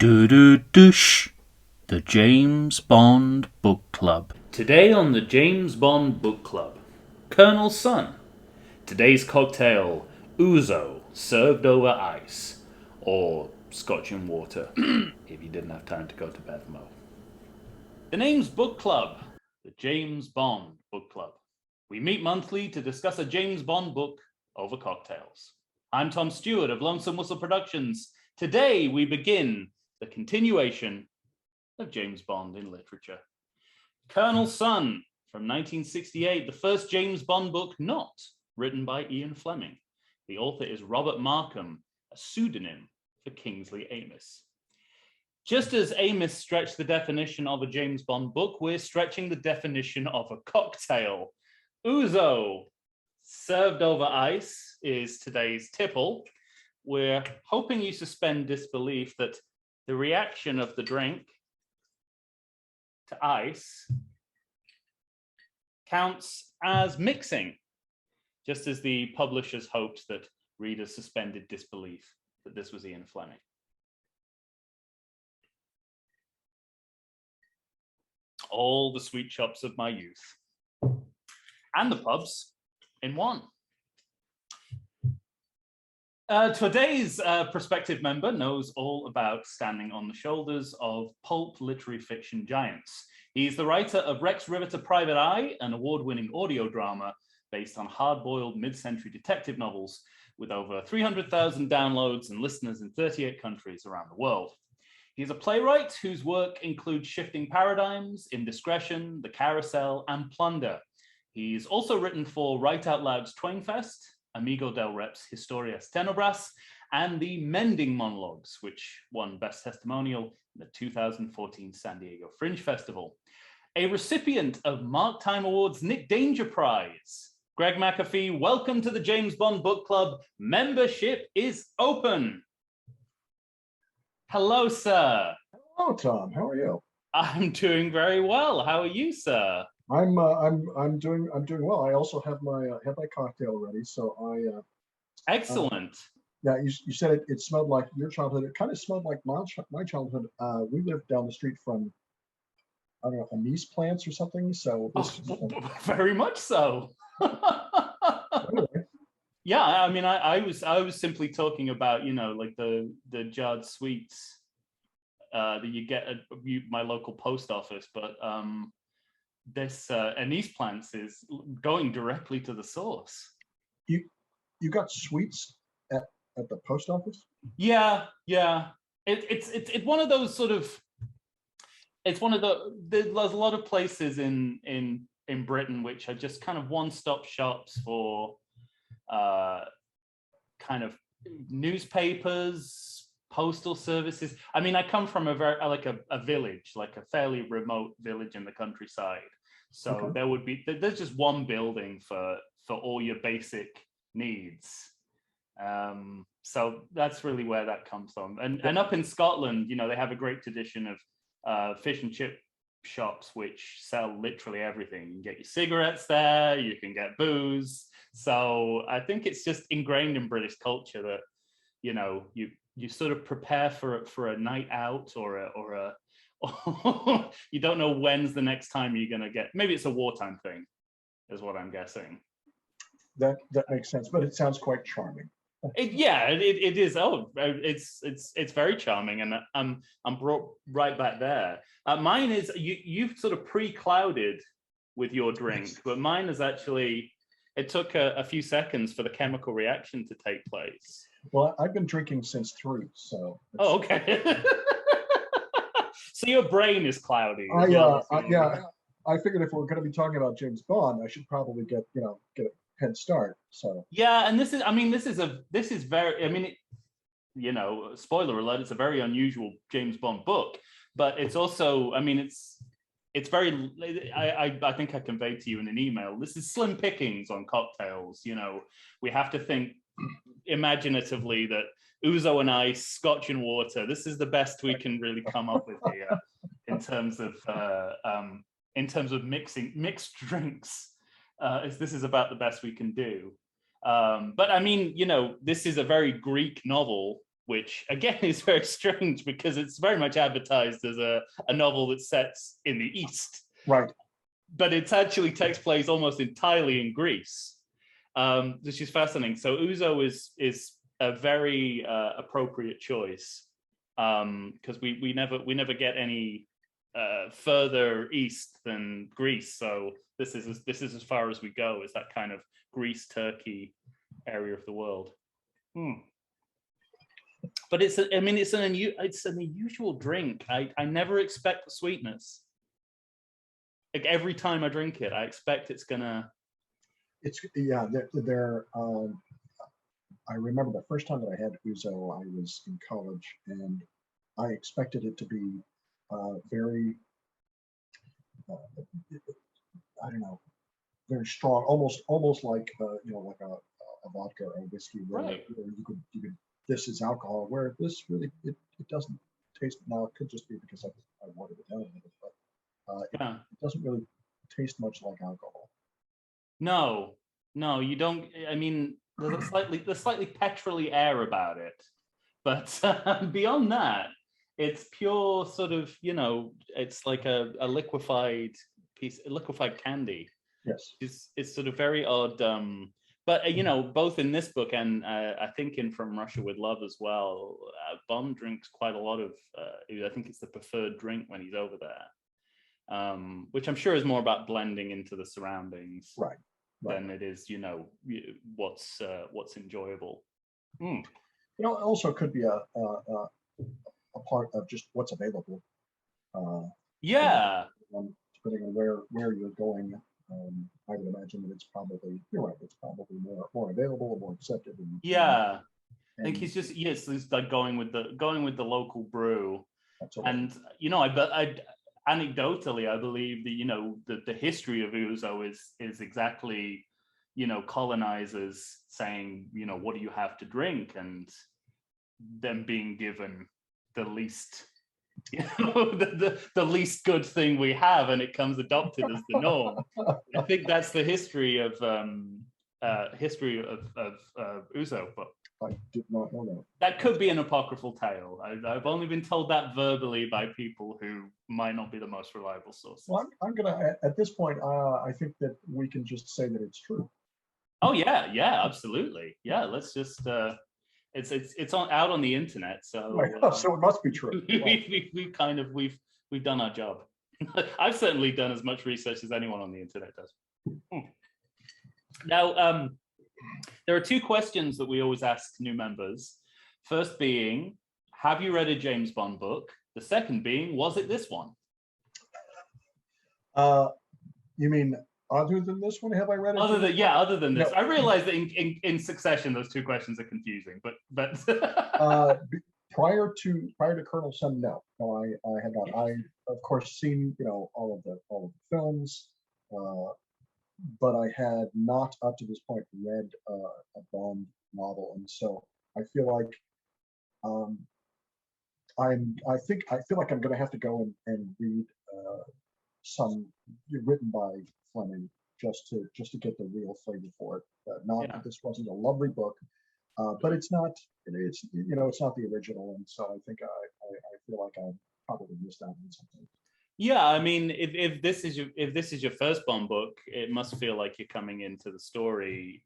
Do-do-do-sh. The James Bond Book Club. Today on the James Bond Book Club, Colonel's Son. Today's cocktail, Ouzo, served over ice. Or Scotch and water, if you didn't have time to go to Bevmo. The name's Book Club, the James Bond Book Club. We meet monthly to discuss a James Bond book over cocktails. I'm Tom Stewart of Lonesome Whistle Productions. Today we begin the continuation of James Bond in literature. Colonel's Son from 1968, the first James Bond book not written by Ian Fleming. The author is Robert Markham, a pseudonym for Kingsley Amis. Just as Amis stretched the definition of a James Bond book, we're stretching the definition of a cocktail. Ouzo, served over ice, is today's tipple. We're hoping you suspend disbelief that the reaction of the drink to ice counts as mixing, just as the publishers hoped that readers suspended disbelief that this was Ian Fleming. All the sweet shops of my youth and the pubs in one. Today's Prospective member knows all about standing on the shoulders of pulp literary fiction giants. He's the writer of Rex Riveter Private Eye, an award-winning audio drama based on hard-boiled mid-century detective novels with over 300,000 downloads and listeners in 38 countries around the world. He's a playwright whose work includes Shifting Paradigms, Indiscretion, The Carousel, and Plunder. He's also written for Write Out Loud's Twainfest, Amigo del Rep's Historias Tenebras, and the Mending Monologues, which won Best Testimonial in the 2014 San Diego Fringe Festival. A recipient of Mark Time Awards Nick Danger Prize. Greg McAfee, welcome to the James Bond Book Club. Membership is open. Hello, sir. Hello, Tom. How are you? I'm doing very well. How are you, sir? I'm doing well. I also have my cocktail ready. So Excellent. Yeah, you said it smelled like your childhood. It kind of smelled like my childhood. We lived down the street from, I don't know, Amis plants or something. So this very much so. Anyway. Yeah, I mean, I was simply talking about, you know, like the jarred sweets that you get at my local post office, but this anise plants is going directly to the source. You got sweets at the post office? Yeah. It's one of those sort of. It's one of there's a lot of places in Britain which are just kind of one-stop shops for kind of newspapers, postal services. I mean, I come from a village, like a fairly remote village in the countryside. So okay. There's just one building for all your basic needs. So that's really where that comes from. And up in Scotland, you know, they have a great tradition of fish and chip shops which sell literally everything. You can get your cigarettes there, you can get booze. So I think it's just ingrained in British culture that, you know, you sort of prepare for a night out or a you don't know when's the next time you're gonna get. Maybe it's a wartime thing, is what I'm guessing. That makes sense, but it sounds quite charming. It is. Oh, it's very charming, and I'm brought right back there. Mine is you've sort of pre-clouded with your drink, but mine is actually. It took a few seconds for the chemical reaction to take place. Well, I've been drinking since 3, so. Oh, okay. So your brain is cloudy. I figured if we're going to be talking about James Bond, I should probably get a head start. So. Yeah, and this is very. I mean, you know, spoiler alert. It's a very unusual James Bond book, but it's also. I mean, it's very. I think I conveyed to you in an email. This is slim pickings on cocktails. You know, we have to think imaginatively that Ouzo and ice, Scotch and water. This is the best we can really come up with here in terms of mixed drinks. This is about the best we can do. But I mean, you know, this is a very Greek novel which again is very strange because it's very much advertised as a novel that sets in the East. Right. But it actually takes place almost entirely in Greece, which is fascinating. So Ouzo is a very appropriate choice because we never get any further east than Greece. So this is as far as we go. Is that kind of Greece, Turkey area of the world. But it's an unusual drink. I never expect the sweetness. Like every time I drink it, I expect it's gonna. I remember the first time that I had Ouzo, I was in college, and I expected it to be very, I don't know, very strong, almost like like a vodka or a whiskey, where you could this is alcohol, where this really it doesn't taste. Now it could just be because I watered it down a little, but it doesn't really taste much like alcohol. No, you don't. I mean, there's slightly petrol-y air about it, but beyond that, it's pure sort of, it's like a liquefied candy. Yes, it's sort of very odd. But both in this book and I think in From Russia with Love as well, Bond drinks quite a lot of. I think it's the preferred drink when he's over there, which I'm sure is more about blending into the surroundings, right. than it is, what's enjoyable. It also could be a part of just what's available. Depending on where you're going. I would imagine that it's probably, you're right, it's probably more available, more accepted. I think he's just it's like going with the local brew. Absolutely. And I anecdotally I believe that the history of Ouzo is exactly colonizers saying what do you have to drink, and them being given the least the least good thing we have, and it comes adopted as the norm. I think that's the history of Ouzo, but I did not know that. That could be an apocryphal tale. I've only been told that verbally by people who might not be the most reliable sources. Well, I'm gonna at this point. I think that we can just say that it's true. Oh yeah, absolutely. Yeah, let's just. It's out on the internet, so so it must be true. We've done our job. I've certainly done as much research as anyone on the internet does. Now, there are two questions that we always ask new members. First being, have you read a James Bond book? The second being, was it this one? You mean other than this one? Have I read it? Other than this. No. I realize that in succession, those two questions are confusing, but prior to Colonel Sun, no, I had not. I of course seen all of the films, but I had not up to this point read a Bond novel, and so I feel like I feel like I'm going to have to go and read some written by Fleming just to get the real flavor for it. That this wasn't a lovely book, but it's not it's not the original, and so I think I feel like I probably missed out on something. Yeah, I mean, if this is your first Bond book, it must feel like you're coming into the story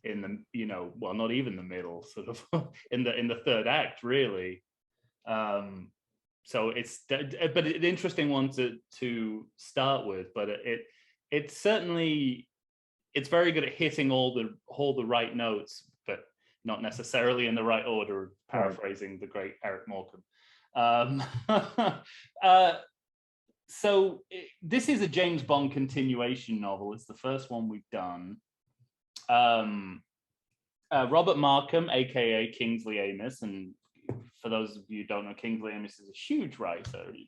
in the well, not even the middle, sort of in the third act, really. So it's but an interesting one to start with, but it's certainly very good at hitting all the right notes, but not necessarily in the right order. Paraphrasing the great Eric Morecambe. So this is a James Bond continuation novel. It's the first one we've done. Robert Markham, aka Kingsley Amis, and for those of you who don't know, Kingsley Amis is a huge writer. You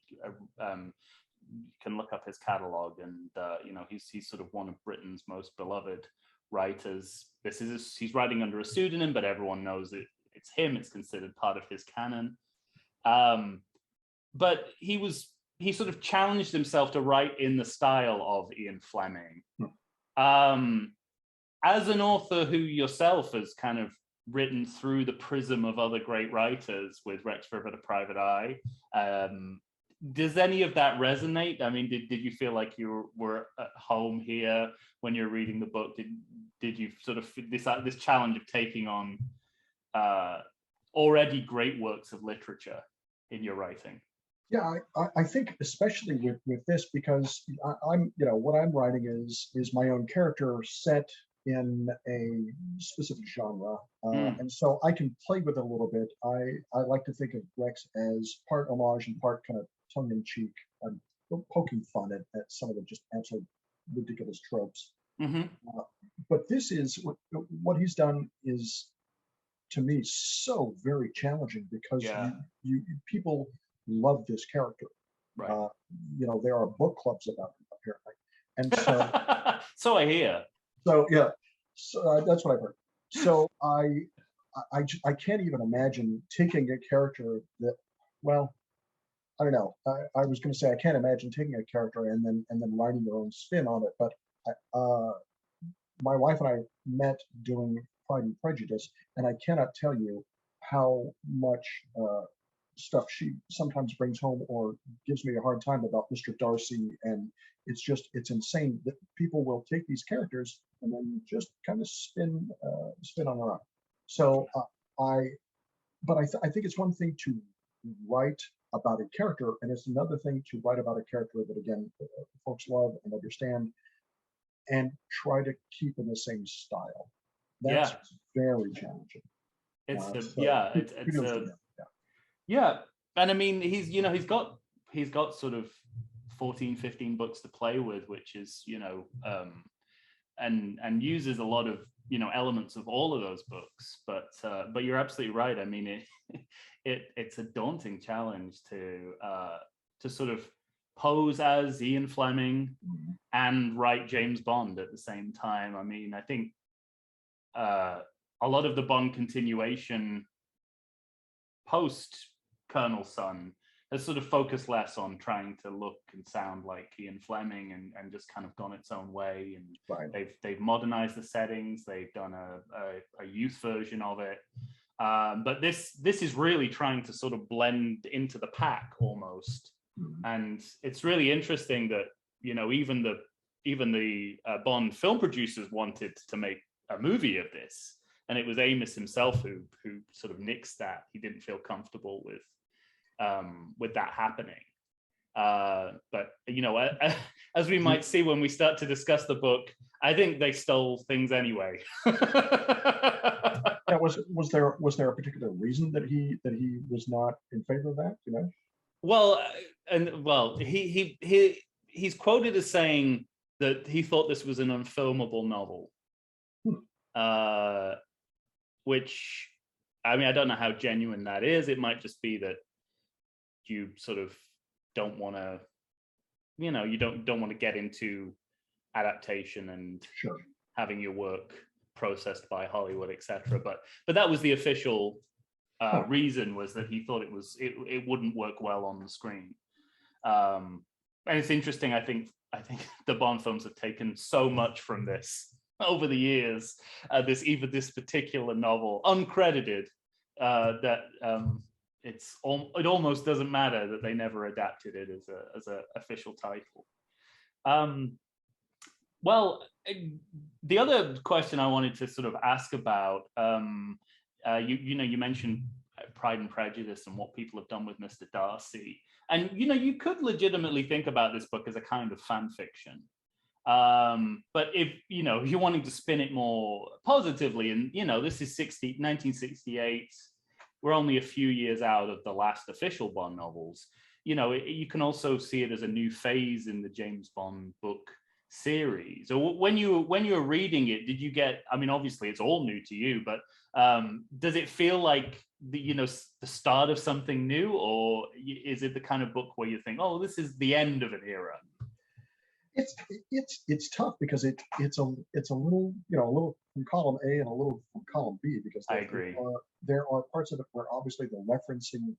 can look up his catalog, and he's sort of one of Britain's most beloved writers. He's writing under a pseudonym, but everyone knows it's him. It's considered part of his canon. But he sort of challenged himself to write in the style of Ian Fleming. As an author who yourself has kind of written through the prism of other great writers with Rex River to Private Eye. Does any of that resonate? I mean, did you feel like you were at home here when you're reading the book? Did you sort of this challenge of taking on already great works of literature in your writing? Yeah, I think especially with this, because I'm, you know, what I'm writing is my own character set in a specific genre, and so I can play with it a little bit. I like to think of Rex as part homage and part kind of tongue-in-cheek, poking fun at some of the just absolute ridiculous tropes. But this is what he's done is, to me, so very challenging, because you people love this character. Right. You know, there are book clubs about him, apparently, and so so I hear. So yeah, so that's what I've heard. So I can't even imagine taking a character that, well, I don't know. I was going to say I can't imagine taking a character and then writing your own spin on it. But my wife and I met doing Pride and Prejudice, and I cannot tell you how much stuff she sometimes brings home or gives me a hard time about Mr. Darcy, and it's insane that people will take these characters and then just kind of spin on their own. So I think it's one thing to write about a character, and it's another thing to write about a character that, again, folks love and understand, and try to keep in the same style. That's very challenging. Yeah, and I mean, he's got sort of 14, 15 books to play with, which is, and uses a lot of, elements of all of those books. But you're absolutely right. I mean, it's a daunting challenge to sort of pose as Ian Fleming and write James Bond at the same time. I mean, I think a lot of the Bond continuation post Colonel Sun has sort of focused less on trying to look and sound like Ian Fleming, and just kind of gone its own way. And they've modernized the settings. They've done a youth version of it. But this is really trying to sort of blend into the pack almost. And it's really interesting that, even the Bond film producers wanted to make a movie of this. And it was Amis himself who sort of nixed that. He didn't feel comfortable with that happening. But as we might see when we start to discuss the book, I think they stole things anyway. Yeah, was there a particular reason that he was not in favor of that? Well, he's quoted as saying that he thought this was an unfilmable novel. Which, I mean, I don't know how genuine that is. It might just be that you sort of don't want to, you don't want to get into adaptation and having your work processed by Hollywood, etc. But that was the official reason, was that he thought it wouldn't work well on the screen. And it's interesting. I think the Bond films have taken so much from this over the years, this particular novel, uncredited, that it almost doesn't matter that they never adapted it as a official title. Well, the other question I wanted to sort of ask about, you mentioned Pride and Prejudice and what people have done with Mr. Darcy, and you could legitimately think about this book as a kind of fan fiction. But if you're wanting to spin it more positively, and this is 1968, we're only a few years out of the last official Bond novels. You can also see it as a new phase in the James Bond book series. Or when you were reading it, did you get? I mean, obviously it's all new to you, but does it feel like the start of something new, or is it the kind of book where you think, oh, this is the end of an era? It's tough, because it's a little a little from column A and a little from column B, because I agree. There are parts of it where obviously they're referencing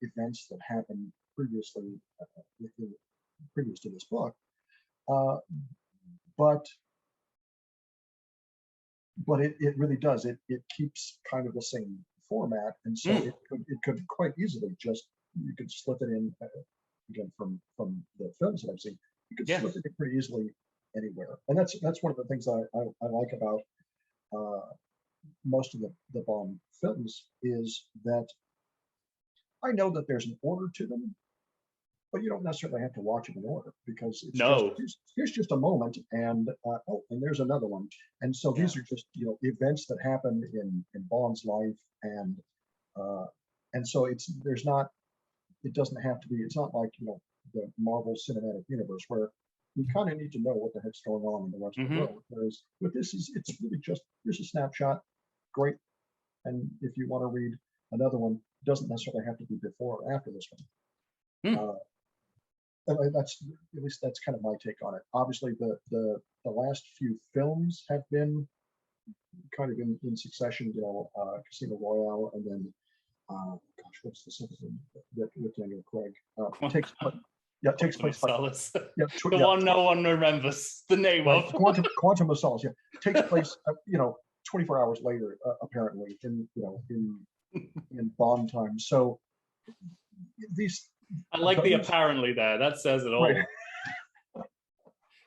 events that happened previously previous to this book, but but it really does. It keeps kind of the same format, and so it could quite easily just, you could slip it in again from the films that I've seen. You could slip it in pretty easily anywhere, and that's one of the things I like about most of the Bond films, is that I know that there's an order to them, but you don't necessarily have to watch them in order, because it's just here's just a moment, and and there's another one, and so these are just events that happen in Bond's life, and so it doesn't have to be. It's not like the Marvel Cinematic Universe, where you kind of need to know what the heck's going on in the rest of the world. Whereas with this, it's really just, here's a snapshot, great, and if you want to read another one, it doesn't necessarily have to be before or after this one. And that's, at least that's kind of my take on it. Obviously, the last few films have been kind of in succession. Casino Royale, and then gosh, what's the second one with Daniel Craig? Takes place. The one no one remembers the name of. Quantum of Solace. Yeah, takes place. 24 hours later, apparently, in Bond time. So these. I like the apparently there. That says it all. Right.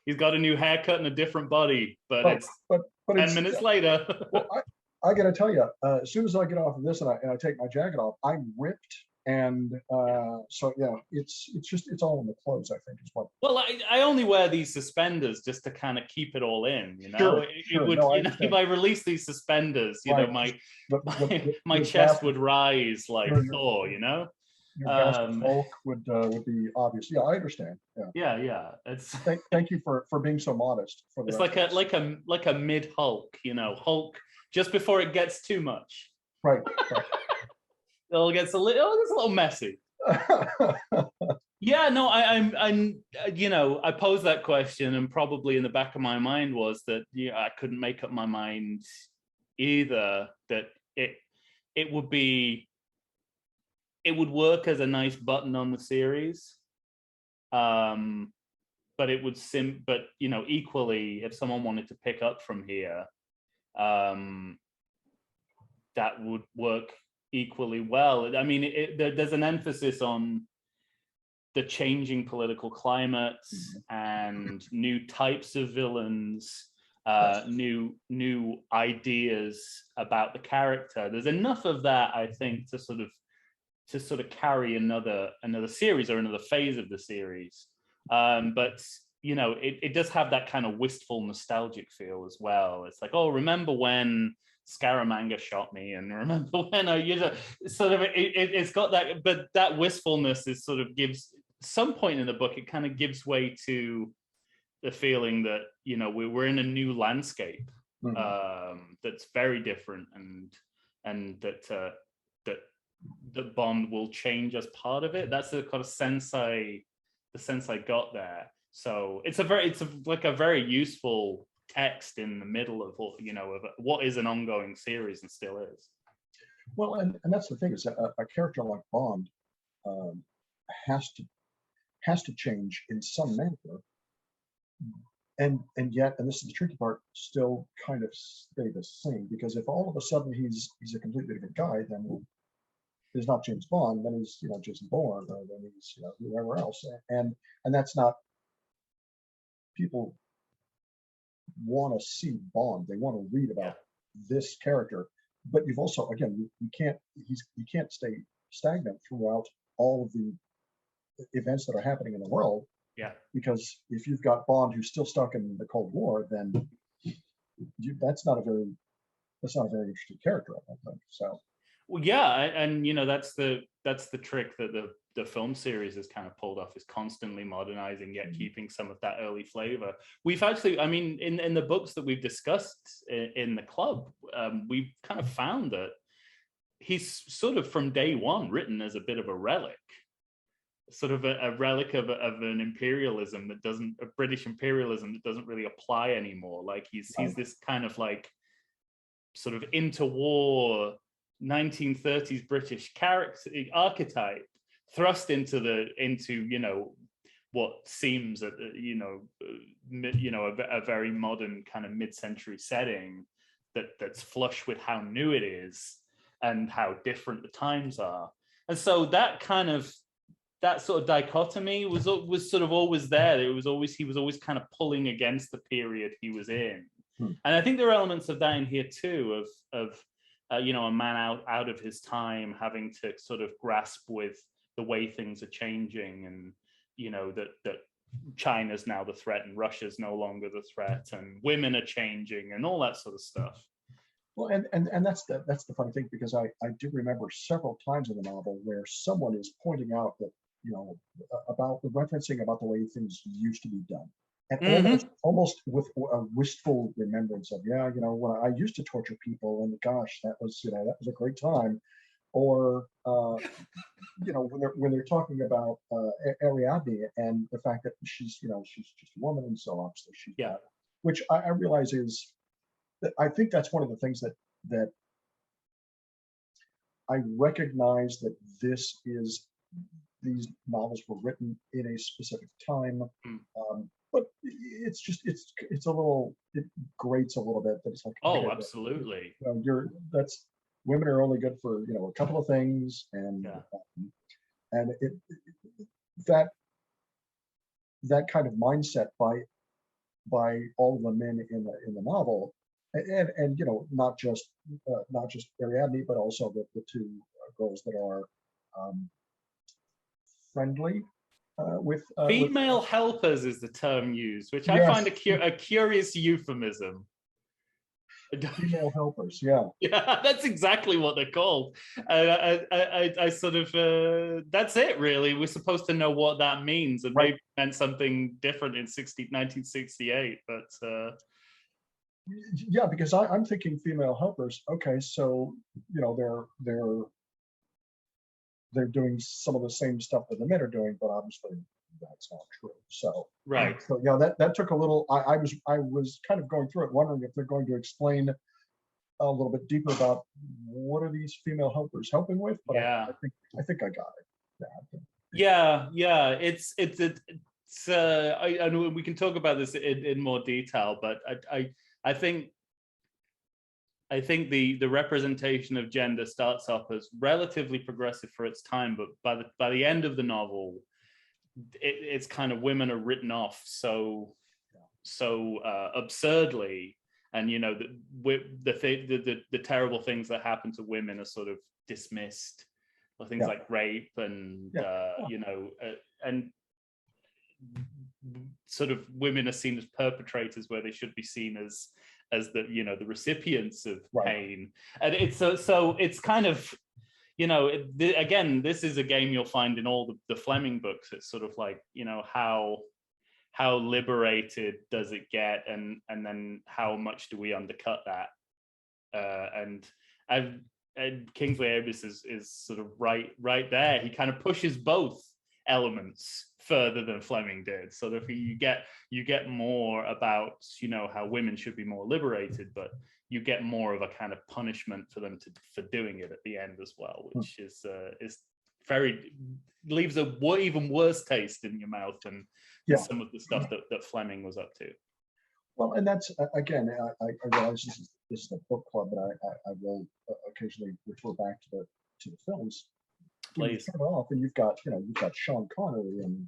He's got a new haircut and a different body, but it's 10 minutes later. Well, I got to tell you, as soon as I get off of this and I take my jacket off, I'm ripped, and so yeah, it's all in the clothes, I think, is what. Well, I only wear these suspenders just to kind of keep it all in, Sure. If I release these suspenders, my chest would rise like Thor, Your best bulk would be obvious. Yeah, I understand. Yeah. It's thank you for being so modest. It's like a mid Hulk, Hulk just before it gets too much. Right. It gets a little messy. Yeah, no, I posed that question, and probably in the back of my mind was that I couldn't make up my mind either that it would work as a nice button on the series, but it would equally, if someone wanted to pick up from here, that would work equally well. I mean, there's an emphasis on the changing political climates and new types of villains, new ideas about the character. There's enough of that, I think, to sort of carry another series or another phase of the series. But it does have that kind of wistful, nostalgic feel as well. It's like, oh, remember when Scaramanga shot me, and remember when it's got that, but that wistfulness is sort of gives some point in the book, it kind of gives way to the feeling that we're in a new landscape that's very different, and that Bond will change as part of it. That's the kind of sense I got there. So it's a very useful text in the middle of what is an ongoing series and still is. Well, and that's the thing, is that a character like Bond has to change in some manner, and yet, and this is the tricky part, still kind of stay the same. Because if all of a sudden he's a completely different guy, then he's not James Bond, then he's Jason Bourne, or then he's whoever else, and that's not, people want to see Bond, they want to read about this character, but you've also, again, you can't stay stagnant throughout all of the events that are happening in the world, because if you've got Bond who's still stuck in the Cold War, then that's not a very interesting character, I don't think. So. Well, yeah, and that's the trick that the film series has kind of pulled off, is constantly modernizing yet keeping some of that early flavor. We've actually, I mean, in the books that we've discussed in the club, we've kind of found that he's sort of from day one written as a bit of a relic, sort of a relic of an imperialism that doesn't, a British imperialism that doesn't really apply anymore. Like he's this kind of like sort of interwar 1930s British character archetype thrust into what seems a very modern kind of mid-century setting that's flush with how new it is and how different the times are. And so that sort of dichotomy was sort of always there. He was always kind of pulling against the period he was in. And I think there are elements of that in here too, of you know, a man out of his time, having to sort of grasp with the way things are changing, and you know that China's now the threat and Russia's no longer the threat, and women are changing and all that sort of stuff. Well, and that's the funny thing, because I do remember several times in the novel where someone is pointing out that, you know, about the referencing about the way things used to be done, and almost with a wistful remembrance of, yeah, you know, when I used to torture people, and gosh, that was a great time. Or you know, when they're talking about Ariadne and the fact that she's just a woman, and so obviously she's which I realize is that I think that's one of the things that I recognize, that these novels were written in a specific time, but it's a little, it grates a little bit that it's like, oh, absolutely, you know, women are only good for, you know, a couple of things, and and that kind of mindset by all of the men in the novel, and you know, not just Ariadne, but also the two girls that are friendly with female helpers is the term used, which I find a curious euphemism. Female helpers, yeah, that's exactly what they're called. I sort of that's it, really. We're supposed to know what that means, and maybe it meant something different in 1968, but yeah, because I'm thinking female helpers. Okay, so you know, they're doing some of the same stuff that the men are doing, but obviously that's not true. So so yeah, that took a little. I was kind of going through it, wondering if they're going to explain a little bit deeper about what are these female helpers helping with. But I think I got it. Yeah, it's I know we can talk about this in more detail, but I think the representation of gender starts off as relatively progressive for its time, but by the end of the novel, it's kind of, women are written off so absurdly, and you know, the terrible things that happen to women are sort of dismissed, or things like rape and you know, and sort of women are seen as perpetrators where they should be seen as the, you know, the recipients of pain. And it's so it's kind of, you know, again, this is a game you'll find in all the Fleming books. It's sort of like, you know, how liberated does it get, and then how much do we undercut that? And Kingsley Amis is sort of right there. He kind of pushes both elements further than Fleming did. So that you get more about, you know, how women should be more liberated, but you get more of a kind of punishment for them for doing it at the end as well, which is very, leaves a even worse taste in your mouth than some of the stuff that Fleming was up to. Well, and that's again, I realize this is a book club, but I will occasionally refer back to the films. Please. You turn it off, and you've got Sean Connery, and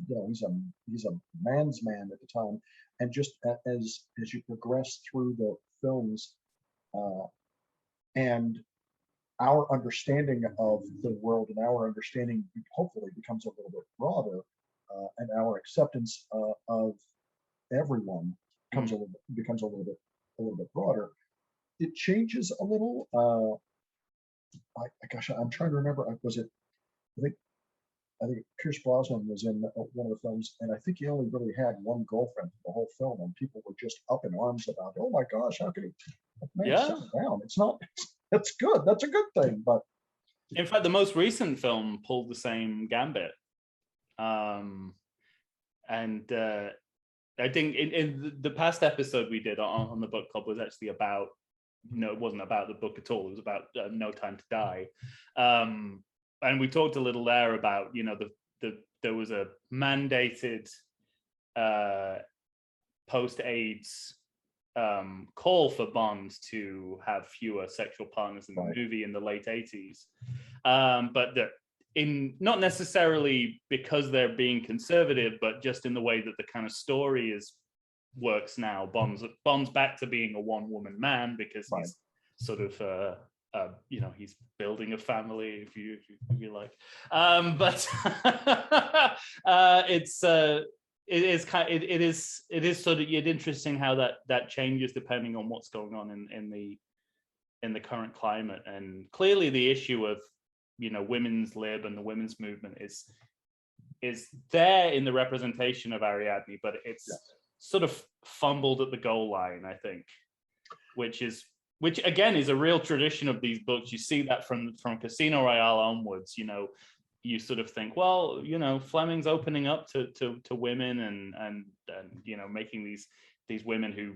you know, he's a man's man at the time, and just as you progress through the films, and our understanding of the world and our understanding hopefully becomes a little bit broader, and our acceptance of everyone becomes a little bit broader. It changes a little. Gosh, I'm trying to remember. Was it? I think Pierce Brosnan was in one of the films, and I think he only really had one girlfriend for the whole film, and people were just up in arms about, oh my gosh, how could he? Man, settle down. It's not. That's good. That's a good thing. But in fact, the most recent film pulled the same gambit, and I think in the past episode we did on the book club was actually about. No, it wasn't about the book at all. It was about No Time to Die, and we talked a little there about, you know, there was a mandated post-AIDS call for Bond to have fewer sexual partners in the movie in the late 80s. But that in not necessarily because they're being conservative, but just in the way that the kind of story works now. Bond's back to being a one-woman man because he's sort of he's building a family, if you like. But it is sort of interesting how that changes depending on what's going on in the current climate. And clearly the issue of women's lib and the women's movement is there in the representation of Ariadne, but it's sort of fumbled at the goal line, I think, which again is a real tradition of these books. You see that from Casino Royale onwards. You sort of think, well, Fleming's opening up to women and making these women who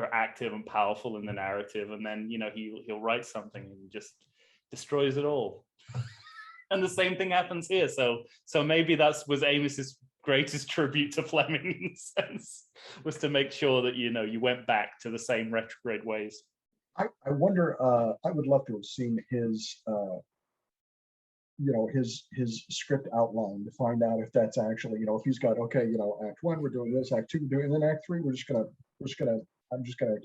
are active and powerful in the narrative, and then he'll write something and just destroys it all. And the same thing happens here. So maybe that was Amis's greatest tribute to Fleming in a sense, was to make sure that you went back to the same retrograde ways. I wonder. I would love to have seen his his script outline to find out if that's actually, if he's got, act 1 we're doing this, act 2 we're doing, and then act 3 I'm just gonna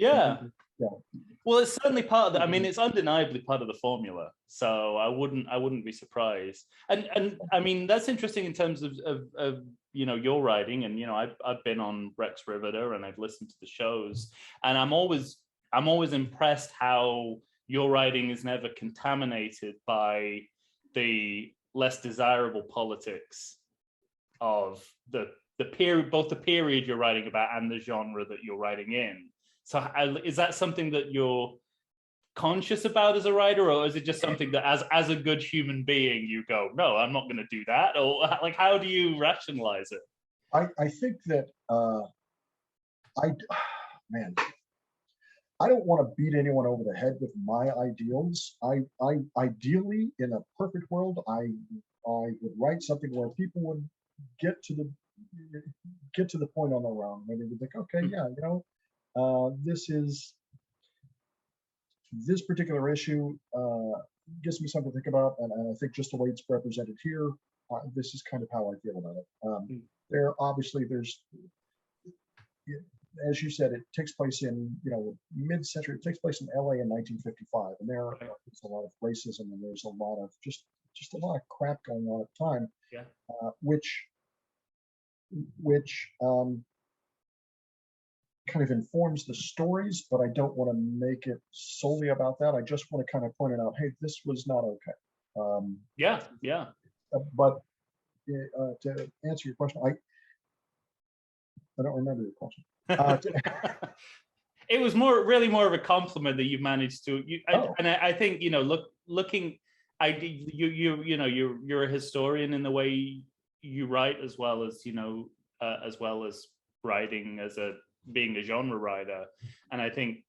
well, it's certainly part of the, I mean, it's undeniably part of the formula, so I wouldn't be surprised. And I mean, that's interesting in terms of your writing, and I've been on Rex Riveter and I've listened to the shows, and I'm always impressed how your writing is never contaminated by the less desirable politics of the period, both the period you're writing about and the genre that you're writing in. So is that something that you're conscious about as a writer, or is it just something that as a good human being you go, no, I'm not going to do that? Or like, how do you rationalize it? I think that I don't want to beat anyone over the head with my ideals. I ideally, in a perfect world, I would write something where people would get to the point on their own, where they would think, okay, this particular issue gives me something to think about, and I think just the way it's represented here, this is kind of how I feel about it. There's, as you said, it takes place in mid-century. It takes place in LA in 1955, and there's a lot of racism, and there's a lot of just a lot of crap going on at the time, which kind of informs the stories, but I don't want to make it solely about that. I just want to kind of point it out, hey, this was not okay. But to answer your question, I don't remember your question. It was really more of a compliment that you managed to. I think looking, you're a historian in the way you write, as well as writing as being a genre writer, and I think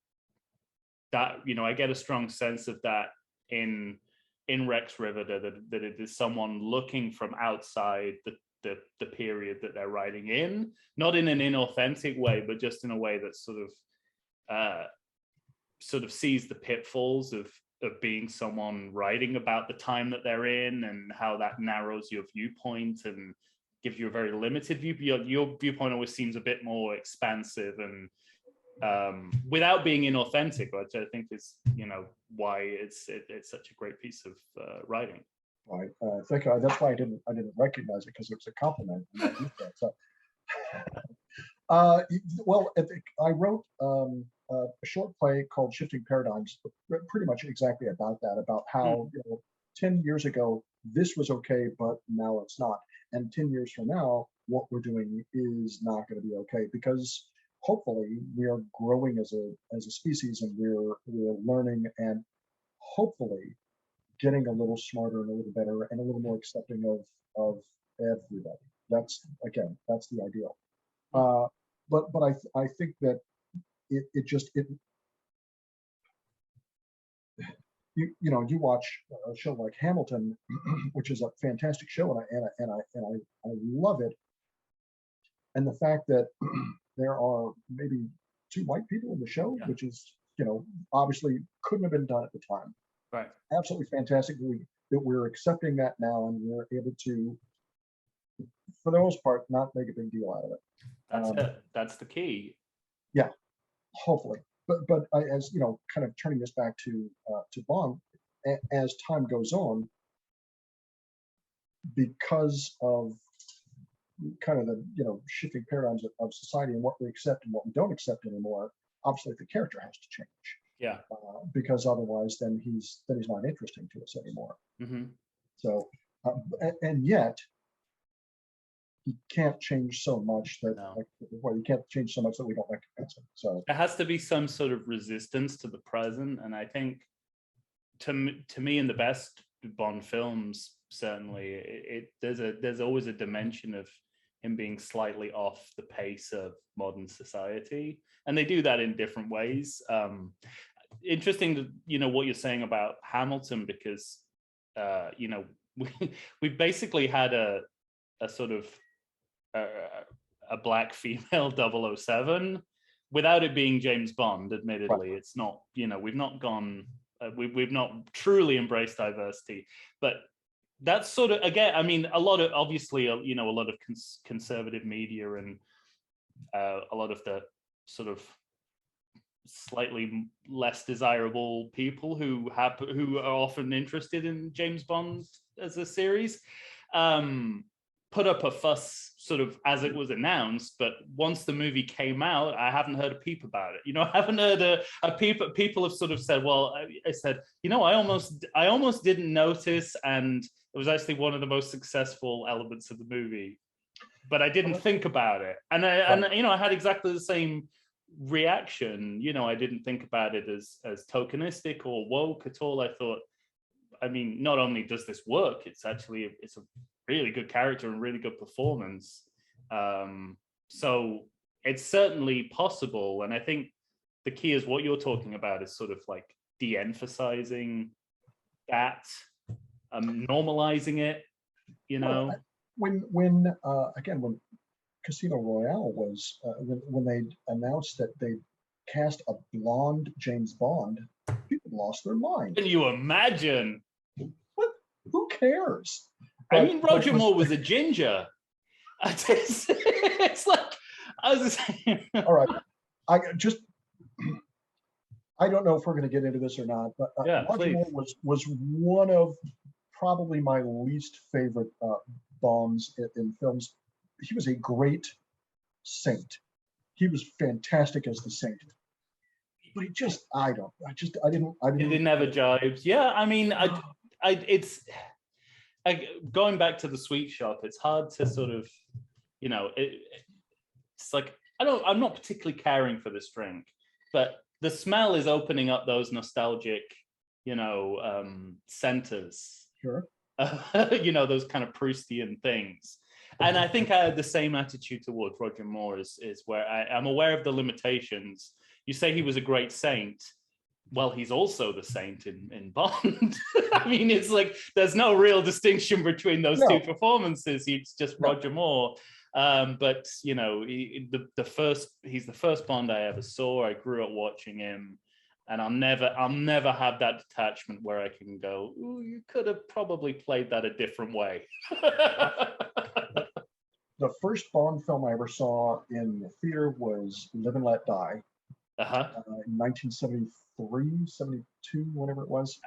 that I get a strong sense of that in Rex Riveter, that it is someone looking from outside the period that they're writing in, not in an inauthentic way, but just in a way that sort of sees the pitfalls of being someone writing about the time that they're in, and how that narrows your viewpoint and gives you a very limited view. Your viewpoint always seems a bit more expansive and without being inauthentic, which I think is why it's such a great piece of writing. I think that's why I didn't recognize it, because it was a compliment. So, well, I wrote a short play called Shifting Paradigms, pretty much exactly about that, about how 10 years ago this was okay, but now it's not, and 10 years from now what we're doing is not going to be okay, because hopefully we are growing as a species, and we're learning, and hopefully getting a little smarter and a little better and a little more accepting of everybody. That's the ideal. But I think that you watch a show like Hamilton, which is a fantastic show, and I love it. And the fact that there are maybe two white people in the show, Yeah. which is, obviously couldn't have been done at the time. Right. Absolutely fantastic that we're accepting that now, and we're able to, for the most part, not make a big deal out of it. That's it. That's the key. Yeah, hopefully. But as kind of turning this back to Bond, as time goes on, because of kind of the shifting paradigms of society and what we accept and what we don't accept anymore, obviously the character has to change. Yeah. Because otherwise, then he's not interesting to us anymore. Mm-hmm. So, and yet he can't change so much that he can't change so much that we don't recognize him. So there has to be some sort of resistance to the present, and I think to me in the best Bond films, certainly there's always a dimension of him being slightly off the pace of modern society, and they do that in different ways. Interesting to what you're saying about Hamilton, because we basically had a sort of a black female 007 without it being James Bond. Admittedly, it's not, we've not gone, we've not truly embraced diversity, but that's sort of, again, I mean, a lot of, obviously, a lot of conservative media and a lot of the sort of slightly less desirable people who are often interested in James Bond as a series, put up a fuss sort of as it was announced, but once the movie came out, I haven't heard a peep about it. I haven't heard a peep. People have sort of said, well, I said, I almost didn't notice, and it was actually one of the most successful elements of the movie, but I didn't think about it. And I had exactly the same reaction. I didn't think about it as tokenistic or woke at all. I thought, I mean, not only does this work, it's a really good character and really good performance. So it's certainly possible. And I think the key is what you're talking about is sort of like de-emphasizing that, normalizing it, Well, when Casino Royale was, when they announced that they cast a blonde James Bond, people lost their mind. Can you imagine? What? Who cares? I mean, Roger Moore was a ginger. It's like, I was just saying. All right. I don't know if we're going to get into this or not, but Roger Moore was one of probably my least favorite Bonds in films. He was a great saint. He was fantastic as the saint. But he just, I didn't. It never jibes. Yeah, I mean, it's going back to the sweet shop. It's hard to sort of, it's like I'm not particularly caring for this drink, but the smell is opening up those nostalgic, centers. Sure. Those kind of Proustian things. And I think I had the same attitude towards Roger Moore, is where I'm aware of the limitations. You say he was a great saint. Well, he's also the saint in Bond. I mean, it's like there's no real distinction between those two performances. He's just Roger Moore. But he's the first Bond I ever saw. I grew up watching him, and I'll never have that detachment where I can go, ooh, you could have probably played that a different way. The first Bond film I ever saw in the theater was Live and Let Die. In 1973, 72, whatever it was.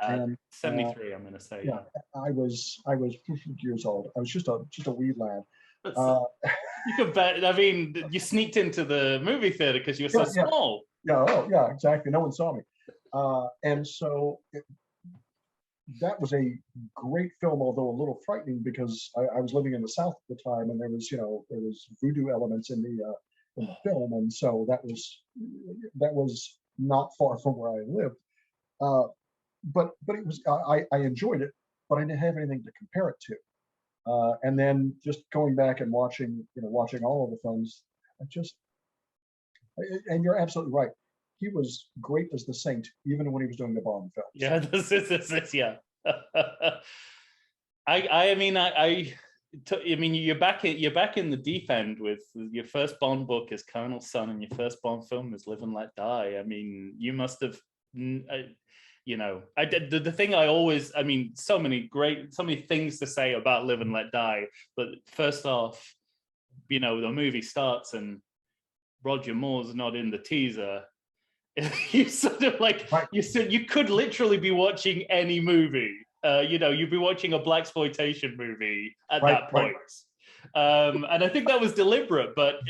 73, I'm going to say. Yeah, I was 50 years old. I was just a wee lad. You could bet. I mean, you sneaked into the movie theater because you were so small. Yeah, exactly. No one saw me. And so that was a great film, although a little frightening because I was living in the South at the time, and there was voodoo elements in the film, and so that was not far from where I lived. But it was I enjoyed it, but I didn't have anything to compare it to. And then just going back and watching all of the films, and you're absolutely right. He was great as the Saint, even when he was doing the Bond films. Yeah, this is yeah. I mean, I mean, you're back in the deep end with your first Bond book is Colonel Sun, and your first Bond film is Live and Let Die. I mean, you must have, you know, I did the thing I always, I mean, so many things to say about Live and Let Die, but first off, you know, the movie starts and Roger Moore's not in the teaser. You sort of like, right. you could literally be watching any movie. You know, you'd be watching a blaxploitation movie at that point. And I think that was deliberate, but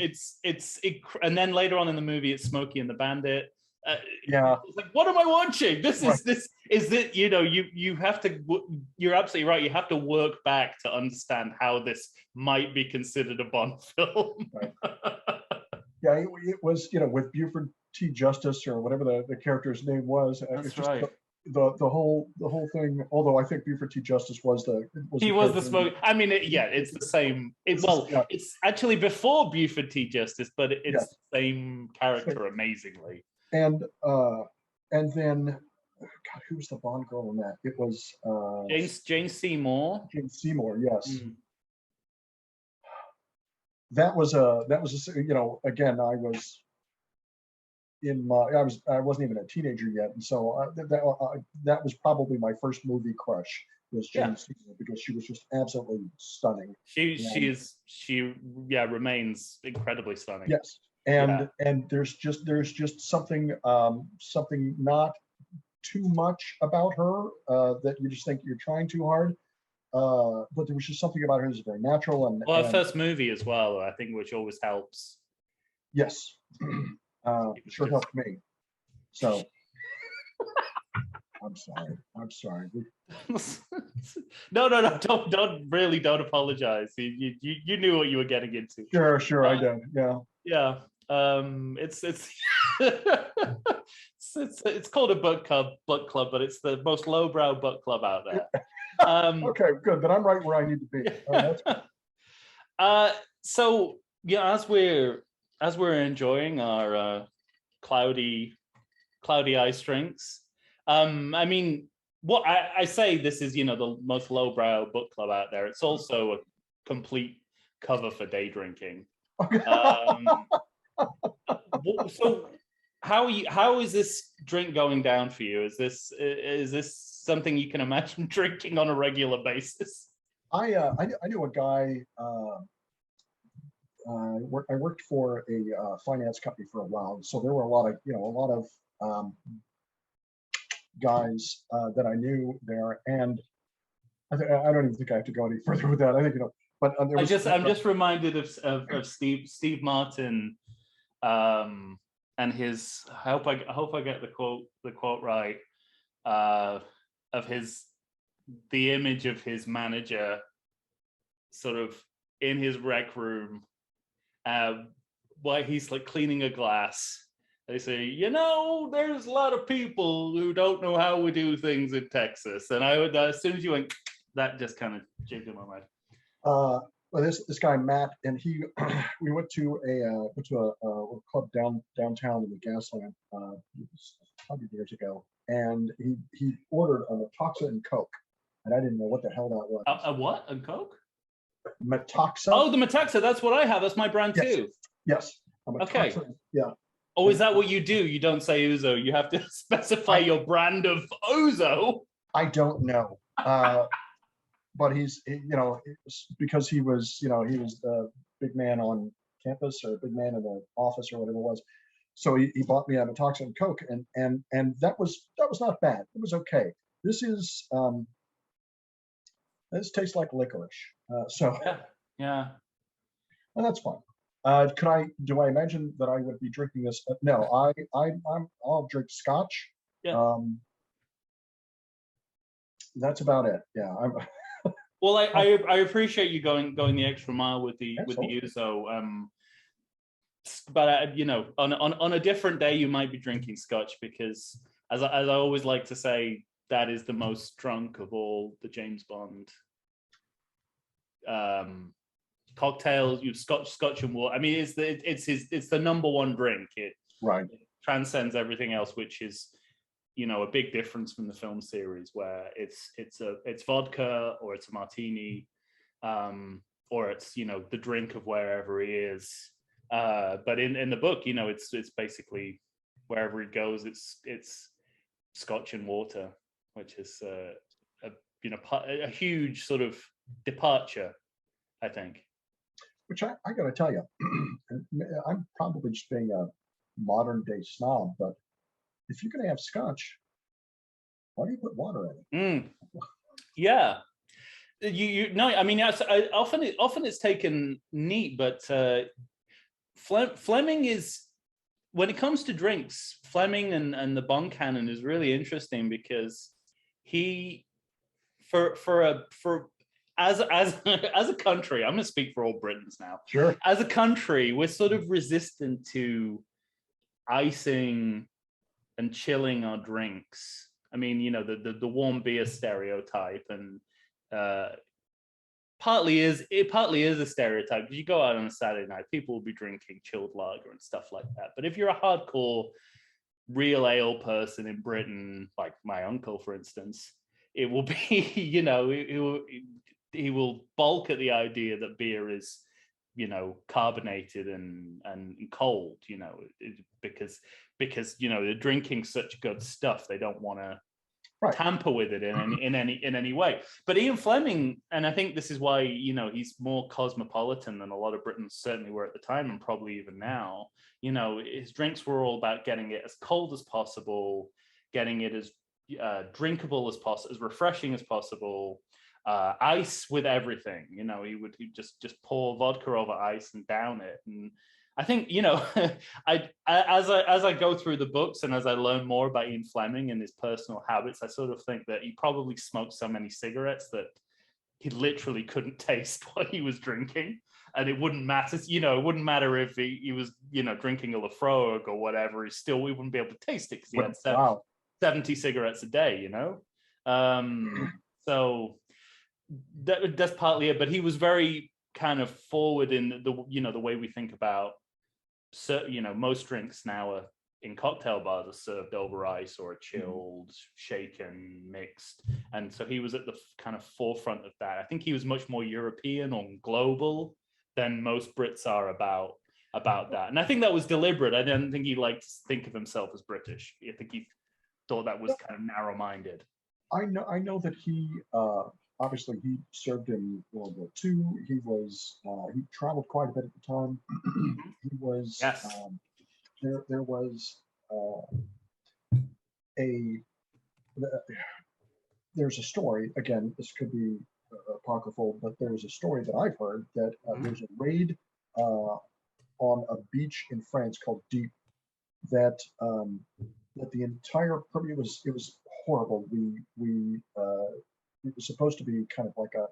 and then later on in the movie, it's Smokey and the Bandit. Yeah. It's like, what am I watching? This is it, you know, you have to, you're absolutely right. You have to work back to understand how this might be considered a Bond film. Right. Yeah, it was, you know, with Buford T. Justice or whatever the character's name was. That's right. The whole thing. Although I think Buford T. Justice was the smoke. I mean, it's the same. It's actually before Buford T. Justice, but it's the same character amazingly. And then, God, who was the Bond girl in that? It was Jane Seymour. Jane Seymour, yes. That was a you know, again, I wasn't even a teenager yet, and so that was probably my first movie crush, was Jane Seymour, because she was just absolutely stunning. She remains incredibly stunning. Yes, and there's just something not too much about her that you just think you're trying too hard. But there was just something about her that's very natural, and her first movie as well, I think, which always helps. Yes, sure helped me. So I'm sorry. No, don't apologize. You knew what you were getting into. Sure, I did. Yeah. It's called a book club, but it's the most lowbrow book club out there. Okay, good. Then I'm right where I need to be. That's good. So yeah, as we're enjoying our cloudy ice drinks, I mean, what I say, this is, you know, the most lowbrow book club out there. It's also a complete cover for day drinking. So how is this drink going down for you? Is this something you can imagine drinking on a regular basis? I knew a guy. I worked for a finance company for a while, so there were a lot of guys that I knew there, and I don't even think I have to go any further with that. I think, you know, but I'm just reminded of Steve Martin, and his, I hope I get the quote right, of the image of his manager sort of in his rec room, while he's like cleaning a glass. They say, you know, there's a lot of people who don't know how we do things in Texas. And I would, as soon as you went, that just kind of jigged in my mind. Well, this guy Matt, and we went to a club downtown in the Gaslamp 100 years ago, and he ordered a Metoxa and Coke, and I didn't know what the hell that was. A what? And Coke? Metoxa. Oh, the Metoxa. That's what I have. That's my brand too. Yes. Okay. Yeah. Oh, is that what you do? You don't say Ouzo. You have to specify your brand of Ouzo. I don't know. But because he was the big man on campus, or big man in the office, or whatever it was. So he bought me a Metoxa and Coke, and that was not bad. It was okay. This tastes like licorice. So yeah, and that's fine. Do I imagine that I would be drinking this? No, I'll drink Scotch. Yeah. That's about it. Yeah. Well, I appreciate you going the extra mile with the Ouzo. But you know, on a different day, you might be drinking Scotch, because as I always like to say, that is the most drunk of all the James Bond cocktails. You Scotch and water. I mean, it's the number one drink. It transcends everything else, which is, you know, a big difference from the film series, where it's vodka or it's a martini. it's the drink of wherever he is. But in the book, it's basically wherever he goes, it's Scotch and water, which is a huge sort of departure, I think. Which I got to tell you, I'm probably just being a modern day snob, but if you're going to have Scotch, why do you put water in it? Yeah, I mean, often it's taken neat, but Fleming is, when it comes to drinks, Fleming and the Bond canon is really interesting because he, as a country, I'm going to speak for all Britons now. Sure. As a country, we're sort of resistant to icing and chilling our drinks. I mean, the warm beer stereotype, and partly is a stereotype, because you go out on a Saturday night, people will be drinking chilled lager and stuff like that. But if you're a hardcore real ale person in Britain, like my uncle, for instance, it will be, he will balk at the idea that beer is, carbonated and cold, because they're drinking such good stuff, they don't want to tamper with it in any way. But Ian Fleming, and I think this is why he's more cosmopolitan than a lot of Britons certainly were at the time, and probably even now. His drinks were all about getting it as cold as possible, getting it as drinkable as possible, as refreshing as possible. Ice with everything. He'd just pour vodka over ice and down it. And I think, as I go through the books and as I learn more about Ian Fleming and his personal habits, I sort of think that he probably smoked so many cigarettes that he literally couldn't taste what he was drinking. And it wouldn't matter, it wouldn't matter if he was, drinking a Lafroig or whatever, we wouldn't be able to taste it because he had 70 cigarettes a day, So that's partly it. But he was very kind of forward in the way we think about, most drinks now are in cocktail bars are served over ice or chilled, shaken, mixed. And so he was at the kind of forefront of that. I think he was much more European or global than most Brits are about that. And I think that was deliberate. I don't think he liked to think of himself as British. I think he thought that was kind of narrow-minded. I know that he obviously he served in World War II. He traveled quite a bit at the time. He was there was there's a story, again, this could be apocryphal, but there's a story that I've heard that there's a raid on a beach in France called Dieppe that the entire it was horrible. It was supposed to be kind of like a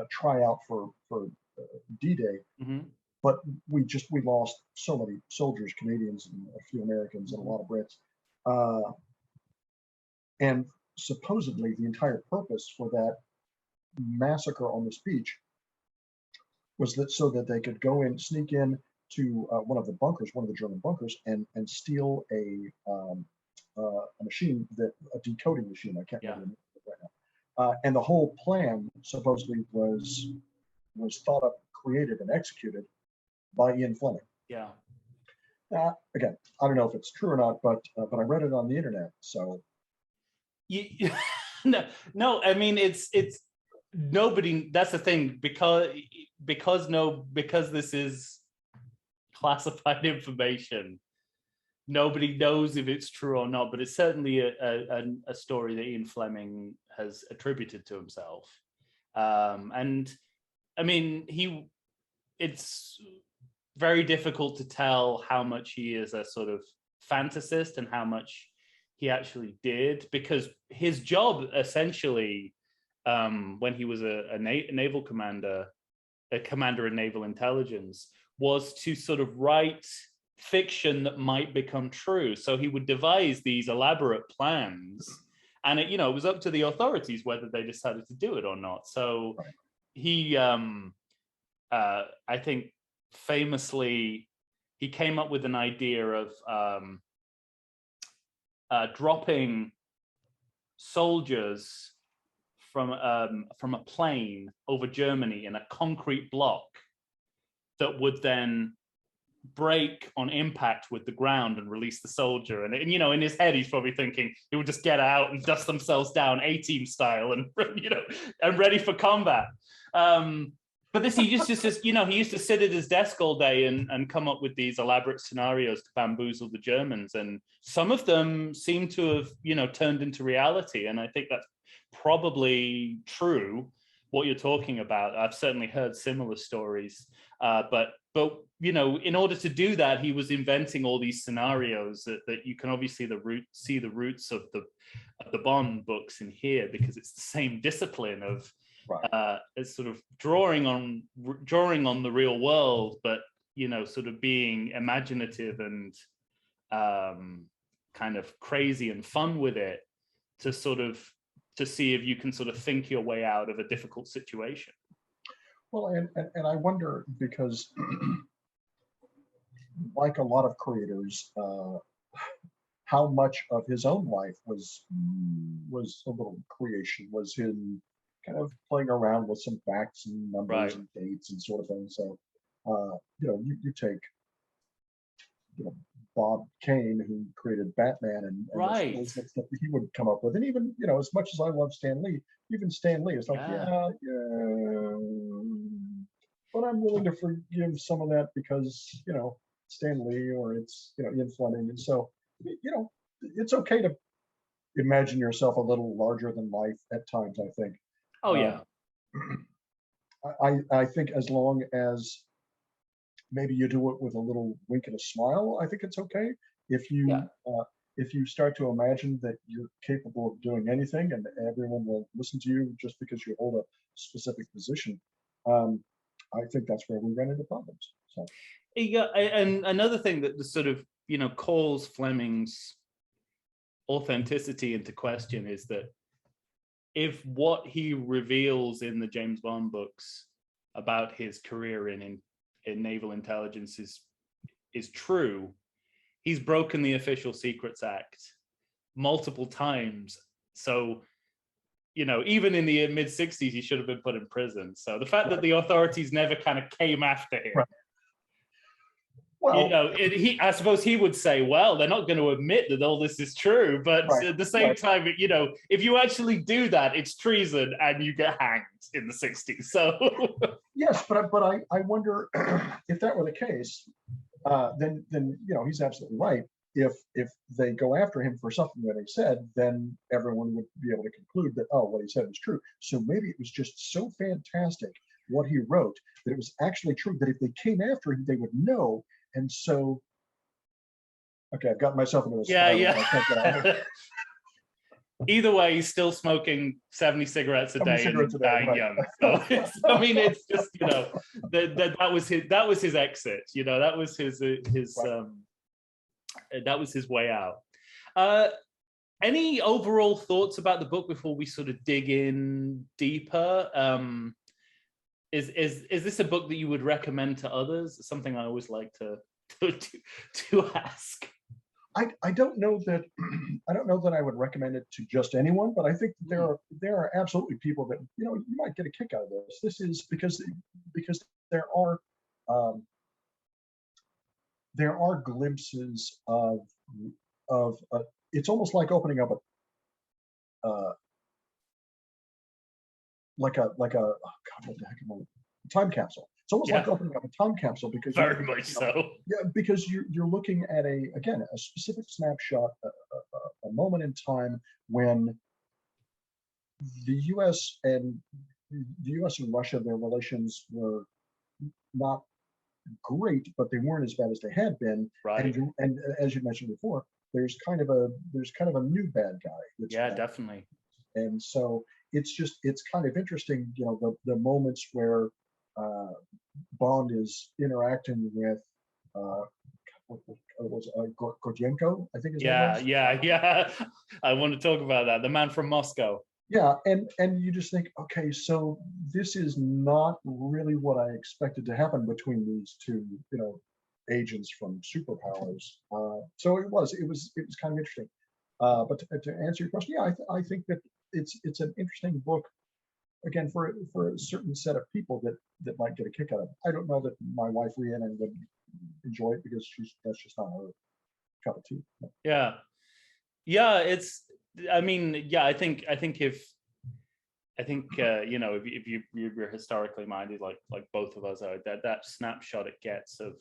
tryout for D-Day, but we lost so many soldiers, Canadians, and a few Americans, and a lot of Brits, and supposedly the entire purpose for that massacre on this beach was that so that they could sneak in to one of the German bunkers, and steal a machine, a decoding machine. I can't remember it right now. And the whole plan supposedly was thought up, created, and executed by Ian Fleming. Yeah. Again, I don't know if it's true or not, but I read it on the internet. So. No. I mean, it's nobody. That's the thing, because this is classified information. Nobody knows if it's true or not, but it's certainly a story that Ian Fleming has attributed to himself. And I mean, it's very difficult to tell how much he is a sort of fantasist and how much he actually did, because his job essentially, when he was a naval commander, a commander in naval intelligence, was to sort of write fiction that might become true. So he would devise these elaborate plans, and it was up to the authorities whether they decided to do it or not. So he, I think, famously, he came up with an idea of dropping soldiers from a plane over Germany in a concrete block that would then break on impact with the ground and release the soldier. And you know, in his head, he's probably thinking he would just get out and dust themselves down A-team style and, you know, and ready for combat. But this, he just, you know, he used to sit at his desk all day and come up with these elaborate scenarios to bamboozle the Germans. And some of them seem to have, you know, turned into reality. And I think that's probably true, what you're talking about. I've certainly heard similar stories. But you know, in order to do that, he was inventing all these scenarios that you can obviously see the roots of the Bond books in here, because it's the same discipline of it's sort of drawing on the real world, but you know, sort of being imaginative and kind of crazy and fun with it to see if you can sort of think your way out of a difficult situation. Well, and I wonder, because like a lot of creators, how much of his own life was a little creation, was him kind of playing around with some facts and numbers and dates and sort of thing. So, you know, you take, you know, Bob Kane, who created Batman, and those stuff that he would come up with. And even, you know, as much as I love Stan Lee, even Stan Lee is like, yeah, but I'm willing to forgive some of that because, you know, Stan Lee, or it's, you know, Ian Fleming. And so, you know, it's okay to imagine yourself a little larger than life at times, I think. Oh, yeah. I think as long as maybe you do it with a little wink and a smile, I think it's okay. If you start to imagine that you're capable of doing anything and everyone will listen to you just because you hold a specific position, I think that's where we run into problems. So. Yeah, and another thing that sort of, you know, calls Fleming's authenticity into question is that if what he reveals in the James Bond books about his career in naval intelligence is true, he's broken the Official Secrets Act multiple times. So, you know, even in the mid-60s, he should have been put in prison. So the fact that the authorities never kind of came after him, well, you know, I suppose he would say, well, they're not going to admit that all this is true. But at the same time, you know, if you actually do that, it's treason and you get hanged in the 60s. So yes, but I wonder if that were the case, then you know, he's absolutely right. If they go after him for something that he said, then everyone would be able to conclude that, oh, what he said was true. So maybe it was just so fantastic what he wrote that it was actually true, that if they came after him, they would know. And so, okay, I've got myself into a spiral. Yeah. Either way, he's still smoking 70 cigarettes a day and dying young. So I mean, it's just, you know, that was his exit. You know, that was his that was his way out. Any overall thoughts about the book before we sort of dig in deeper? Is this a book that you would recommend to others? It's something I always like to ask. I don't know that I would recommend it to just anyone, but I think there are absolutely people that, you know, you might get a kick out of this. This is because there are glimpses of it's almost like opening up a like a oh God, what the heck am I? Time capsule. It's almost like opening up a time capsule, because very much so. Yeah, because you're looking at a specific snapshot, a moment in time when the U.S. and Russia, their relations were not great, but they weren't as bad as they had been. Right. And as you mentioned before, there's kind of a new bad guy. Yeah, definitely. And so it's kind of interesting, you know, the moments where Bond is interacting with what was Gordienko, I think his name was. Yeah. I want to talk about that. The man from Moscow. Yeah, and you just think, okay, so this is not really what I expected to happen between these two, you know, agents from superpowers. So it was kind of interesting. But to answer your question, yeah, I think that it's an interesting book again, for a certain set of people that might get a kick out of it. I don't know that my wife Rhiannon would enjoy it because that's just not her cup of tea. Yeah, it's. I mean, yeah, I think if you're historically minded, like both of us are, that snapshot it gets of,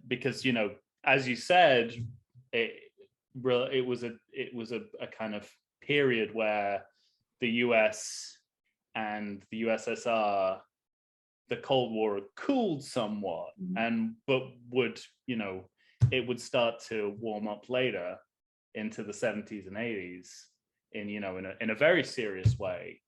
because as you said, it was a kind of period where the US and the USSR, the Cold War had cooled somewhat, but it would start to warm up later into the 70s and 80s in a very serious way.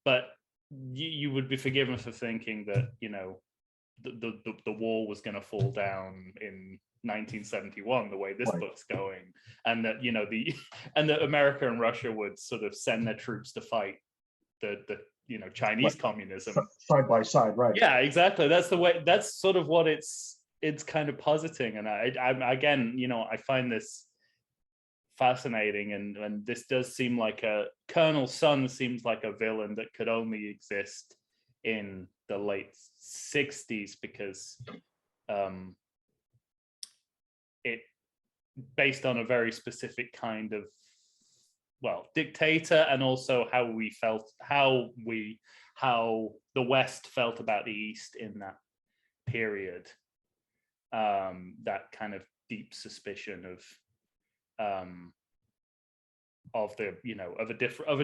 But you would be forgiven for thinking that the wall was going to fall down in 1971 the way this book's going, and that that America and Russia would sort of send their troops to fight the Chinese communism side by side, right? Yeah, exactly. That's sort of what it's kind of positing. And I again, I find this fascinating, and this does seem like Colonel Sun seems like a villain that could only exist in the late 60s, because it based on a very specific kind of dictator, and also how the West felt about the East in that period. That kind of deep suspicion of a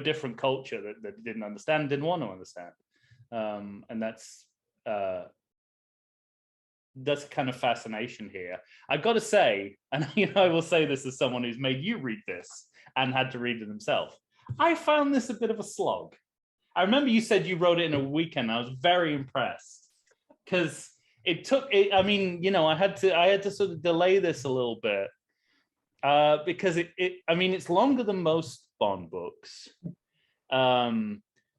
different culture that didn't understand, didn't want to understand, and that's kind of fascination here. I've got to say, and I will say this as someone who's made you read this and had to read it himself, I found this a bit of a slog. I remember you said you wrote it in a weekend. I was very impressed, because it took it. I mean, I had to sort of delay this a little bit, because it's longer than most Bond books, but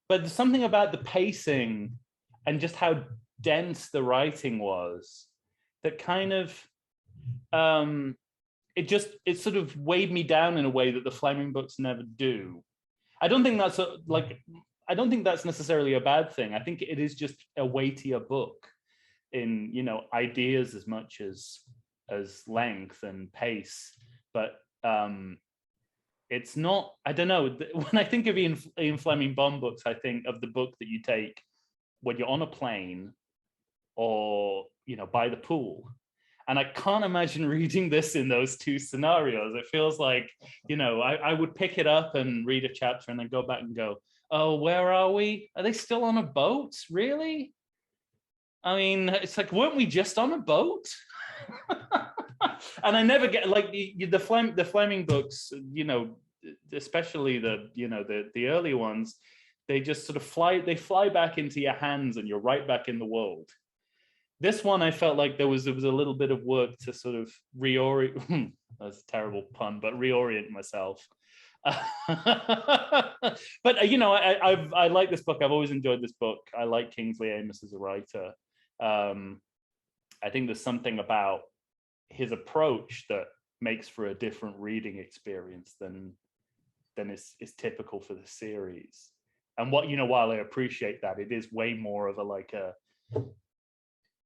there's something about the pacing and just how dense the writing was that kind of it sort of weighed me down in a way that the Fleming books never do. I don't think that's necessarily a bad thing. I think it is just a weightier book in ideas as much as length and pace, but it's not. I don't know. When I think of Ian Fleming Bond books, I think of the book that you take when you're on a plane or by the pool. And I can't imagine reading this in those two scenarios. It feels like, I would pick it up and read a chapter and then go back and go, oh, where are we? Are they still on a boat? Really? I mean, it's like, weren't we just on a boat? And I never get the Fleming books, especially the early ones, they just sort of fly back into your hands and you're right back in the world. This one, I felt like there was a little bit of work to sort of reorient. That's a terrible pun, but reorient myself. But I like this book. I've always enjoyed this book. I like Kingsley Amis as a writer. I think there's something about his approach that makes for a different reading experience than is typical for the series. And while I appreciate that, it is way more of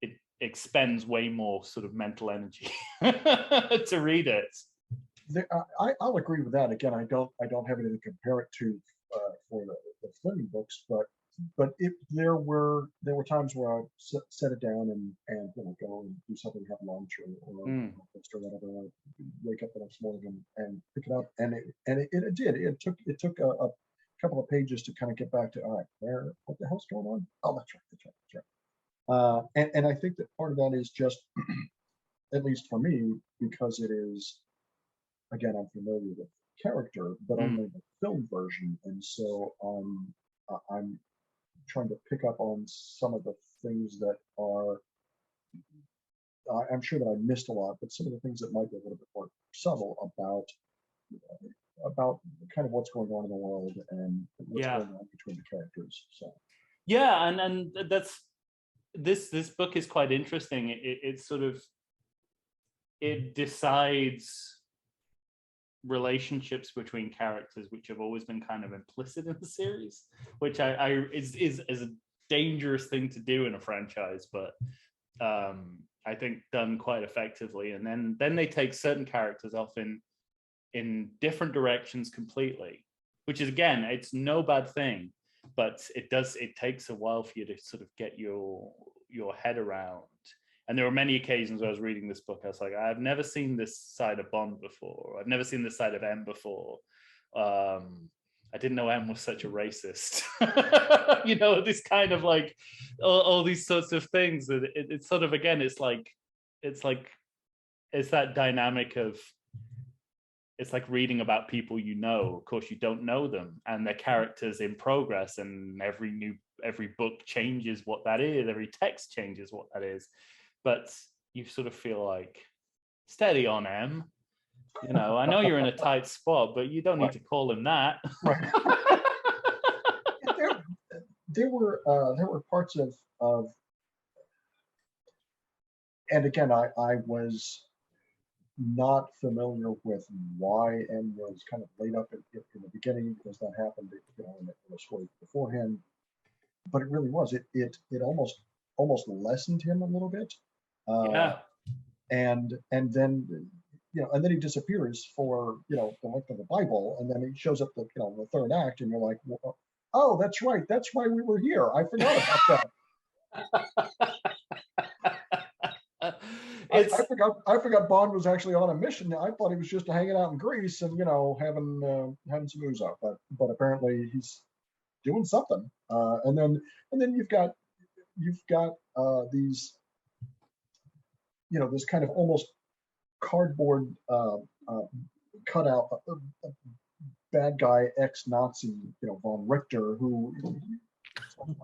it expends way more sort of mental energy to read it. I'll agree with that. Again, I don't have anything to compare it to for the Fleming books, but there were times where I set it down and go and do something, have lunch or whatever. I wake up the next morning and pick it up, and it did. It took a couple of pages to kind of get back to, all right, what the hell's going on? Oh, that's right. And I think that part of that is just, at least for me, because it is, again, I'm familiar with the character, but only the film version, and so I'm trying to pick up on some of the things that are, I'm sure that I missed a lot, but some of the things that might be a little bit more subtle about kind of what's going on in the world and what's going on between the characters. So yeah, and that's this book is quite interesting. It sort of, it decides relationships between characters which have always been kind of implicit in the series, which I is a dangerous thing to do in a franchise, but I think done quite effectively. And then they take certain characters off in different directions completely, which is, again, it's no bad thing, but it takes a while for you to sort of get your head around. And there were many occasions where I was reading this book, I was like, I've never seen this side of Bond before. I've never seen this side of M before. I didn't know M was such a racist. You know, this kind of like all these sorts of things. That it's sort of, again, it's that dynamic of, it's like reading about people you know. Of course, you don't know them, and their characters in progress, and every book changes what that is. Every text changes what that is. But you sort of feel like, steady on, M. You know, I know you're in a tight spot, but you don't need to call him that. Right. there were parts of, and again, I was not familiar with why M was kind of laid up in the beginning, because that happened, you know, in the story beforehand. But it really was. It almost lessened him a little bit. Yeah. And then, you know, and then he disappears for, you know, the length of the Bible, and then he shows up the, you know, the third act, and you're like, well, oh, that's right, that's why we were here. I forgot about that. I forgot Bond was actually on a mission. I thought he was just hanging out in Greece and, you know, having some Ouzo, but apparently he's doing something. And then you've got these, you know, this kind of almost cardboard cutout bad guy ex-Nazi, you know, von Richter, who.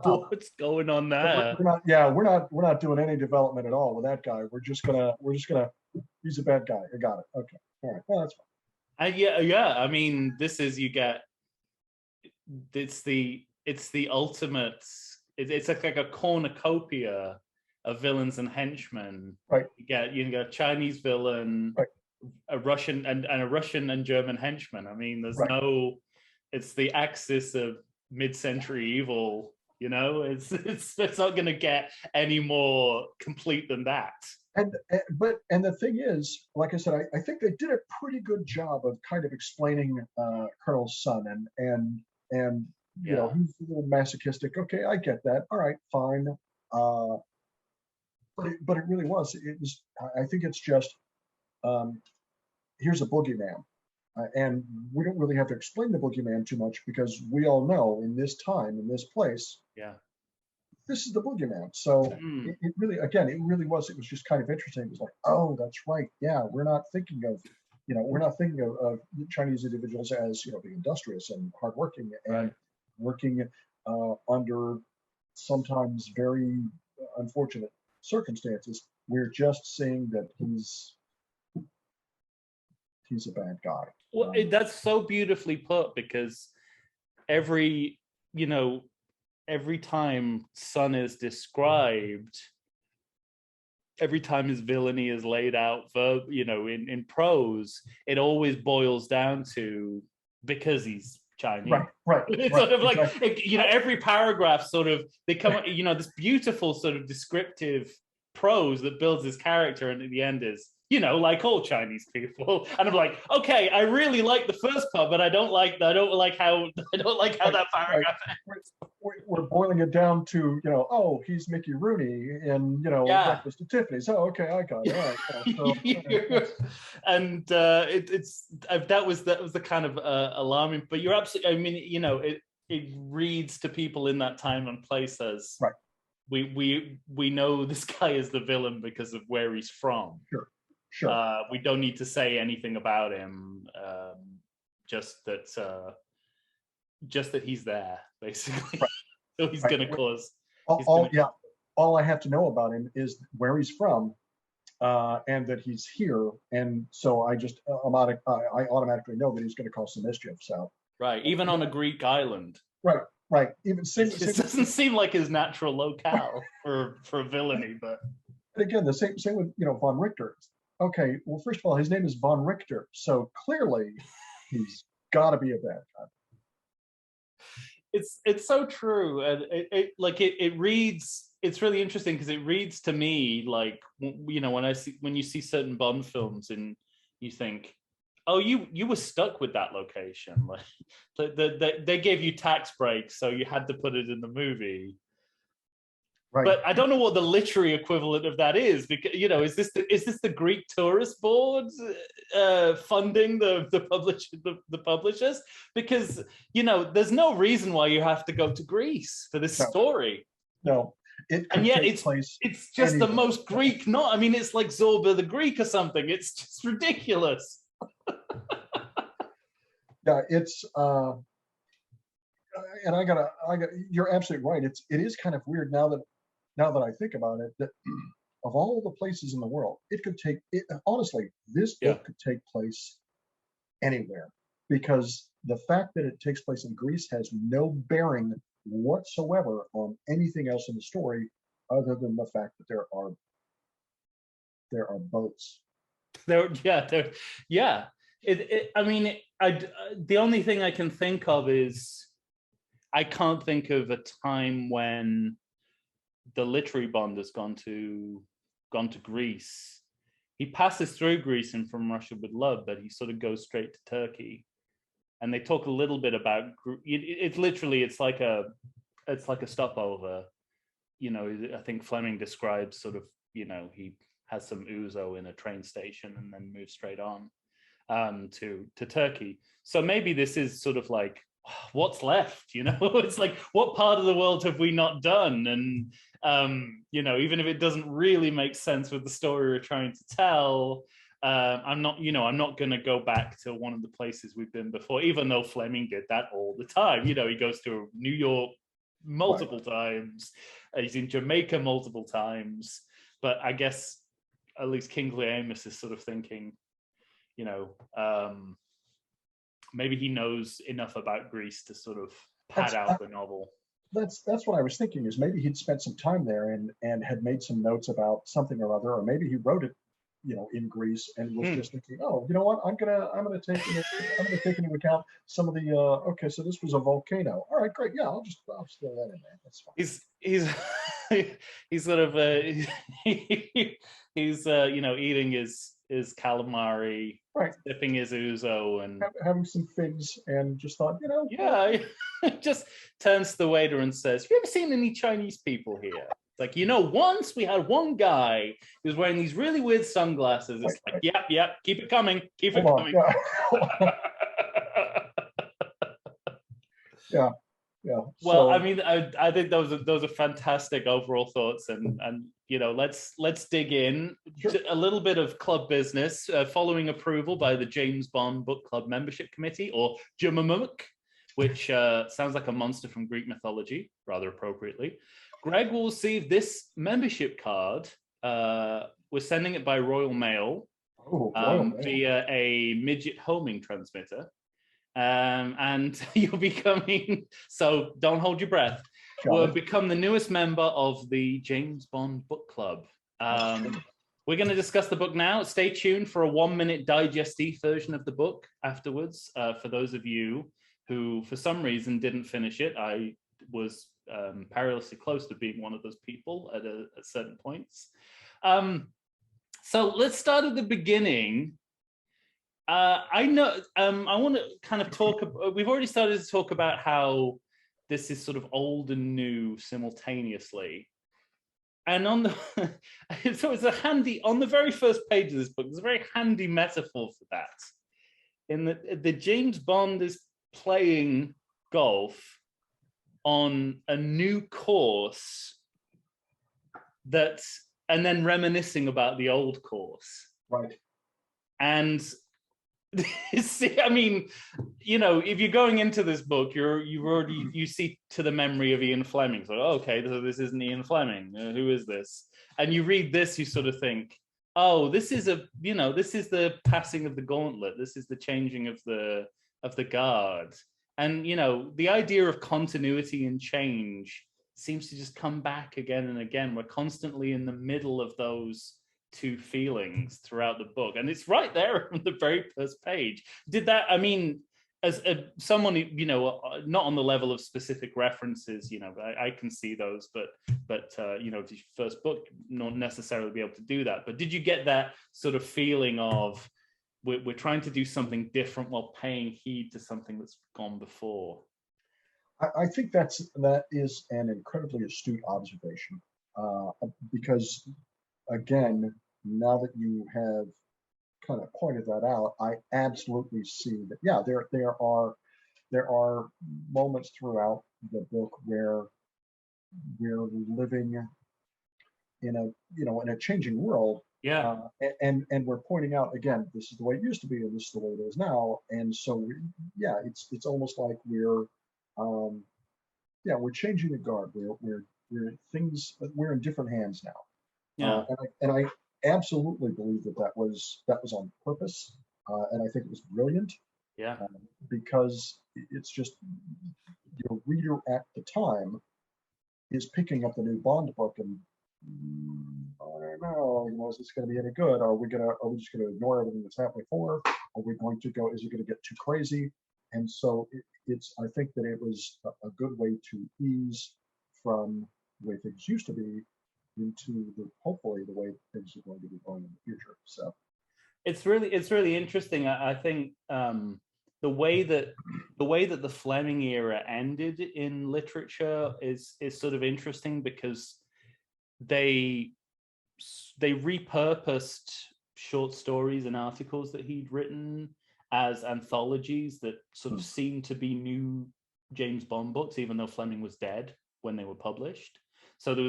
What's going on there? We're not doing any development at all with that guy. We're just gonna. He's a bad guy. I got it. Okay. All right. Well, that's fine. Yeah. I mean, this is, you get. It's the ultimate. It's like a cornucopia of villains and henchmen. Right. You get a Chinese villain, right. a Russian and a Russian and German henchman. I mean, there's right. no. It's the axis of mid-century evil. You know, it's not going to get any more complete than that. And the thing is, like I said, I think they did a pretty good job of kind of explaining Colonel's son, and you know, he's a little masochistic. Okay, I get that. All right, fine. But it really was. It was. I think it's just here's a boogeyman. And we don't really have to explain the boogeyman too much, because we all know in this time, in this place, this is the boogeyman. So it really was. It was just kind of interesting. It was like, oh, that's right. Yeah, we're not thinking of Chinese individuals as, you know, being industrious and hardworking and working under sometimes very unfortunate circumstances. We're just saying that he's a bad guy. Well, that's so beautifully put, because every time Sun is described, every time his villainy is laid out, in prose, it always boils down to because he's Chinese. Right. It's sort of like, every paragraph sort of, they come, this beautiful sort of descriptive prose that builds his character, and at the end is, like all Chinese people. And I'm like, okay, I really like the first part, but I don't like how that paragraph ends. We're boiling it down to, oh, he's Mickey Rooney and, Breakfast at Tiffany's. Oh, okay, I got it. All right. And that was the kind of alarming, but you're absolutely, I mean, it reads to people in that time and place as, right. We know this guy is the villain because of where he's from. Sure. We don't need to say anything about him. Just that he's there, basically. Right. So he's going to cause. All I have to know about him is where he's from, and that he's here, and so I automatically know that he's going to cause some mischief. So. Right. Even on a Greek island. Right. Even it doesn't seem like his natural locale for villainy, but again, the same with von Richter. okay, well, first of all, his name is von Richter, so clearly he's got to be a bad guy. It's so true, and it reads. It's really interesting because it reads to me like, you know, when you see certain Bond films and you think, oh, you were stuck with that location, like they gave you tax breaks, so you had to put it in the movie. Right. But I don't know what the literary equivalent of that is, because, you know, is this the Greek tourist board funding the publishers? Because, you know, there's no reason why you have to go to Greece for this story. No, and yet it's just anywhere. The most Greek. Not, I mean, it's like Zorba the Greek or something. It's just ridiculous. Yeah, it's and I got. You're absolutely right. It is kind of weird now that I think about it, that of all the places in the world, it could take it. Honestly, this book could take place anywhere, because the fact that it takes place in Greece has no bearing whatsoever on anything else in the story, other than the fact that there are boats. The only thing I can think of is, I can't think of a time when the literary Bond has gone to Greece. He passes through Greece and From Russia with Love, but he sort of goes straight to Turkey. And they talk a little bit about it's literally it's like a stopover. You know, I think Fleming describes sort of, you know, he has some ouzo in a train station and then moves straight on to Turkey. So maybe this is sort of like, what's left, you know? It's like, what part of the world have we not done? And you know, even if it doesn't really make sense with the story we're trying to tell, I'm not going to go back to one of the places we've been before, even though Fleming did that all the time. You know, he goes to New York multiple times, he's in Jamaica multiple times, but I guess at least Kingsley Amis is sort of thinking, you know, maybe he knows enough about Greece to sort of pad out the novel. That's what I was thinking, is maybe he'd spent some time there and had made some notes about something or other, or maybe he wrote it, you know, in Greece and was just thinking, oh, you know what, I'm gonna take into account some of the okay, so this was a volcano. All right, great, yeah, I'll just throw that in there. That's fine. He's sort of he's you know, eating his calamari, right, sipping his ouzo and having some figs, and just thought, you know, just turns to the waiter and says, "Have you ever seen any Chinese people here?" It's like, you know, once we had one guy who was wearing these really weird sunglasses. It's like, yep, keep it coming, keep it coming. Yeah. Well, so, I mean, I think those are fantastic overall thoughts, and you know, let's dig in. Sure. A little bit of club business. Following approval by the James Bond Book Club Membership Committee, or JMMC, which sounds like a monster from Greek mythology, rather appropriately, Greg will receive this membership card. We're sending it by Royal Mail, via a midget homing transmitter. And you'll be coming, so don't hold your breath. We'll become the newest member of the James Bond Book Club. We're going to discuss the book now. Stay tuned for a 1-minute digestif version of the book afterwards. For those of you who, for some reason, didn't finish it, I was perilously close to being one of those people at certain points. So let's start at the beginning. I know. I want to kind of talk. We've already started to talk about how this is sort of old and new simultaneously, and on the so it's a handy, on the very first page of this book, there's a very handy metaphor for that. In that the James Bond is playing golf on a new course and then reminiscing about the old course, right? And see, I mean, you know, if you're going into this book, you see to the memory of Ian Fleming. So, okay, so this isn't Ian Fleming. Who is this? And you read this, you sort of think, oh, this is the passing of the gauntlet. This is the changing of the guard. And, you know, the idea of continuity and change seems to just come back again and again. We're constantly in the middle of those two feelings throughout the book, and it's right there on the very first page. Did that? I mean, as someone, you know, not on the level of specific references, you know, I can see those, but you know, the first book, not necessarily be able to do that. But did you get that sort of feeling of we're trying to do something different while paying heed to something that's gone before? I think that is an incredibly astute observation, because again, now that you have kind of pointed that out, I absolutely see that. Yeah, there are moments throughout the book where we're living in a changing world. Yeah. And we're pointing out again, this is the way it used to be, and this is the way it is now. And so, yeah, it's almost like we're changing the guard. We're in different hands now. Yeah. And I absolutely believe that was on purpose, and I think it was brilliant. Yeah. Because it's just your reader at the time is picking up the new Bond book and I don't know, is this going to be any good? Are we just going to ignore everything that's happening before? Are we going to go? Is it going to get too crazy? And so I think that it was a good way to ease from the way things used to be into hopefully the way things are going to be going in the future. So it's really interesting. I think the way that the Fleming era ended in literature is sort of interesting, because they repurposed short stories and articles that he'd written as anthologies that sort of seemed to be new James Bond books, even though Fleming was dead when they were published. So there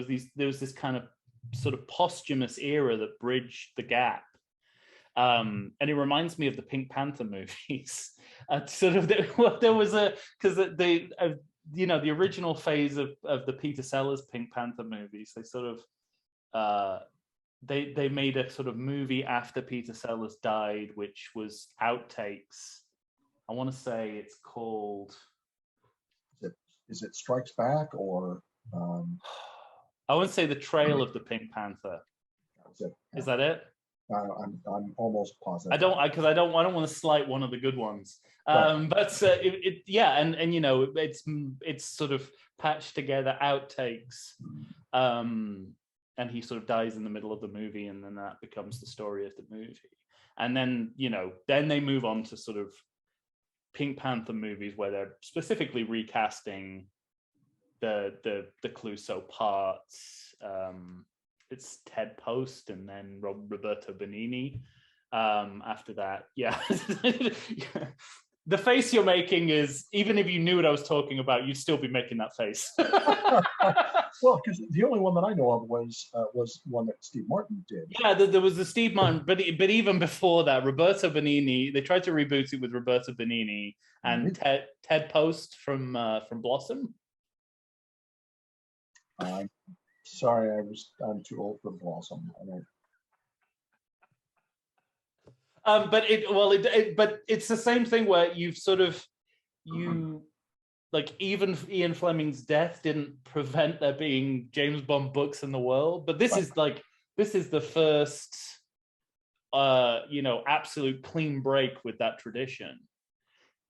was this kind of sort of posthumous era that bridged the gap. And it reminds me of the Pink Panther movies. There was because the original phase of the Peter Sellers Pink Panther movies, they sort of they made a sort of movie after Peter Sellers died, which was outtakes. I want to say it's called. Is it Strikes Back or? I want to say The Trail of the Pink Panther. Is that it? I'm almost positive. I don't want to slight one of the good ones. Right. But and you know, it's sort of patched together outtakes, and he sort of dies in the middle of the movie, and then that becomes the story of the movie. And then then they move on to sort of Pink Panther movies where they're specifically recasting the Clouseau parts. It's Ted Post and then Roberto Benigni. After that, yeah. The face you're making is, even if you knew what I was talking about, you'd still be making that face. Well, because the only one that I know of was one that Steve Martin did. Yeah, there was the Steve Martin, but even before that, Roberto Benigni. They tried to reboot it with Roberto Benigni and Ted Post from Blossom. Sorry, I'm too old for Blossom. But it's the same thing where like, even Ian Fleming's death didn't prevent there being James Bond books in the world. But this is the first absolute clean break with that tradition.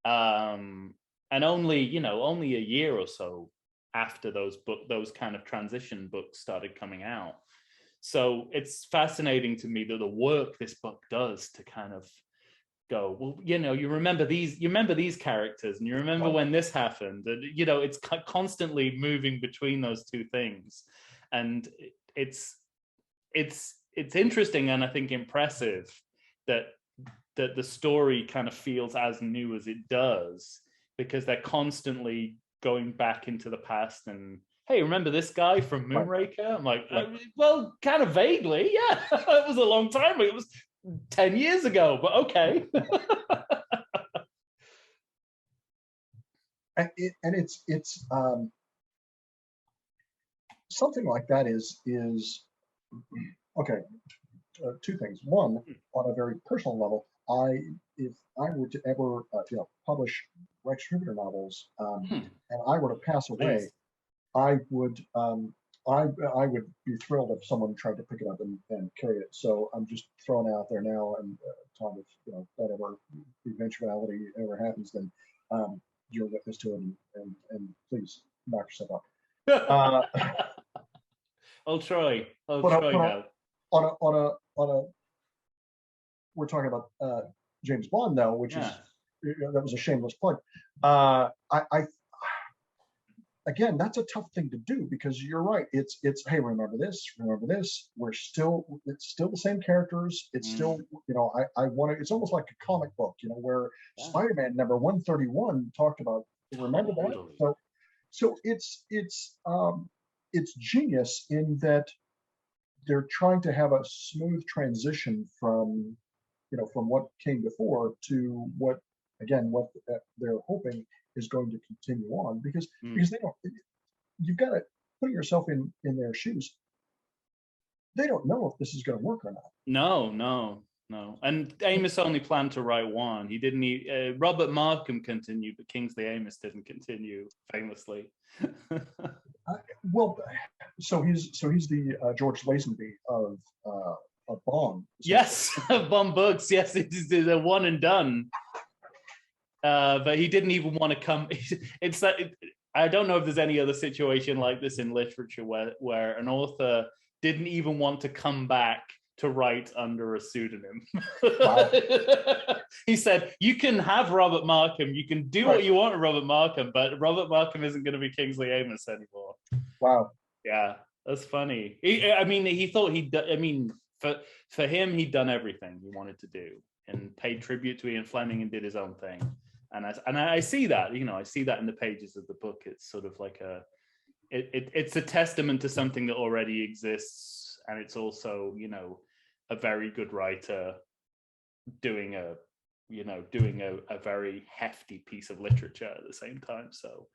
And only a year or so after those kind of transition books started coming out. So it's fascinating to me that the work this book does to kind of go, well, you remember these characters, and you remember when this happened, and it's constantly moving between those two things, and it's interesting, and I think impressive that the story kind of feels as new as it does, because they're constantly going back into the past and, hey, remember this guy from Moonraker? I'm like, well, kind of vaguely, yeah. It was a long time ago. It was 10 years ago, but okay. And it's something like that is okay. Two things. One, on a very personal level, if I were to ever publish Rex Scrivener novels, and I were to pass away, I would I would be thrilled if someone tried to pick it up and carry it. So I'm just throwing it out there now, and Tom, if that ever eventuality ever happens, then you're a witness to it, and please knock yourself up. I'll try now. On a we're talking about James Bond though, which is that was a shameless plug. Again, that's a tough thing to do, because you're right. It's hey, remember this. It's still the same characters. It's still, I want to. It's almost like a comic book, where Spider-Man number 131 talked about. Remember that? So it's genius in that they're trying to have a smooth transition from what came before to what they're hoping is going to continue on, because they don't. You've got to put yourself in their shoes. They don't know if this is going to work or not. No. And Amis only planned to write one. He didn't. Robert Markham continued, but Kingsley Amis didn't continue, famously. So he's the George Lazenby of Bond. Yes, Bond books. Yes, it's a one and done. But he didn't even want to come. It's that I don't know if there's any other situation like this in literature where an author didn't even want to come back to write under a pseudonym. Wow. He said, "You can have Robert Markham. You can do what you want with Robert Markham, but Robert Markham isn't going to be Kingsley Amis anymore." Wow. Yeah, that's funny. He thought for him, he'd done everything he wanted to do and paid tribute to Ian Fleming and did his own thing. And I see that, I see that in the pages of the book. It's sort of like it's a testament to something that already exists, and it's also, a very good writer doing a very hefty piece of literature at the same time. So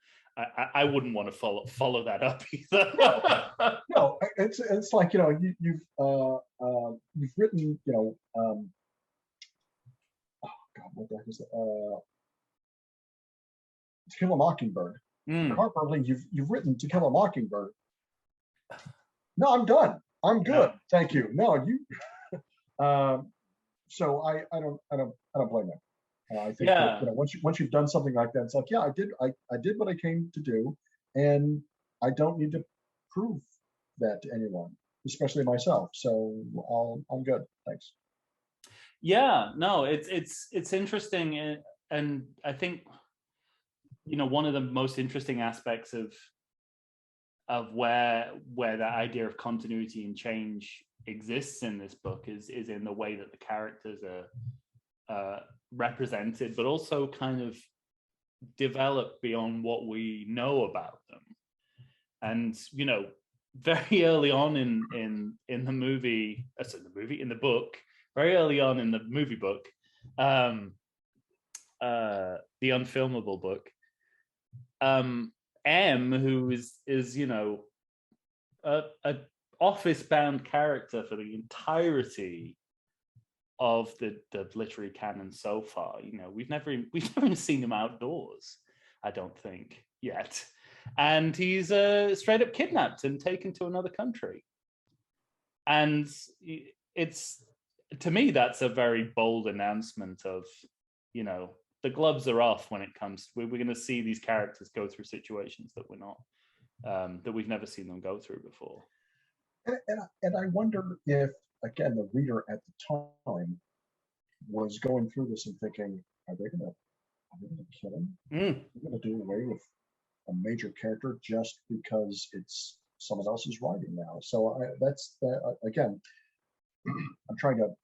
I wouldn't want to follow that up either. No, it's like you've written oh God, what the heck is that? To Kill a Mockingbird. Harper Lee, you've written To Kill a Mockingbird. No, I'm done. I'm good. No. Thank you. No, you. So I don't blame them. I think that, once you've done something like that, it's like, I did what I came to do, and I don't need to prove that to anyone, especially myself. So I'm good. Thanks. Yeah, no, it's interesting, and I think one of the most interesting aspects of where that idea of continuity and change exists in this book is in the way that the characters are represented, but also kind of develop beyond what we know about them. And very early on in the book, very early on in the movie book, the unfilmable book, M, who is a office-bound character for the entirety of the literary canon so far. We've never even seen him outdoors, I don't think, yet. And he's straight up kidnapped and taken to another country. And to me, that's a very bold announcement of, the gloves are off when it comes. We're going to see these characters go through situations that that we've never seen them go through before. And I wonder if, again, the reader at the time was going through this and thinking, are they going to kill him? They're going to do away with a major character just because it's someone else's writing now. So that's again, I'm trying to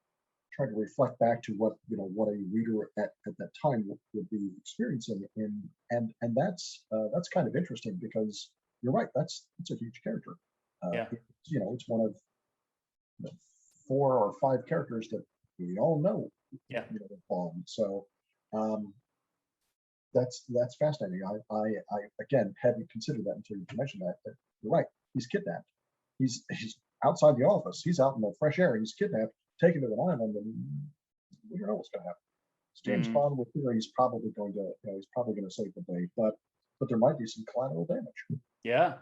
reflect back to what a reader at that time would be experiencing, and that's kind of interesting, because you're right, that's a huge character. It's one of 4 or 5 characters that we all know. Bond. So that's fascinating. I again hadn't considered that until you mentioned that. But you're right. He's kidnapped. He's outside the office. He's out in the fresh air. He's kidnapped, taken to an island, and we don't know what's going to happen. James Bond with theory, he's probably going to save the day, but there might be some collateral damage. Yeah.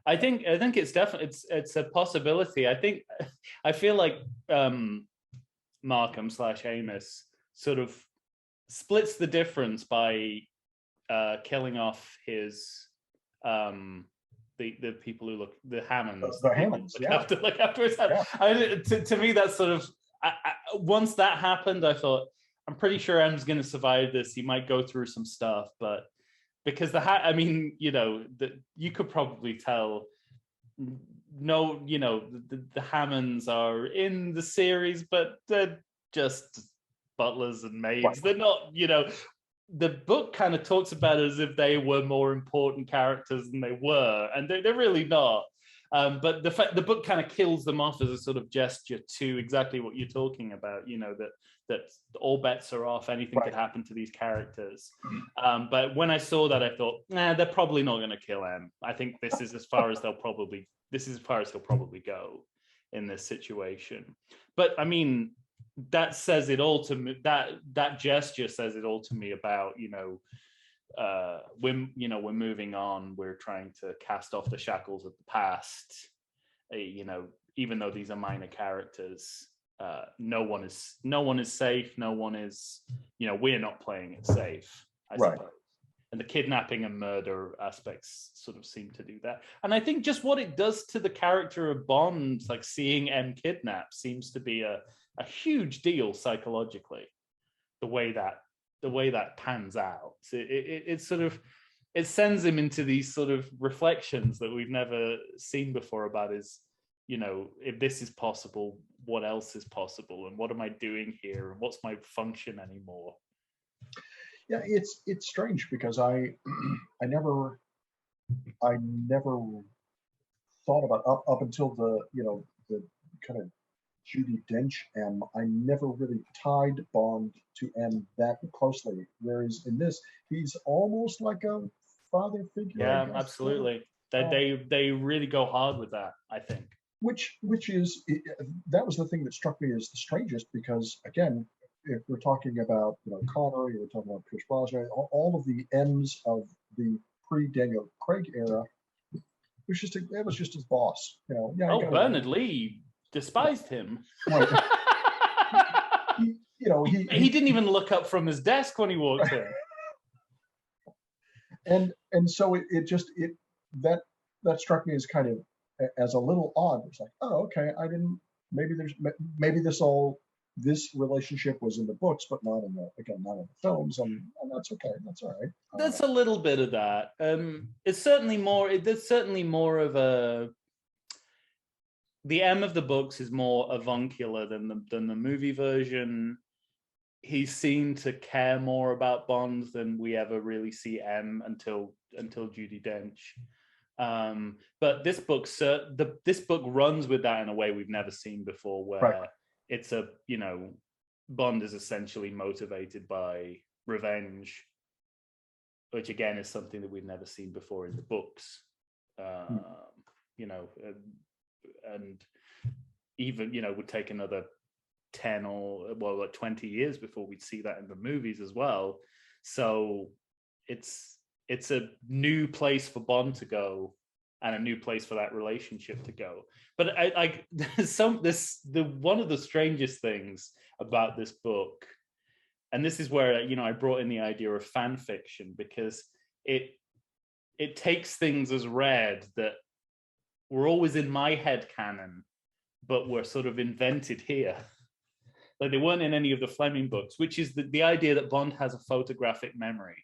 I think it's definitely it's a possibility. I feel like Markham / Amis sort of splits the difference by killing off his the people who look the Hammonds. The Hammonds, look after his head. Yeah. To me, that's sort of once that happened, I thought I'm pretty sure M's going to survive this. He might go through some stuff, but because I mean, you know, you could probably tell. No, you know, the Hammonds are in the series, but they're just butlers and maids. Right. They're not, you know. The book kind of talks about it as if they were more important characters than they were, and they're really not. But the book kind of kills them off as a sort of gesture to exactly what you're talking about. You know, that all bets are off. Anything could happen to these characters. But when I saw that, I thought, nah, they're probably not going to kill M. I think this is as far as he'll probably go in this situation. But I mean, that says it all to me. That gesture says it all to me about, you know, we're moving on. We're trying to cast off the shackles of the past. You know, even though these are minor characters, no one is safe. No one is, you know, we're not playing it safe, I suppose. And the kidnapping and murder aspects sort of seem to do that. And I think just what it does to the character of Bond, like seeing M kidnapped, seems to be a huge deal psychologically. The way that pans out, it sort of it sends him into these sort of reflections that we've never seen before about his, you know, if this is possible, what else is possible, and what am I doing here, and what's my function anymore? Yeah, it's strange because I never thought about up until the kind of Judi Dench M. I never really tied Bond to M that closely. Whereas in this, he's almost like a father figure. Yeah, absolutely. They really go hard with that, I think. Which is that was the thing that struck me as the strangest, because again, if we're talking about, you know, Connery, we're talking about Pierce Brosnan, all of the M's of the pre-Daniel Craig era, it was just his boss, you know. Yeah, Bernard Lee despised him. Right. He didn't even look up from his desk when he walked in. And so that struck me as kind of as a little odd. It's like, oh, okay, maybe this relationship was in the books, but not in the films, and that's okay. That's all right. There's a little bit of that. It's certainly more. There's certainly more of a. The M of the books is more avuncular than the movie version. He seemed to care more about Bond than we ever really see M until Judi Dench. But this book runs with that in a way we've never seen before, where it's a, you know, Bond is essentially motivated by revenge, which again is something that we've never seen before in the books. You know, and even, you know, would take another 10 or 20 years before we'd see that in the movies as well. So it's a new place for Bond to go and a new place for that relationship to go. But one of the strangest things about this book, and this is where, you know, I brought in the idea of fan fiction, because it takes things as read that were always in my head canon, but were sort of invented here. Like they weren't in any of the Fleming books, which is the idea that Bond has a photographic memory,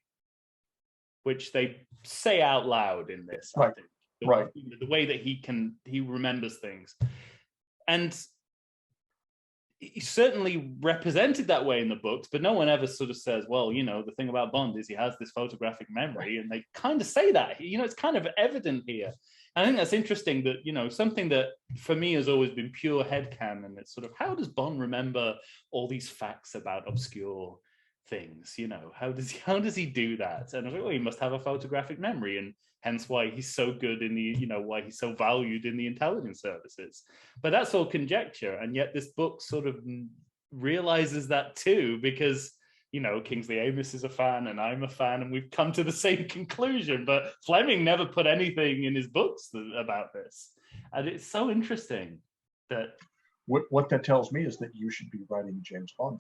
which they say out loud in this, I think. The way that he remembers things. And he certainly represented that way in the books, but no one ever sort of says, well, you know, the thing about Bond is he has this photographic memory, and they kind of say that, you know, it's kind of evident here. And I think that's interesting that, you know, something that for me has always been pure headcanon. It's sort of, how does Bond remember all these facts about obscure things? You know, how does he do that? And I was like, well, he must have a photographic memory, and hence why he's so good in the, you know, why he's so valued in the intelligence services. But that's all conjecture, and yet this book sort of realizes that too, because Kingsley Amis is a fan and I'm a fan, and we've come to the same conclusion. But Fleming never put anything in his books about this, and it's so interesting that. What that tells me is that you should be writing James Bond.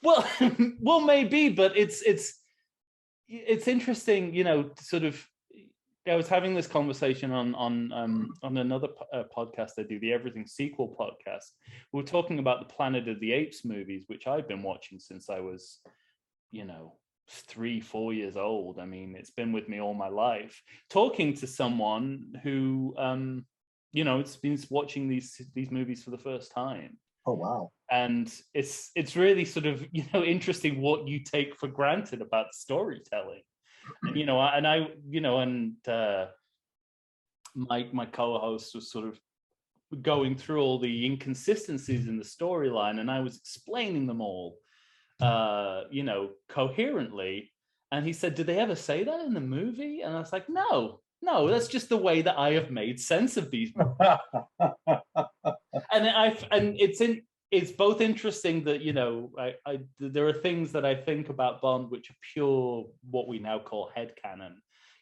well, maybe, but it's interesting, sort of. I was having this conversation on another podcast I do, the Everything Sequel podcast. We were talking about the Planet of the Apes movies, which I've been watching since I was, 3-4 years old. I mean, it's been with me all my life. Talking to someone who, it's been watching these movies for the first time. Oh wow! And it's really sort of interesting what you take for granted about storytelling. And my co-host was sort of going through all the inconsistencies in the storyline, and I was explaining them all, coherently. And he said, "Did they ever say that in the movie?" And I was like, "No, that's just the way that I have made sense of these." And it's both interesting that there are things that I think about Bond which are pure what we now call headcanon,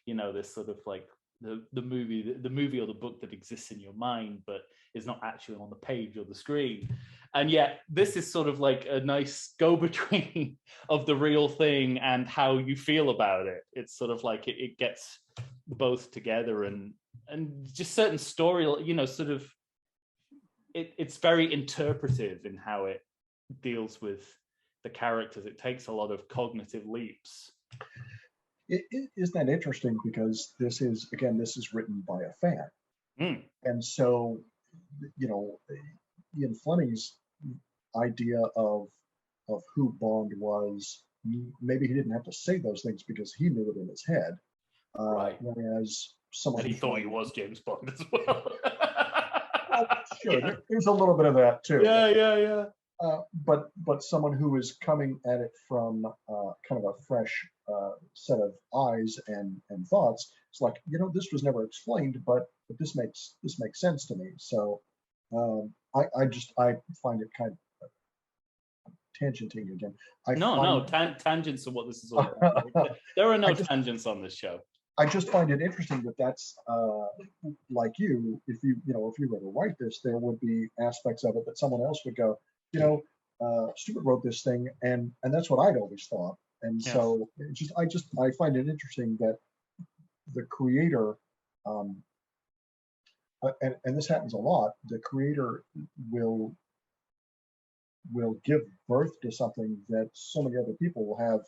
this sort of like the movie or the book that exists in your mind but is not actually on the page or the screen. And yet this is sort of like a nice go-between of the real thing and how you feel about it. It's sort of like it gets both together, and just certain story, sort of it's very interpretive in how it deals with the characters. It takes a lot of cognitive leaps. Isn't that interesting? Because this is written by a fan. And so, Ian Fleming's idea of who Bond was, maybe he didn't have to say those things because he knew it in his head. Right. Whereas someone and he thought he was James Bond as well. Sure, there's a little bit of that too. Yeah. But someone who is coming at it from kind of a fresh set of eyes and thoughts, it's like, this was never explained, but this makes sense to me. So I find it kind of tangenting again. Tangents are what this is all about. There are no tangents on this show. I just find it interesting that that's like you. If you were to write this, there would be aspects of it that someone else would go, Stewart wrote this thing, and that's what I'd always thought. And yes. So I find it interesting that the creator, and this happens a lot, the creator will give birth to something that so many other people will have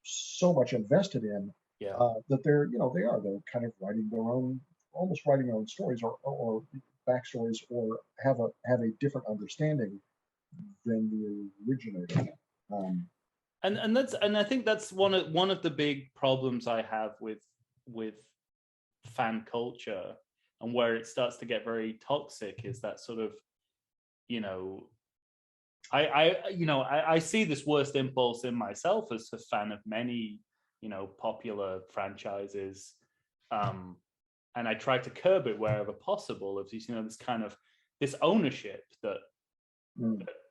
so much invested in. Yeah. That they're kind of almost writing their own stories or backstories, or have a different understanding than the originator. And I think that's one of the big problems I have with fan culture, and where it starts to get very toxic, is that sort of, I see this worst impulse in myself as a fan of many popular franchises, and I try to curb it wherever possible. Of this kind of this ownership that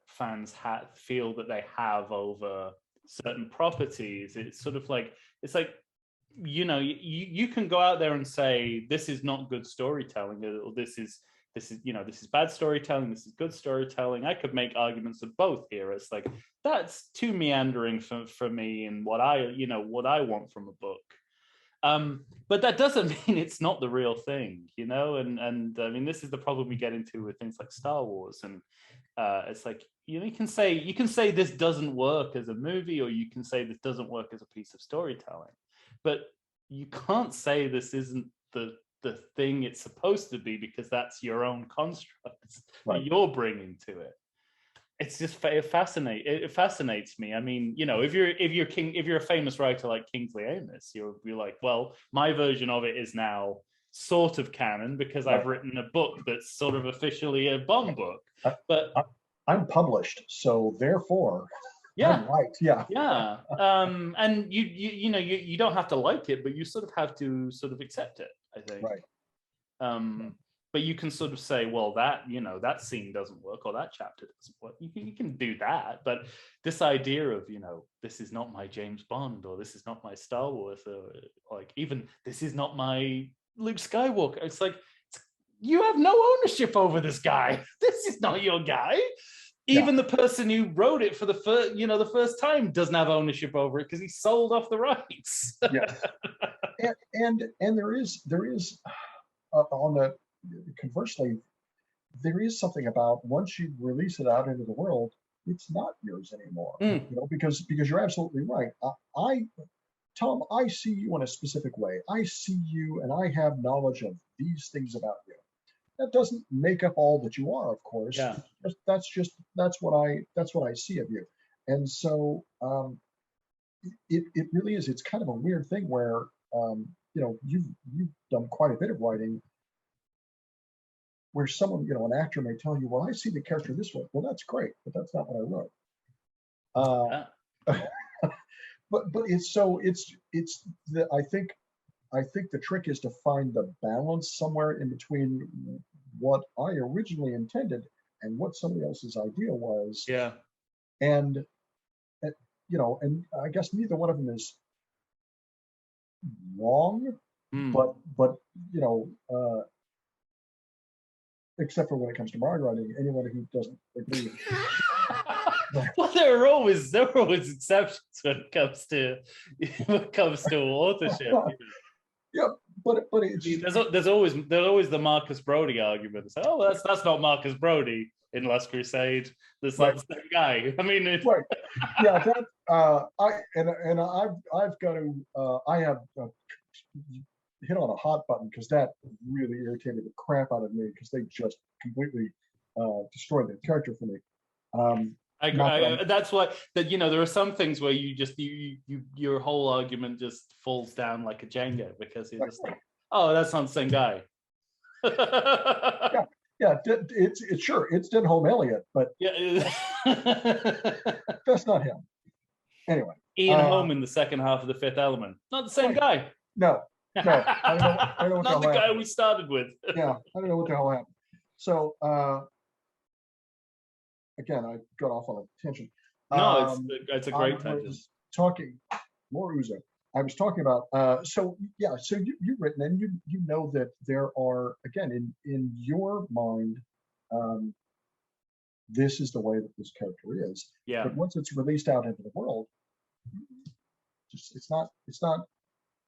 fans feel that they have over certain properties. It's sort of like you can go out there and say this is not good storytelling, or this is bad storytelling, this is good storytelling. I could make arguments of both here. It's like, that's too meandering for me and what I want from a book. But that doesn't mean it's not the real thing, and I mean, this is the problem we get into with things like Star Wars. And it's like, you can say this doesn't work as a movie, or you can say this doesn't work as a piece of storytelling, but you can't say this isn't the thing it's supposed to be, because that's your own constructs that you're bringing to it. It's just it fascinates me. I mean, if you're a famous writer like Kingsley Amis, you'll be like, well, my version of it is now sort of canon because I've written a book that's sort of officially a Bond book. But I'm published, so therefore, yeah, I'm right. Yeah. And you don't have to like it, but you sort of have to sort of accept it, I think. Right. but you can sort of say, well, that, that scene doesn't work, or that chapter doesn't work. You can do that, but this idea of, this is not my James Bond, or this is not my Star Wars, or like even this is not my Luke Skywalker. It's like, you have no ownership over this guy. This is not your guy. Even the person who wrote it for the first time doesn't have ownership over it because he sold off the rights. Yes. And there is on the conversely, there is something about once you release it out into the world, it's not yours anymore. Because you're absolutely right. Tom, I see you in a specific way. I see you, and I have knowledge of these things about you. That doesn't make up all that you are, of course. Yeah. That's what I see of you. And so it really is. It's kind of a weird thing where you've done quite a bit of writing where someone, an actor may tell you, well, I see the character this way. Well, that's great, but that's not what I wrote. But I think the trick is to find the balance somewhere in between what I originally intended and what somebody else's idea was. Yeah. And I guess neither one of them is wrong, but except for when it comes to my writing, anyone who doesn't agree. Well, there are always exceptions when it comes to authorship. Yeah, but it's, there's always the Marcus Brody argument. It's like, oh, that's not Marcus Brody in Last Crusade. That's not the same guy. I mean, right. Yeah, that I've got to I have hit on a hot button because that really irritated the crap out of me because they just completely destroyed the character for me. I agree. That's why there are some things where you just your whole argument just falls down like a Jenga because you're just like, oh, that's not the same guy. It's sure it's Denholm Elliott, but that's not him. Anyway, Ian Holm in the second half of The Fifth Element, not the same guy. No. I don't know what not the guy happened. we started with. Yeah, I don't know what the hell happened. So again, I got off on a tangent. No, it's a great tangent. I was talking more Ouzo. I was talking about so you've written and you know that there are, again, in your mind, this is the way that this character is. Yeah. But once it's released out into the world, it's not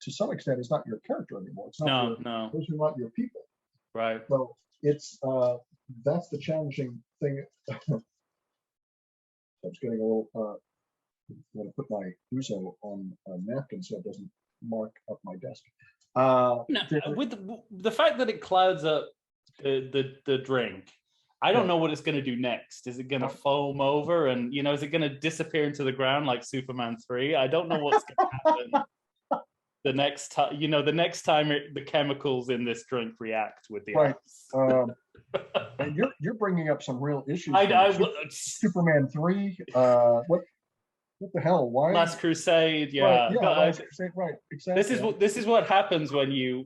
to some extent it's not your character anymore. It's not those are not your people. Right. So it's that's the challenging thing. I was getting a little I'm going to put my Ouzo on a napkin so it doesn't mark up my desk. With the fact that it clouds up the drink, I don't know what it's going to do next. Is it going to foam over and, is it going to disappear into the ground like Superman 3? I don't know what's going to happen the next time, the next time the chemicals in this drink react with the ice. And you're bringing up some real issues. Superman 3, what the hell? Why? Last Crusade, yeah. Last Crusade, right, exactly. This is what happens when you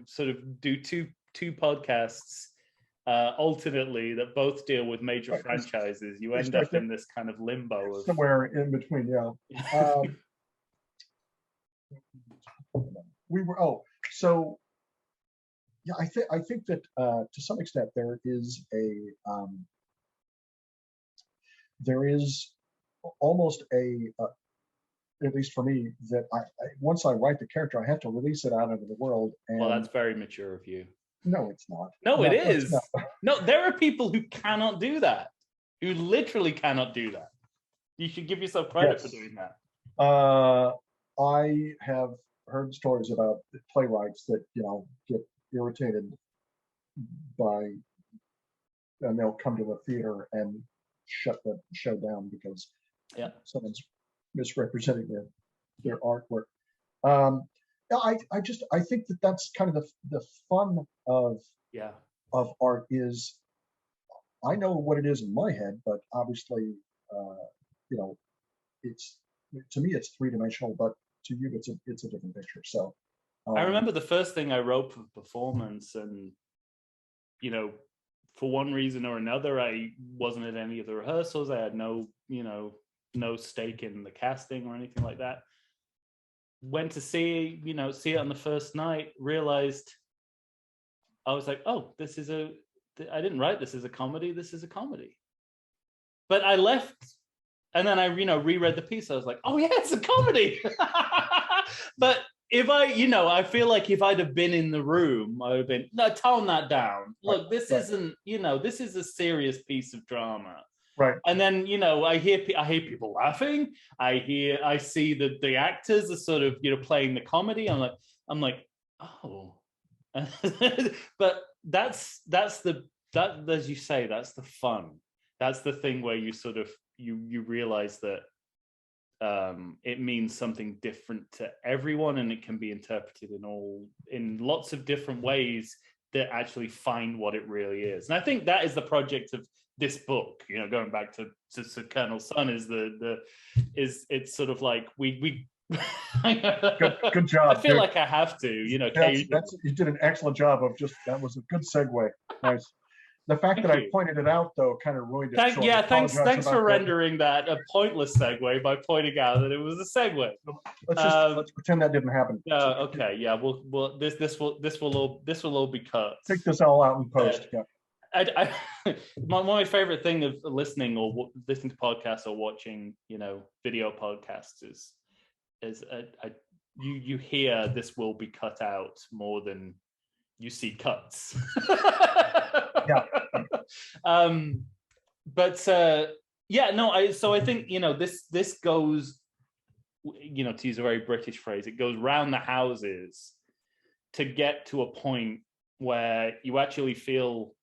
sort of do two podcasts alternately that both deal with major franchises. You end up in this kind of limbo of somewhere in between. Yeah. I think that to some extent there is almost at least for me, that I once I write the character, I have to release it out into the world. And well, that's very mature of you. No, it's not. No, it is. No, there are people who cannot do that, who literally cannot do that. You should give yourself credit for doing that. I have heard stories about playwrights that get irritated by, and they'll come to the theater and shut the show down because someone's misrepresenting their artwork. I think that that's kind of the fun of art is, I know what it is in my head, but obviously it's, to me it's three-dimensional, but to you it's a different picture. So I remember the first thing I wrote for performance, and for one reason or another, I wasn't at any of the rehearsals. I had no stake in the casting or anything like that. Went to see it on the first night, realized I was like, oh, I didn't write this as a comedy. This is a comedy. But I left, and then I, reread the piece. I was like, oh yeah, it's a comedy. But if I feel like if I'd have been in the room, I would have been, no, tone that down. Look, this isn't, this is a serious piece of drama. Right. And then, I hear people laughing. I see that the actors are sort of, playing the comedy. I'm like, oh. But that's as you say, that's the fun. That's the thing where you sort of you realize that it means something different to everyone, and it can be interpreted in lots of different ways that actually find what it really is. And I think that is the project of this book. Going back to Colonel Sun, it's sort of like we good job. I feel like I have to, you did an excellent job of that was a good segue. Nice. The fact that I pointed it out, though, kind of ruined it. Thanks for rendering that a pointless segue by pointing out that it was a segue. Let's pretend that didn't happen. Okay, yeah. Well, this will all be cut. Take this all out in post. One of my favorite thing of listening to podcasts or watching, video podcasts is you hear this will be cut out more than you see cuts. Yeah. So I think this goes, to use a very British phrase, it goes round the houses to get to a point where you actually feel,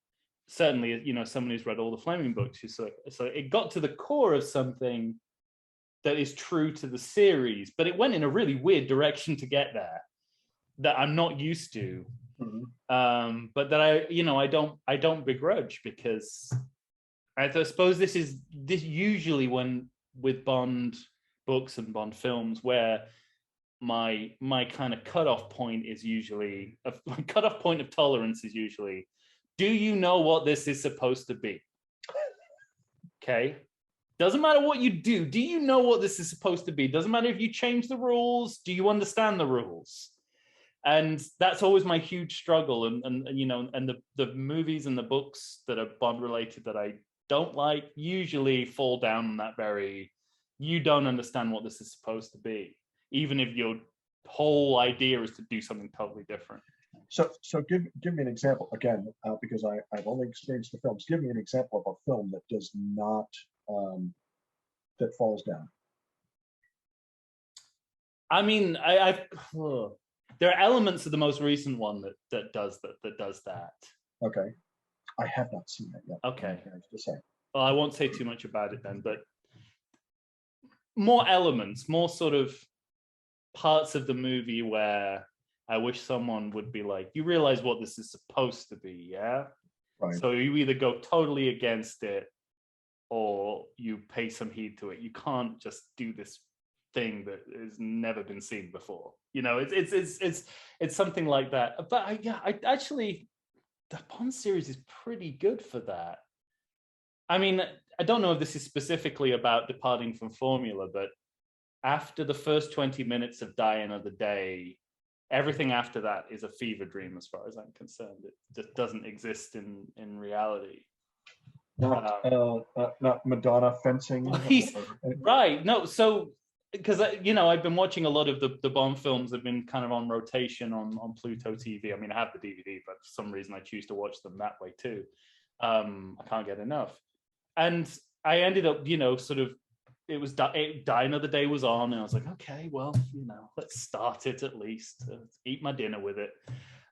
certainly, someone who's read all the Fleming books, so it got to the core of something that is true to the series, but it went in a really weird direction to get there that I'm not used to. Mm-hmm. But that I don't begrudge, because I suppose this usually when with Bond books and Bond films, where my kind of cutoff point is usually my cutoff point of tolerance is usually, do you know what this is supposed to be? Okay. Doesn't matter what you do. Do you know what this is supposed to be? Doesn't matter if you change the rules. Do you understand the rules? And that's always my huge struggle. And the movies and the books that are Bond related that I don't like usually fall down on that very, you don't understand what this is supposed to be, even if your whole idea is to do something totally different. So give me an example again, because I've only experienced the films. Give me an example of a film that does not that falls down. I mean, there are elements of the most recent one that does that. Okay, I have not seen that yet. Okay, to say. Well, I won't say too much about it then, but more elements, more sort of parts of the movie where I wish someone would be like, you realize what this is supposed to be, yeah? Right. So you either go totally against it or you pay some heed to it. You can't just do this thing that has never been seen before. It's something like that. But I actually, the Bond series is pretty good for that. I mean, I don't know if this is specifically about departing from formula, but after the first 20 minutes of Die Another Day, everything after that is a fever dream as far as I'm concerned. It just doesn't exist in reality. Not Madonna fencing. Right. No, so because I've been watching a lot of the Bond films that have been kind of on rotation on Pluto TV. I mean, I have the DVD, but for some reason I choose to watch them that way too. I can't get enough. And I ended up, sort of, it was Die Another Day was on, and I was like, okay, well, let's start it at least. Eat my dinner with it.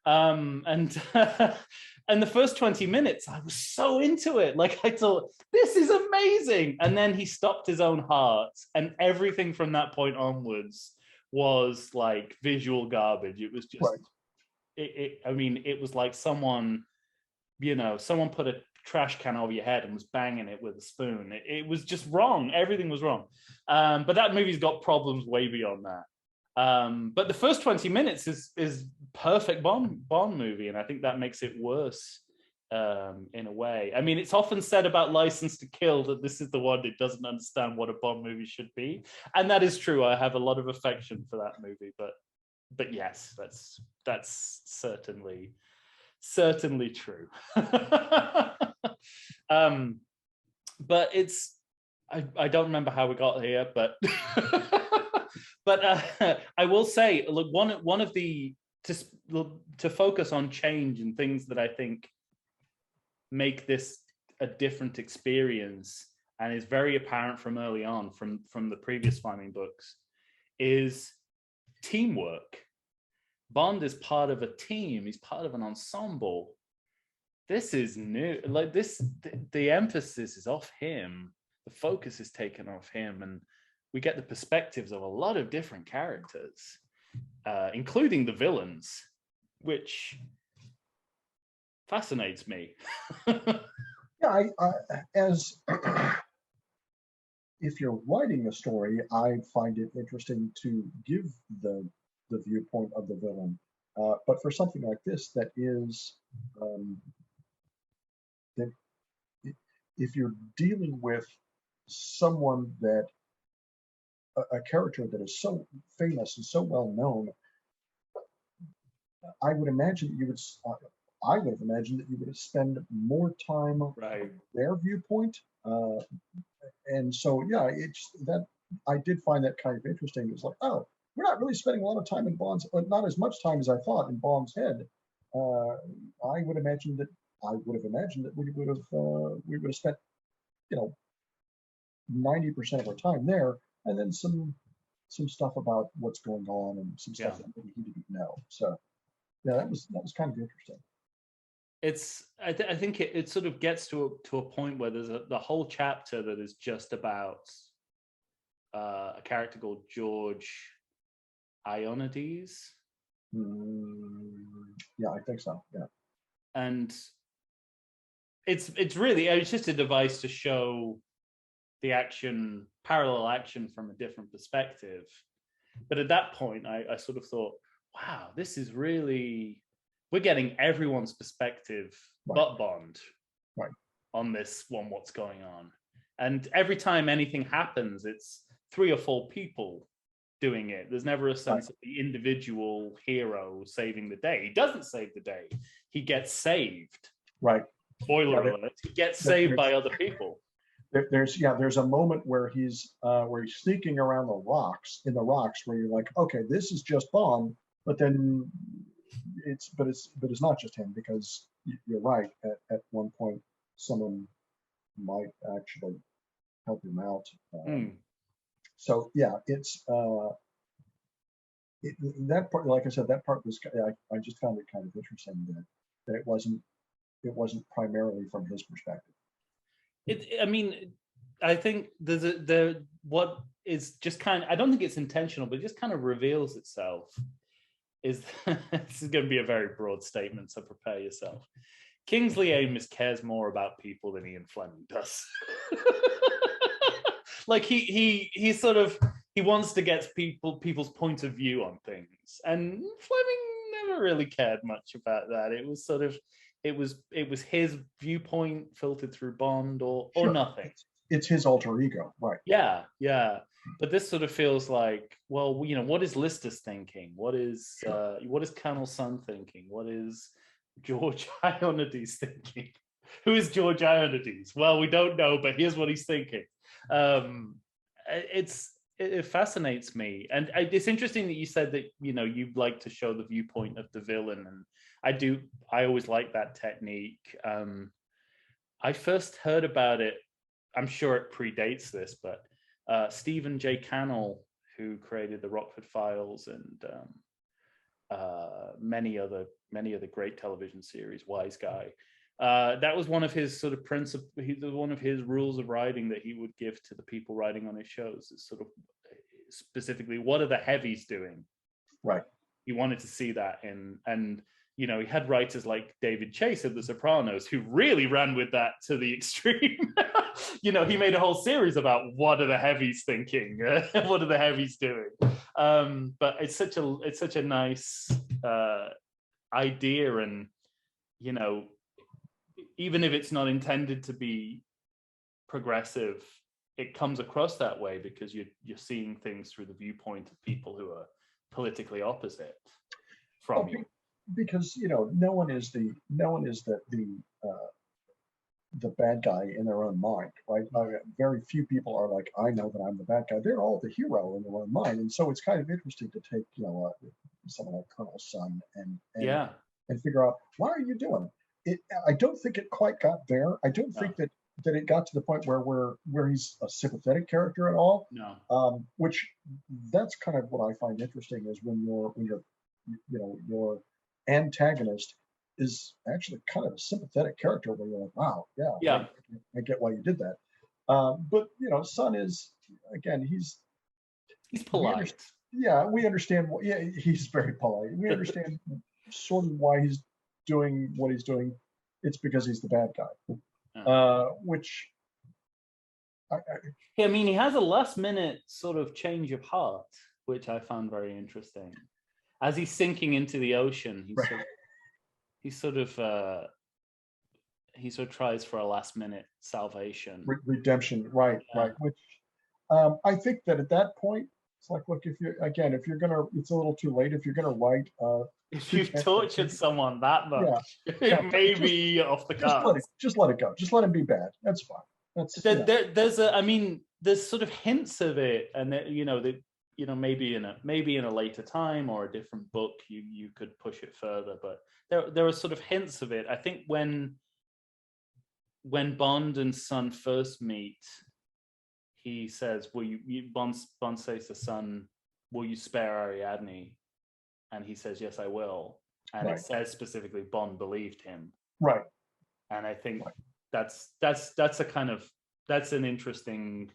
And the first 20 minutes, I was so into it. Like, I thought, this is amazing. And then he stopped his own heart, and everything from that point onwards was like visual garbage. It was just, right. It was like someone put a trash can over your head and was banging it with a spoon. It was just wrong. Everything was wrong. But that movie's got problems way beyond that. But the first 20 minutes is perfect Bond movie, and I think that makes it worse in a way. I mean, it's often said about License to Kill that this is the one that doesn't understand what a Bond movie should be, and that is true. I have a lot of affection for that movie, but yes, that's certainly true. But it's I don't remember how we got here, but but I will say, look, one of the to focus on change and things that I think make this a different experience and is very apparent from early on from the previous Fleming books is teamwork. Bond is part of a team. He's part of an ensemble. This is new. Like this, the emphasis is off him. The focus is taken off him, and we get the perspectives of a lot of different characters, including the villains, which fascinates me. Yeah, as if you're writing a story, I find it interesting to give the viewpoint of the villain. But for something like this, that is that if you're dealing with someone that a character that is so famous and so well known, I would imagine you would. I would have imagined that you would have spent more time on their viewpoint, and so yeah, it's that I did find that kind of interesting. It's like, oh, we're not really spending a lot of time in Bond's, not as much time as I thought in Bond's head. I would have imagined that we would have spent, 90% of our time there, and then some stuff about what's going on and some stuff that maybe he didn't know. So yeah, that was kind of interesting. I think it sort of gets to a point where there's the whole chapter that is just about a character called George Ionides. Yeah, I think so. Yeah, and it's just a device to show the parallel action from a different perspective. But at that point, I sort of thought, wow, this is really, we're getting everyone's perspective but Bond on this one, what's going on. And every time anything happens, it's 3 or 4 people doing it. There's never a sense of the individual hero saving the day. He doesn't save the day. He gets saved. Right. Spoiler alert. He gets saved by other people. There's a moment where he's sneaking around the rocks where you're like, okay, this is just Bond, but then it's not just him, because you're right. At one point, someone might actually help him out. So yeah, it's that part. Like I said, that part was. I just found it kind of interesting that it wasn't primarily from his perspective. I mean, I think there's what is just kind of, I don't think it's intentional, but it just kind of reveals itself. This is going to be a very broad statement, so prepare yourself. Kingsley Amis cares more about people than Ian Fleming does. Like he sort of, he wants to get people's point of view on things, and Fleming never really cared much about that. It was sort of, it was his viewpoint filtered through Bond, or nothing. It's his alter ego, right? Yeah. But this sort of feels like, well, what is Lister's thinking? What is Colonel Sun thinking? What is George Ionides thinking? Who is George Ionides? Well, we don't know, but here's what he's thinking. It fascinates me, and it's interesting that you said that you'd like to show the viewpoint of the villain, and I always like that technique. I first heard about it, I'm sure it predates this, but Stephen J. Cannell, who created the Rockford Files and many other great television series, Wise Guy, that was one of his sort of one of his rules of writing that he would give to the people writing on his shows, is sort of specifically, what are the heavies doing? Right. He wanted to see that and he had writers like David Chase of The Sopranos who really ran with that to the extreme. He made a whole series about what are the heavies thinking, what are the heavies doing. But it's such a nice idea, and even if it's not intended to be progressive, it comes across that way because you're seeing things through the viewpoint of people who are politically opposite from you. Because no one is the bad guy in their own mind, right? Very few people are like, I know that I'm the bad guy. They're all the hero in their own mind, and so it's kind of interesting to take someone like Colonel Sun and figure out, why are you doing it? I don't think it quite got there. I don't think that it got to the point where he's a sympathetic character at all. No. Which that's kind of what I find interesting is when your antagonist is actually kind of a sympathetic character where you're like, wow, yeah. I get why you did that. But Sun is, again, he's polite. We understand. He's very polite. We understand sort of why he's doing what he's doing. It's because he's the bad guy, which I mean, he has a last minute sort of change of heart, which I found very interesting. As he's sinking into the ocean, he sort of tries for a last minute salvation, redemption, right. Which I think that at that point, it's like, look, if you're gonna, it's a little too late. If you're gonna write, if you've tortured someone that much, it may be off the cards. Just let it go. Just let him be bad. That's fine. There's sort of hints of it, and maybe in a later time or a different book you could push it further, but there are sort of hints of it. I think when Bond and Sun first meet, he says, Bond says to Sun, will you spare Ariadne? And he says, yes, I will. And it says specifically Bond believed him. Right. And I think that's an interesting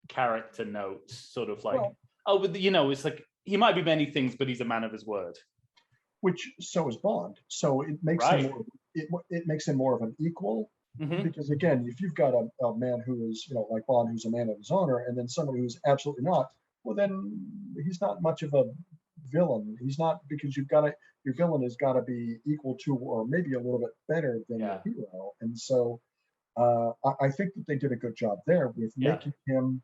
character note, sort of like, it's like, he might be many things, but he's a man of his word. Which so is Bond. So it makes him it makes him more of an equal. Mm-hmm. Because again, if you've got a man who is, like Bond, who's a man of his honor, and then somebody who's absolutely not, well, then he's not much of a villain. He's not, because your villain has got to be equal to, or maybe a little bit better than your hero. And so I think that they did a good job there with making him.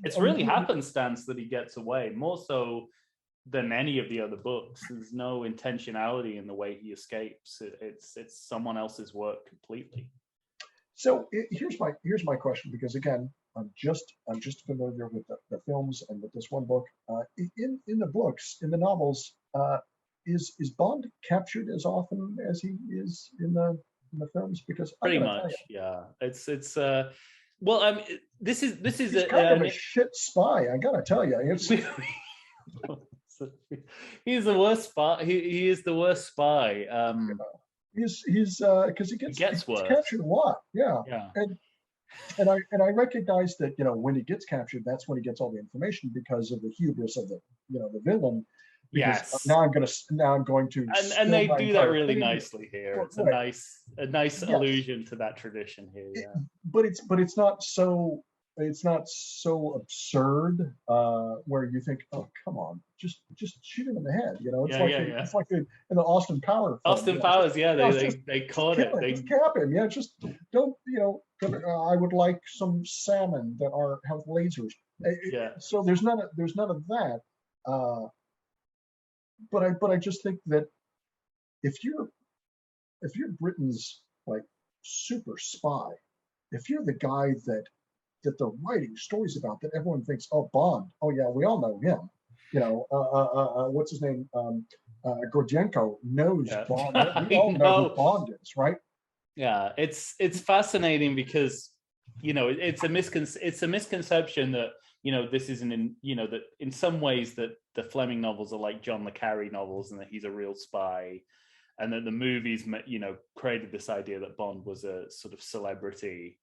It's really happenstance that he gets away, more so than any of the other books. There's no intentionality in the way he escapes. It's someone else's work completely. So here's my question, because again, I'm just familiar with the films and with this one book. In the books, in the novels, is Bond captured as often as he is in the films? Because pretty much, it's well, I mean, this is he's kind of a shit spy. I gotta tell you, he's the worst spy. He is the worst spy. He's because he gets captured a lot. Yeah. And I recognize that when he gets captured, that's when he gets all the information because of the hubris of the the villain. Because now I'm going to and they do that really nicely here. It's a nice allusion to that tradition here. Yeah. But it's not so absurd where you think, oh, come on, just shoot him in the head. It's like in the Austin Powers. Austin Powers, they caught it. They cap him. Yeah, just don't. I would like some salmon that have lasers. So there's none of that. But I just think that if you're Britain's like super spy, if you're the guy that they're writing stories about, that everyone thinks, oh, Bond, oh yeah, we all know him. What's his name? Gordienko knows Bond. We all know who Bond is, right? Yeah, it's fascinating because it's a misconception that this isn't that in some ways that the Fleming novels are like John le Carré novels, and that he's a real spy, and that the movies created this idea that Bond was a sort of celebrity,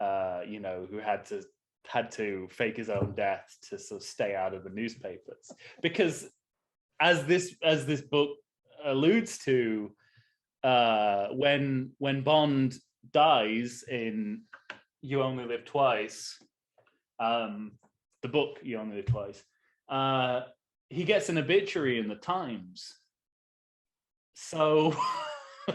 who had to fake his own death to sort of stay out of the newspapers. Because as this book alludes to, when Bond dies in You Only Live Twice, the book You Only Live Twice, he gets an obituary in the Times. So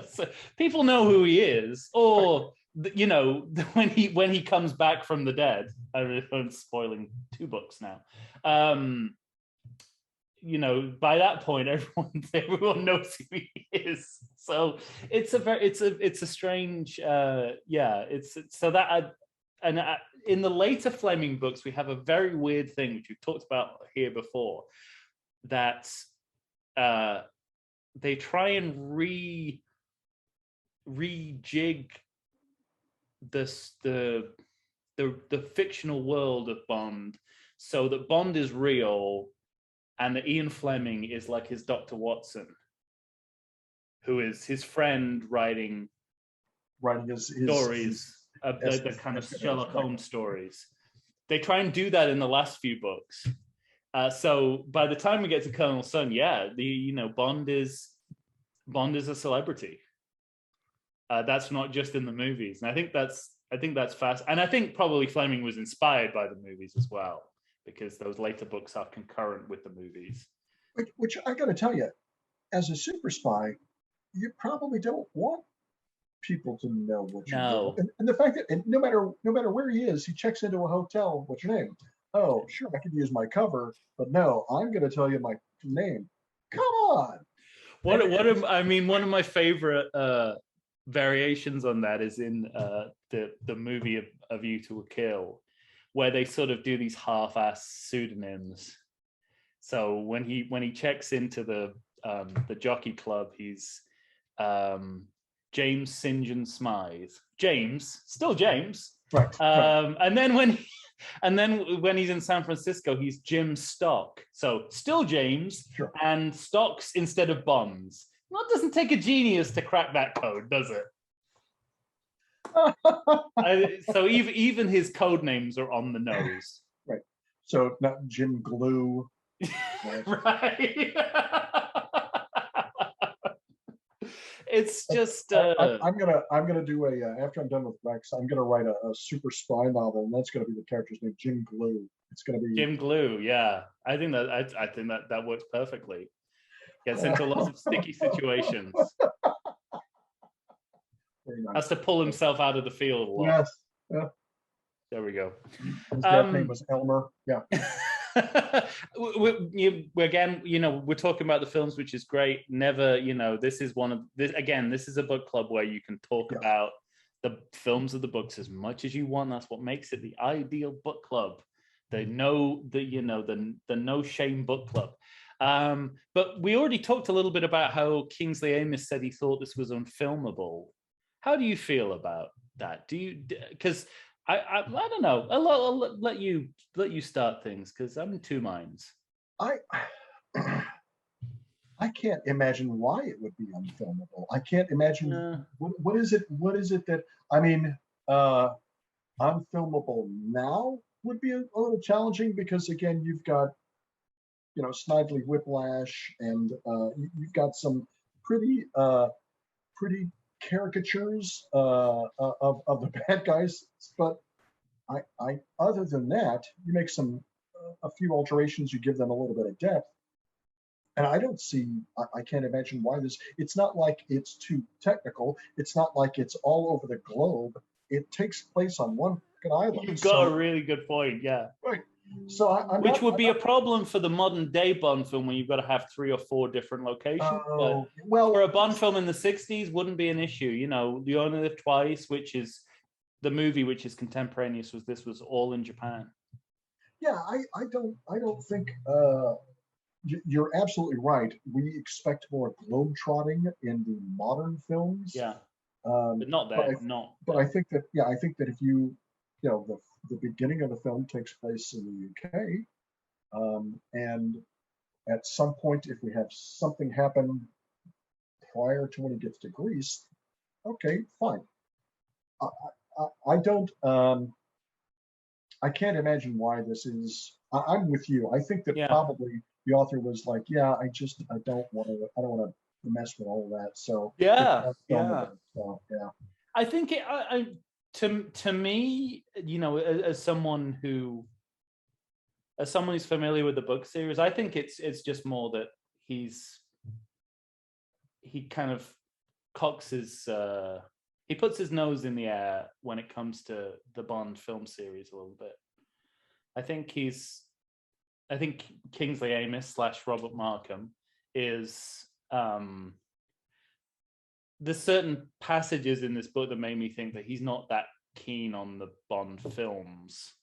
So people know who he is, or you know, when he comes back from the dead. I'm spoiling 2 books now. You know, by that point, everyone knows who he is. So it's a strange, It's so that in the later Fleming books, we have a very weird thing which we've talked about here before, that they try and rejig the fictional world of Bond, so that Bond is real and that Ian Fleming is like his Dr. Watson, who is his friend writing his stories, the kind of Sherlock Holmes stories. They try and do that in the last few books. So by the time we get to Colonel Sun, Bond is a celebrity. That's not just in the movies, and I think that's fast. And I think probably Fleming was inspired by the movies as well, because those later books are concurrent with the movies. Which I got to tell you, as a super spy, you probably don't want people to know what you're doing. And the fact that no matter where he is, he checks into a hotel. What's your name? Oh, sure, I could use my cover, but no, I'm going to tell you my name. Come on. One of my favorite variations on that is in the movie of A View to a Kill, where they sort of do these half-ass pseudonyms. So when he checks into the jockey club, he's James St. John Smythe. Still James. Right. And then when he's in San Francisco, he's Jim Stock. So still James, sure. And Stocks instead of Bonds. Well, it doesn't take a genius to crack that code, does it? So even his code names are on the nose. Right. So not Jim Glue. Right. It's just. I'm gonna do after I'm done with Rex, I'm gonna write a super spy novel, and that's gonna be the character's name, Jim Glue. It's gonna be Jim Glue. Yeah, I think that works perfectly. Gets into lots of sticky situations. Very nice. Has to pull himself out of the field a lot. Yes. Yeah. There we go. His dad's name was Elmer. Yeah. Again, we're talking about the films, which is great. Never, this is a book club where you can talk about the films of the books as much as you want. That's what makes it the ideal book club. The no shame book club. But we already talked a little bit about how Kingsley Amis said he thought this was unfilmable. How do you feel about that? Because I don't know. I'll let you start things, because I'm in 2 minds. I can't imagine why it would be unfilmable. I can't imagine what is it that unfilmable now would be a little challenging, because again, you've got Snidely Whiplash, and you've got some pretty caricatures of the bad guys. But I other than that, you make a few alterations, you give them a little bit of depth, and I don't see. I can't imagine why this. It's not like it's too technical. It's not like it's all over the globe. It takes place on one island. You've got a really good point. Yeah. Right. So which would be a problem for the modern day Bond film, when you've got to have 3 or 4 different locations. But for a Bond film in the 60s, wouldn't be an issue. You Only Live Twice, which is the movie which is contemporaneous, was all in Japan. Yeah, I don't think you're absolutely right. We expect more globetrotting in the modern films. Yeah. But not there. I think that if the beginning of the film takes place in the UK, and at some point, if we have something happen prior to when he gets to Greece, okay, fine. I don't. I can't imagine why this is. I'm with you. I think that probably the author was like, I don't want to mess with all of that. So So, yeah. I think to me, as someone who's familiar with the book series, I think it's just more that he kind of Cox is he puts his nose in the air when it comes to the Bond film series a little bit. I think Kingsley Amis / Robert Markham is there's certain passages in this book that made me think that he's not that keen on the Bond films.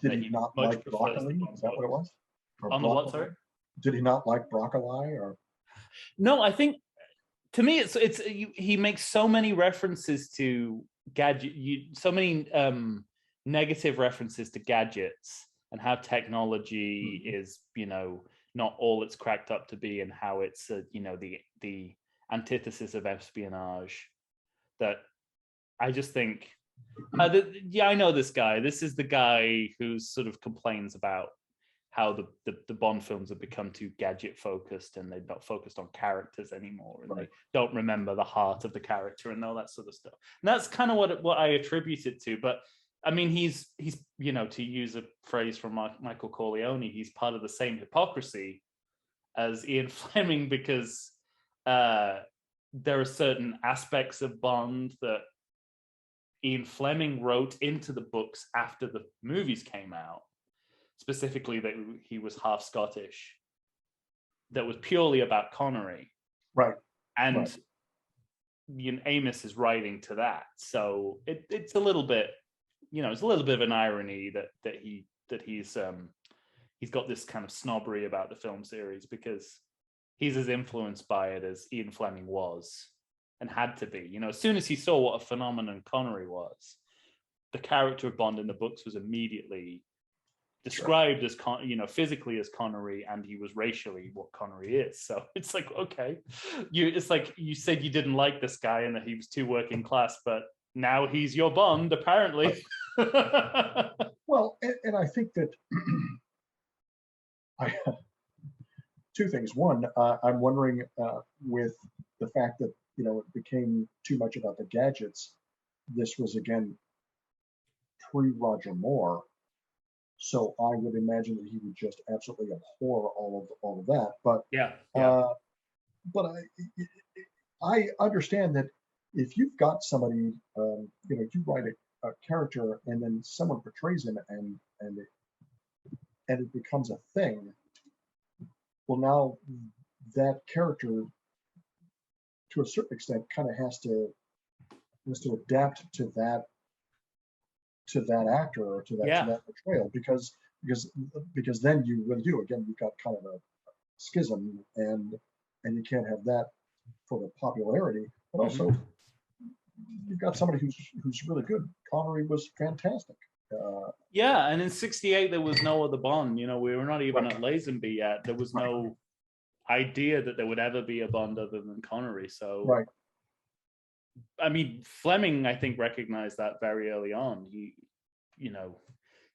Did he not like broccoli? Is that what it was? On the what, sorry? Did he not like broccoli or? No, I think to me he makes so many references to so many negative references to gadgets and how technology is, not all it's cracked up to be, and how it's the antithesis of espionage. That I just think, I know this guy. This is the guy who sort of complains about how the Bond films have become too gadget focused, and they're not focused on characters anymore, and they don't remember the heart of the character and all that sort of stuff. And that's kind of what I attribute it to. But I mean, he's to use a phrase from Michael Corleone, he's part of the same hypocrisy as Ian Fleming, because there are certain aspects of Bond that Ian Fleming wrote into the books after the movies came out, specifically that he was half Scottish, that was purely about Connery. Right. And Amis is writing to that. So it's a little bit, it's a little bit of an irony that he's got this kind of snobbery about the film series, because he's as influenced by it as Ian Fleming was and had to be. As soon as he saw what a phenomenon Connery was, the character of Bond in the books was immediately described as physically as Connery, and he was racially what Connery is. So it's like, okay, it's like you said you didn't like this guy and that he was too working class, but now he's your Bond, apparently. Well, and I think that two things. One, I'm wondering with the fact that it became too much about the gadgets. This was again pre-Roger Moore, so I would imagine that he would just absolutely abhor all of that. But but I understand that if you've got somebody, you write a character and then someone portrays him and it becomes a thing. Well, now that character, to a certain extent, kind of has to adapt to that actor or to that portrayal, because then you really do. Again, you've got kind of a schism, and you can't have that for the popularity, but also you've got somebody who's really good. Connery was fantastic. And in '68 there was no other Bond. We were not even at Lazenby yet. There was no idea that there would ever be a Bond other than Connery. So, I mean, Fleming, I think, recognized that very early on. He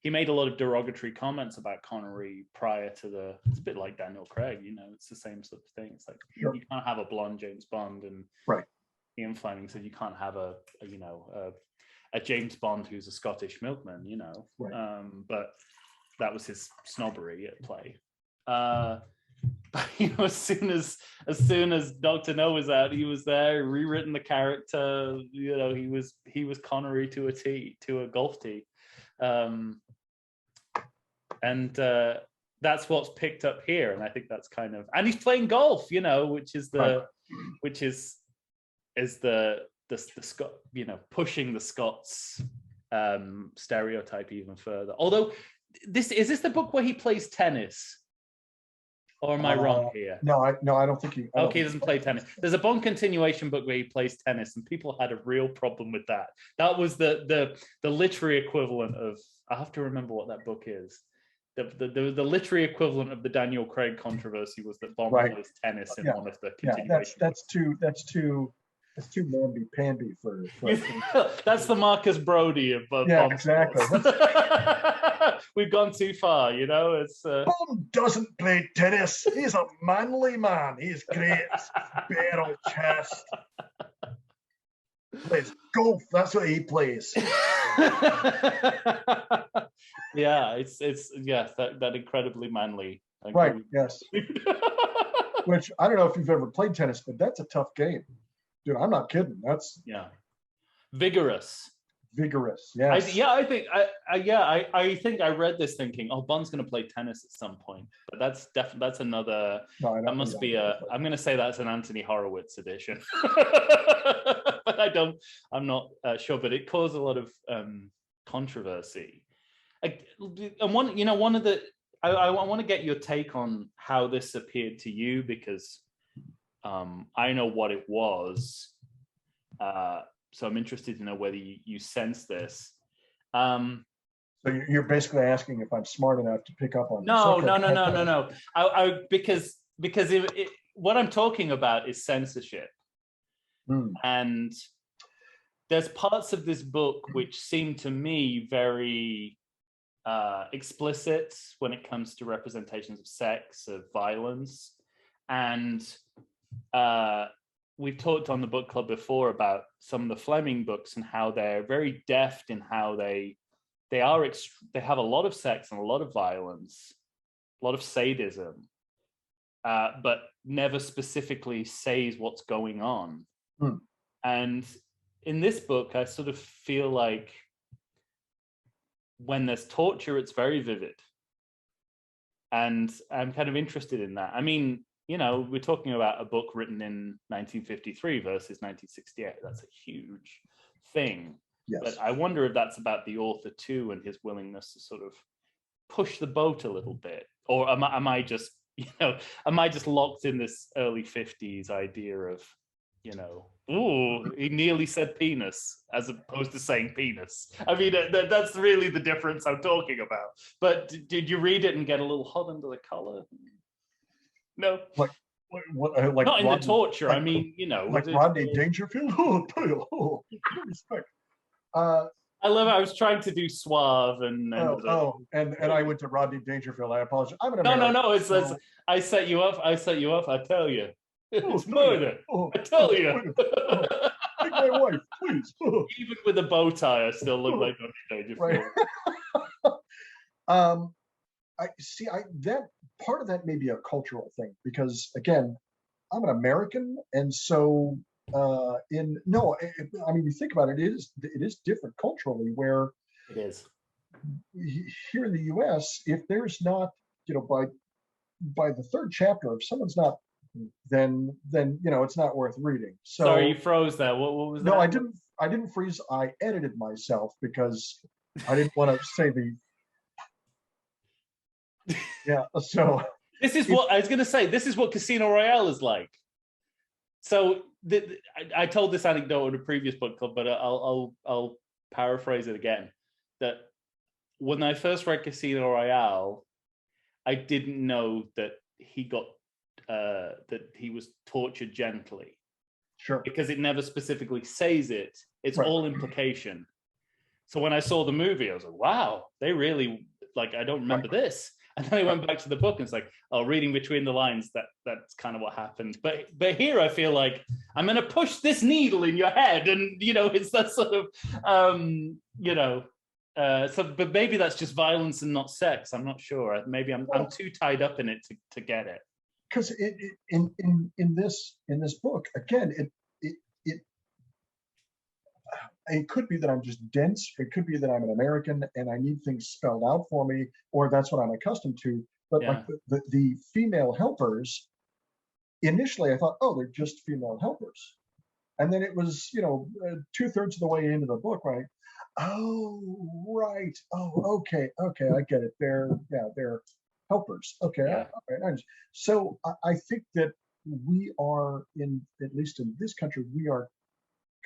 made a lot of derogatory comments about Connery prior to it's a bit like Daniel Craig. It's the same sort of thing. It's like you can't have a blonde James Bond, and Ian Fleming said you can't have a James Bond who's a Scottish milkman, but that was his snobbery at play. But as soon as Dr. No was out, he was there, rewritten the character. He was Connery to a T, to a golf tee, and that's what's picked up here. And I think that's kind of, and he's playing golf, which is the Scot, pushing the Scots stereotype even further. Although is this the book where he plays tennis, or am I wrong here? No, I don't think he. Okay, he doesn't play tennis. There's a Bond continuation book where he plays tennis, and people had a real problem with that. That was the literary equivalent of. I have to remember what that book is. The literary equivalent of the Daniel Craig controversy was that Bond plays tennis in one of the continuations. That's too mamby-pamby for that's the Marcus Brody of Bond. Exactly. We've gone too far, it's Bond doesn't play tennis. He's a manly man. He's great. Barrel chest. Plays golf. That's what he plays. It's that incredibly manly. Right. Yes. Which I don't know if you've ever played tennis, but that's a tough game. dude, I'm not kidding. That's vigorous. Vigorous, yes. I think I read this thinking, oh, Bond's going to play tennis at some point, but that's another. No, that must be a. I'm going to say that's an Anthony Horowitz edition, but I'm not sure. But it caused a lot of controversy. And one of the. I want to get your take on how this appeared to you, because I know what it was. So I'm interested to know whether you sense this. So you're basically asking if I'm smart enough to pick up on this. No. Because what I'm talking about is censorship. And there's parts of this book which seem to me very explicit when it comes to representations of sex, of violence. And we've talked on the book club before about some of the Fleming books and how they're very deft in how they have a lot of sex and a lot of violence, a lot of sadism, but never specifically says what's going on. And in this book, I sort of feel like when there's torture, it's very vivid. And I'm kind of interested in that. I mean, we're talking about a book written in 1953 versus 1968. That's a huge thing. Yes. But I wonder if that's about the author too, and his willingness to sort of push the boat a little bit, or am I just locked in this early 50s idea of, ooh, he nearly said penis as opposed to saying penis. I mean, that's really the difference I'm talking about. But did you read it and get a little hot under the collar? No, like not in the torture. I mean, like Rodney Dangerfield. Oh, respect. I love it. I was trying to do suave and I went to Rodney Dangerfield. I apologize. I'm an American. No. It's I set you up. I tell you, it's murder. I tell you. Take my wife, please. Even with a bow tie, I still look like Rodney Dangerfield. Right. That part of that may be a cultural thing, because again, I'm an American, and so you think about it, it is different culturally, where it is here in the U.S. if there's not, by the third chapter, if someone's not, then it's not worth reading. So sorry, you froze that. What was that? No, I didn't freeze. I edited myself because I didn't want to say the. Yeah, so this is what I was going to say. This is what Casino Royale is like. So I told this anecdote in a previous book club, but I'll paraphrase it again. That when I first read Casino Royale, I didn't know that he got that he was tortured gently. Sure. Because it never specifically says it. It's right. all implication. So when I saw the movie, I was like, wow, they really, I don't remember this. And then I went back to the book and it's like, oh, reading between the lines, that's kind of what happened. But here I feel like I'm going to push this needle in your head. And, it's that sort of, but maybe that's just violence and not sex. I'm not sure. Maybe I'm too tied up in it to get it. Because in this book, again, it could be that I'm just dense. It could be that I'm an American and I need things spelled out for me, or that's what I'm accustomed to. But like the female helpers, initially I thought, oh, they're just female helpers. And then it was, 2/3 of the way into the book, right? Oh, right. Oh, okay, I get it. They're helpers. Okay, yeah. All right. So I think that we are, at least in this country, we are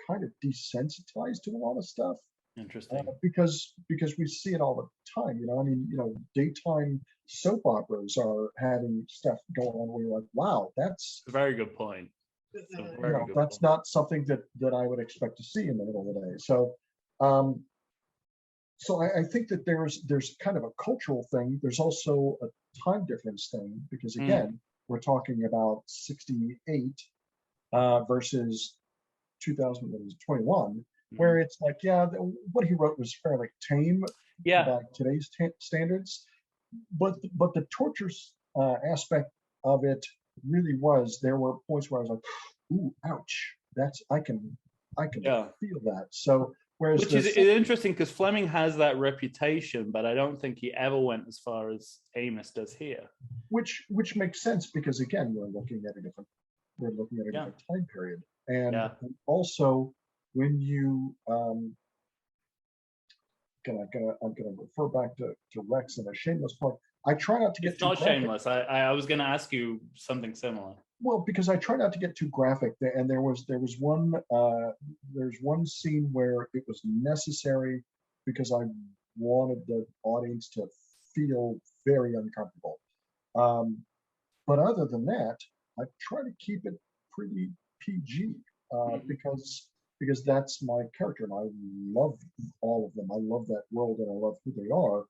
kind of desensitized to a lot of stuff. Interesting. Because we see it all the time. Daytime soap operas are having stuff going on where you're like, wow, that's a very good point. That's not something that I would expect to see in the middle of the day. So I think that there's kind of a cultural thing. There's also a time difference thing, because again, we're talking about 68 versus 2021, where it's like, what he wrote was fairly tame by today's standards, but the torture aspect of it really was. There were points where I was like, ooh, ouch. that's I can Yeah. feel that. So whereas Which is interesting because Fleming has that reputation, but I don't think he ever went as far as Amis does here. which makes sense because again we're looking at a different time period, and also when you I'm gonna refer back to Rex and a shameless plug. I try not to get it's too not graphic. shameless. I was going to ask you something similar. Well, because I try not to get too graphic, and there was one there's one scene where it was necessary because I wanted the audience to feel very uncomfortable. But other than that, I try to keep it pretty PG because that's my character, and I love all of them. I love that world, and I love who they are,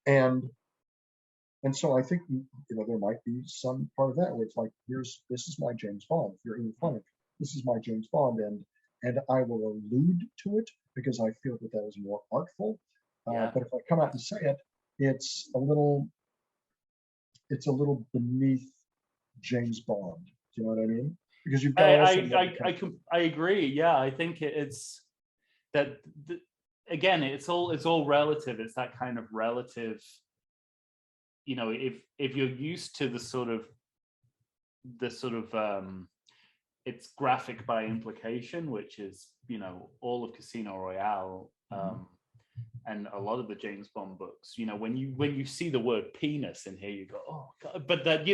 and so I think there might be some part of that where it's like, this is my James Bond. If you're Ian Fleming, this is my James Bond, and I will allude to it because I feel that is more artful. But if I come out and say it, it's a little beneath James Bond. Do you know what I mean? Because you've got I agree. Yeah, I think it's that again. It's all relative. It's that kind of relative. If you're used to the sort of it's graphic by implication, which is all of Casino Royale. And a lot of the James Bond books, when you see the word penis in here, you go, oh God. But that,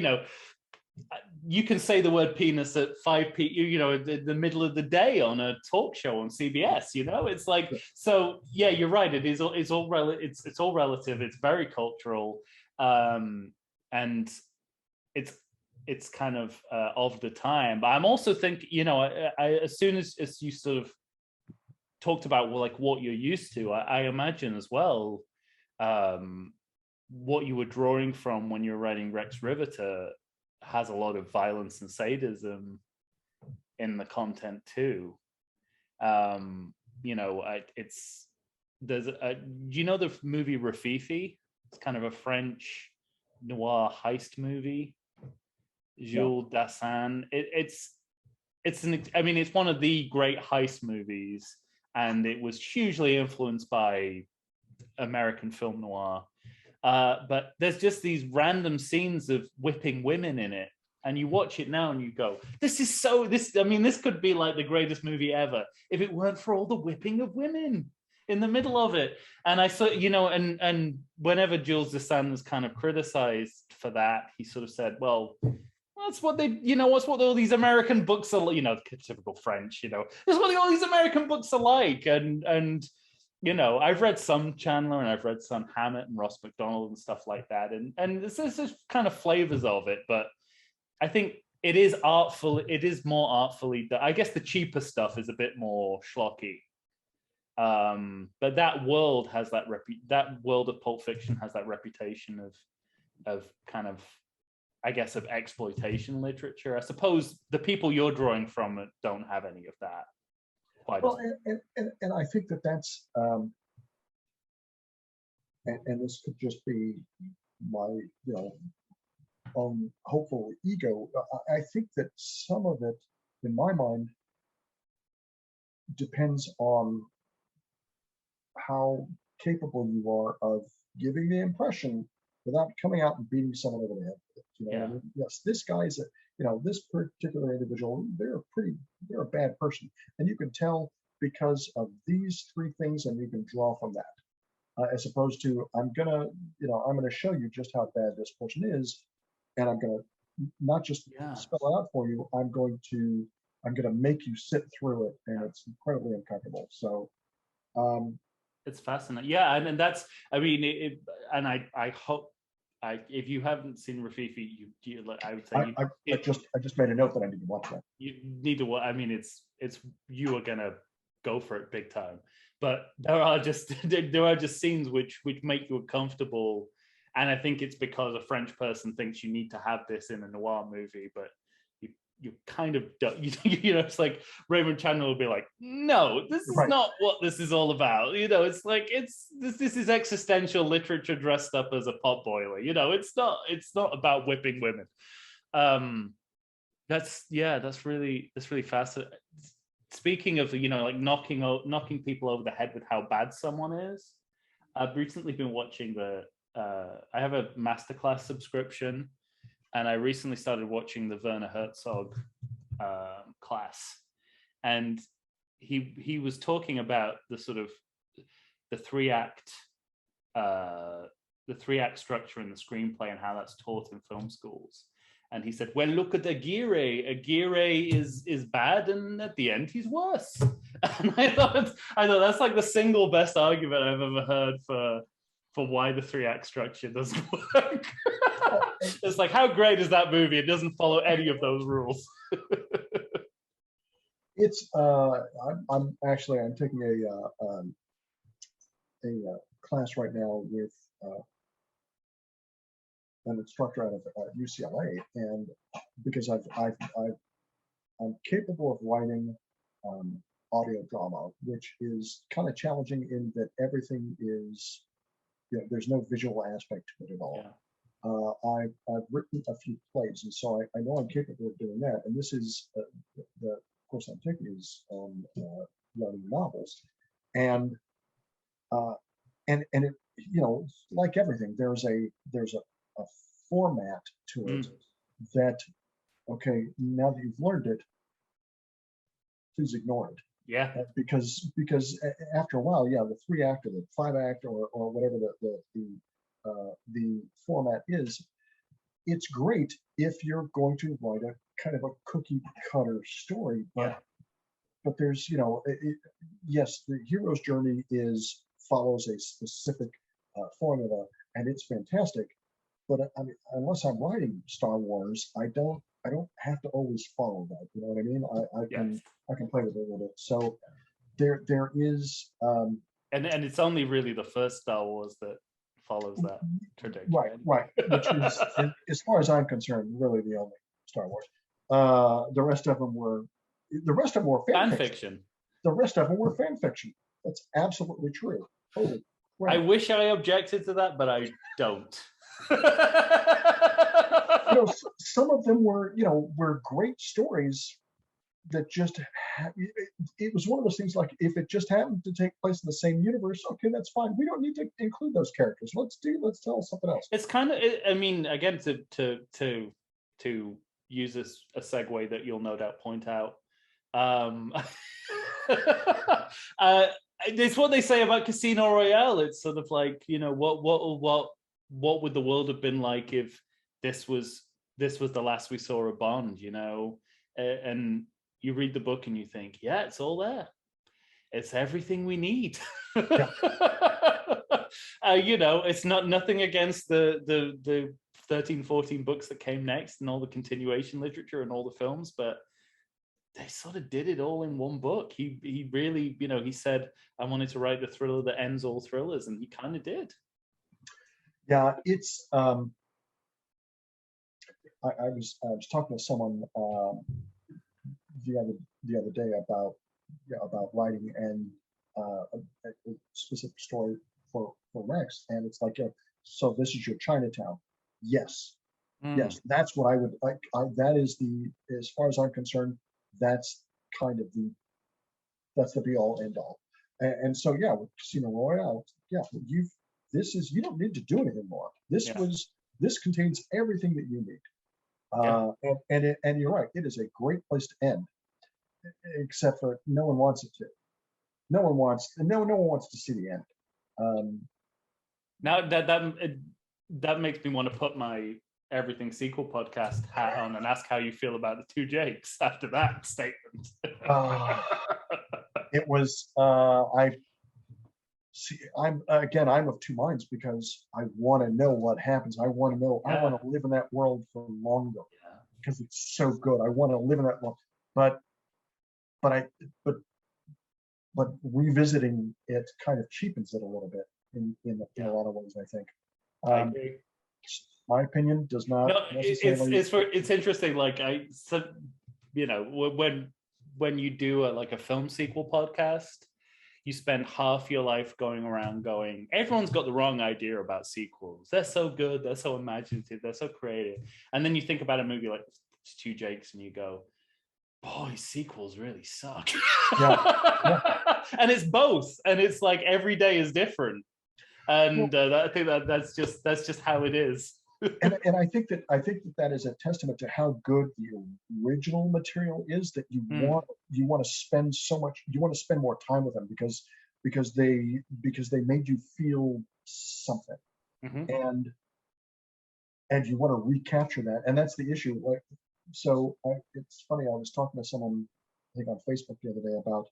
you can say the word penis at 5 p.m., in the middle of the day on a talk show on CBS. It's like, so yeah, you're right. It's all relative. It's very cultural, and it's kind of the time. But I'm also thinking, as soon as you sort of talked about what you're used to, I imagine as well what you were drawing from when you're writing Rex Riveter has a lot of violence and sadism in the content too. It's there's a do you know the movie Rafifi? It's kind of a French noir heist movie. Jules Dassin. It's one of the great heist movies, and it was hugely influenced by American film noir. But there's just these random scenes of whipping women in it, and you watch it now and you go, this could be like the greatest movie ever if it weren't for all the whipping of women in the middle of it. And I saw, and whenever Jules Dassin was kind of criticized for that, he sort of said, well, that's what what's what all these American books are, typical French, that's what all these American books are like. And I've read some Chandler and I've read some Hammett and Ross MacDonald and stuff like that. And there's just kind of flavors of it. But I think it is artful. It is more artfully done. I guess the cheaper stuff is a bit more schlocky. But that world has that world of Pulp Fiction has that reputation of kind of, I guess, of exploitation literature. I suppose the people you're drawing from don't have any of that. Well, and I think that's and this could just be my own hopeful ego. I think that some of it, in my mind, depends on how capable you are of giving the impression without coming out and beating someone over the head with it. What I mean? Yes, this guy's this particular individual, they're a bad person, and you can tell because of these three things, and you can draw from that, as opposed to I'm gonna show you just how bad this person is, and I'm gonna not just spell it out for you. I'm gonna make you sit through it, and it's incredibly uncomfortable. So. It's fascinating, and that's. I mean, and I hope. If you haven't seen Rafifi, I would say I just made a note that I need to watch that. You need to watch. I mean, it's you are gonna go for it big time. But there are just scenes which make you uncomfortable, and I think it's because a French person thinks you need to have this in a noir movie, but you kind of don't. It's like Raymond Chandler will be like, no, this is not what this is all about. It's like this is existential literature dressed up as a pot boiler. It's not about whipping women. That's really fascinating. Speaking of, like knocking people over the head with how bad someone is, I've recently been watching I have a masterclass subscription, and I recently started watching the Werner Herzog class, and he was talking about the sort of the three act structure in the screenplay and how that's taught in film schools. And he said, well, look at Aguirre. Aguirre is bad, and at the end, he's worse. And I thought that's like the single best argument I've ever heard for why the three-act structure doesn't work. It's like, how great is that movie? It doesn't follow any of those rules. It's I'm taking a class right now with an instructor out of UCLA, and because I'm capable of writing audio drama, which is kind of challenging in that everything is, there's no visual aspect to it at all. Yeah. I've written a few plays, and so I know I'm capable of doing that. And this is the course I'm taking is writing novels, and it, like everything, there's a format to it that, okay, now that you've learned it, please ignore it. Yeah. Because after a while, the 3-act or the 5-act or whatever the format is, it's great if you're going to write a kind of a cookie cutter story, but there's, yes, the hero's journey follows a specific formula, and it's fantastic. But I mean, unless I'm writing Star Wars, I don't have to always follow that. You know what I mean? I can play with it a little bit. So there is, and it's only really the first Star Wars that follows that trajectory. Right. Which is, as far as I'm concerned, really the only Star Wars. The rest of them were fan fiction. The rest of them were fan fiction. That's absolutely true. Holy crap. I wish I objected to that, but I don't. Some of them were great stories that just it was one of those things, like, if it just happened to take place in the same universe, okay, that's fine. We don't need to include those characters. Let's tell something else. It's kind of, I mean, again, to use a segue that you'll no doubt point out. It's what they say about Casino Royale. It's sort of like, what would the world have been like if this was the last we saw of Bond, and you read the book and you think, yeah, it's all there. It's everything we need. Yeah. It's nothing against the 13, 14 books that came next and all the continuation literature and all the films, but they sort of did it all in one book. He really, he said, I wanted to write the thriller that ends all thrillers, and he kind of did. Yeah, it's I was talking to someone the other day about writing and a specific story for Rex, and it's like, so this is your Chinatown. Yes, yes, that's what I would like. That is as far as I'm concerned, that's kind of that's the be all end all. And so with Casino Royale, you don't need to do anything more. This contains everything that you need. And you're right, it is a great place to end, except for no one wants it to. No one wants to see the end. Now that makes me want to put my Everything Sequel podcast hat on and ask how you feel about the two Jakes after that statement. It was I'm of two minds, because I want to know what happens. I want to know. I want to live in that world for longer, because it's so good. I want to live in that world, but revisiting it kind of cheapens it a little bit in a lot of ways, I think. I agree. My opinion does not necessarily. It's interesting. Like I said, when you do a film sequel podcast, you spend half your life going around going, everyone's got the wrong idea about sequels. They're so good. They're so imaginative. They're so creative. And then you think about a movie like to Two Jakes and you go, boy, sequels really suck. Yeah. And it's both, and it's like every day is different, and I think that's just how it is. And I think that is a testament to how good the original material is, that you want to spend more time with them because they made you feel something, and you want to recapture that, and that's the issue. Like, so it's funny. I was talking to someone, I think on Facebook the other day, about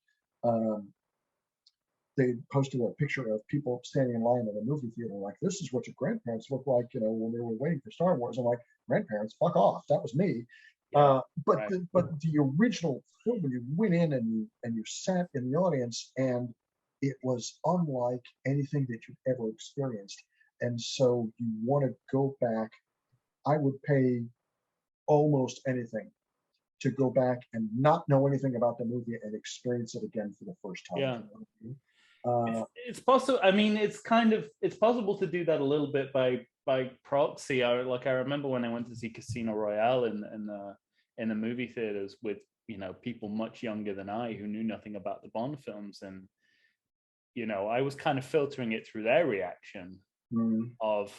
they posted a picture of people standing in line at a movie theater, like, this is what your grandparents looked like, when they were waiting for Star Wars. I'm like, grandparents, fuck off. That was me. Yeah, but the original film, when you went in and you sat in the audience, and it was unlike anything that you'd ever experienced. And so you want to go back. I would pay almost anything to go back and not know anything about the movie and experience it again for the first time. Yeah. It's possible. I mean, it's possible to do that a little bit by proxy. I remember when I went to see Casino Royale in the movie theaters with people much younger than I who knew nothing about the Bond films, and I was kind of filtering it through their reaction of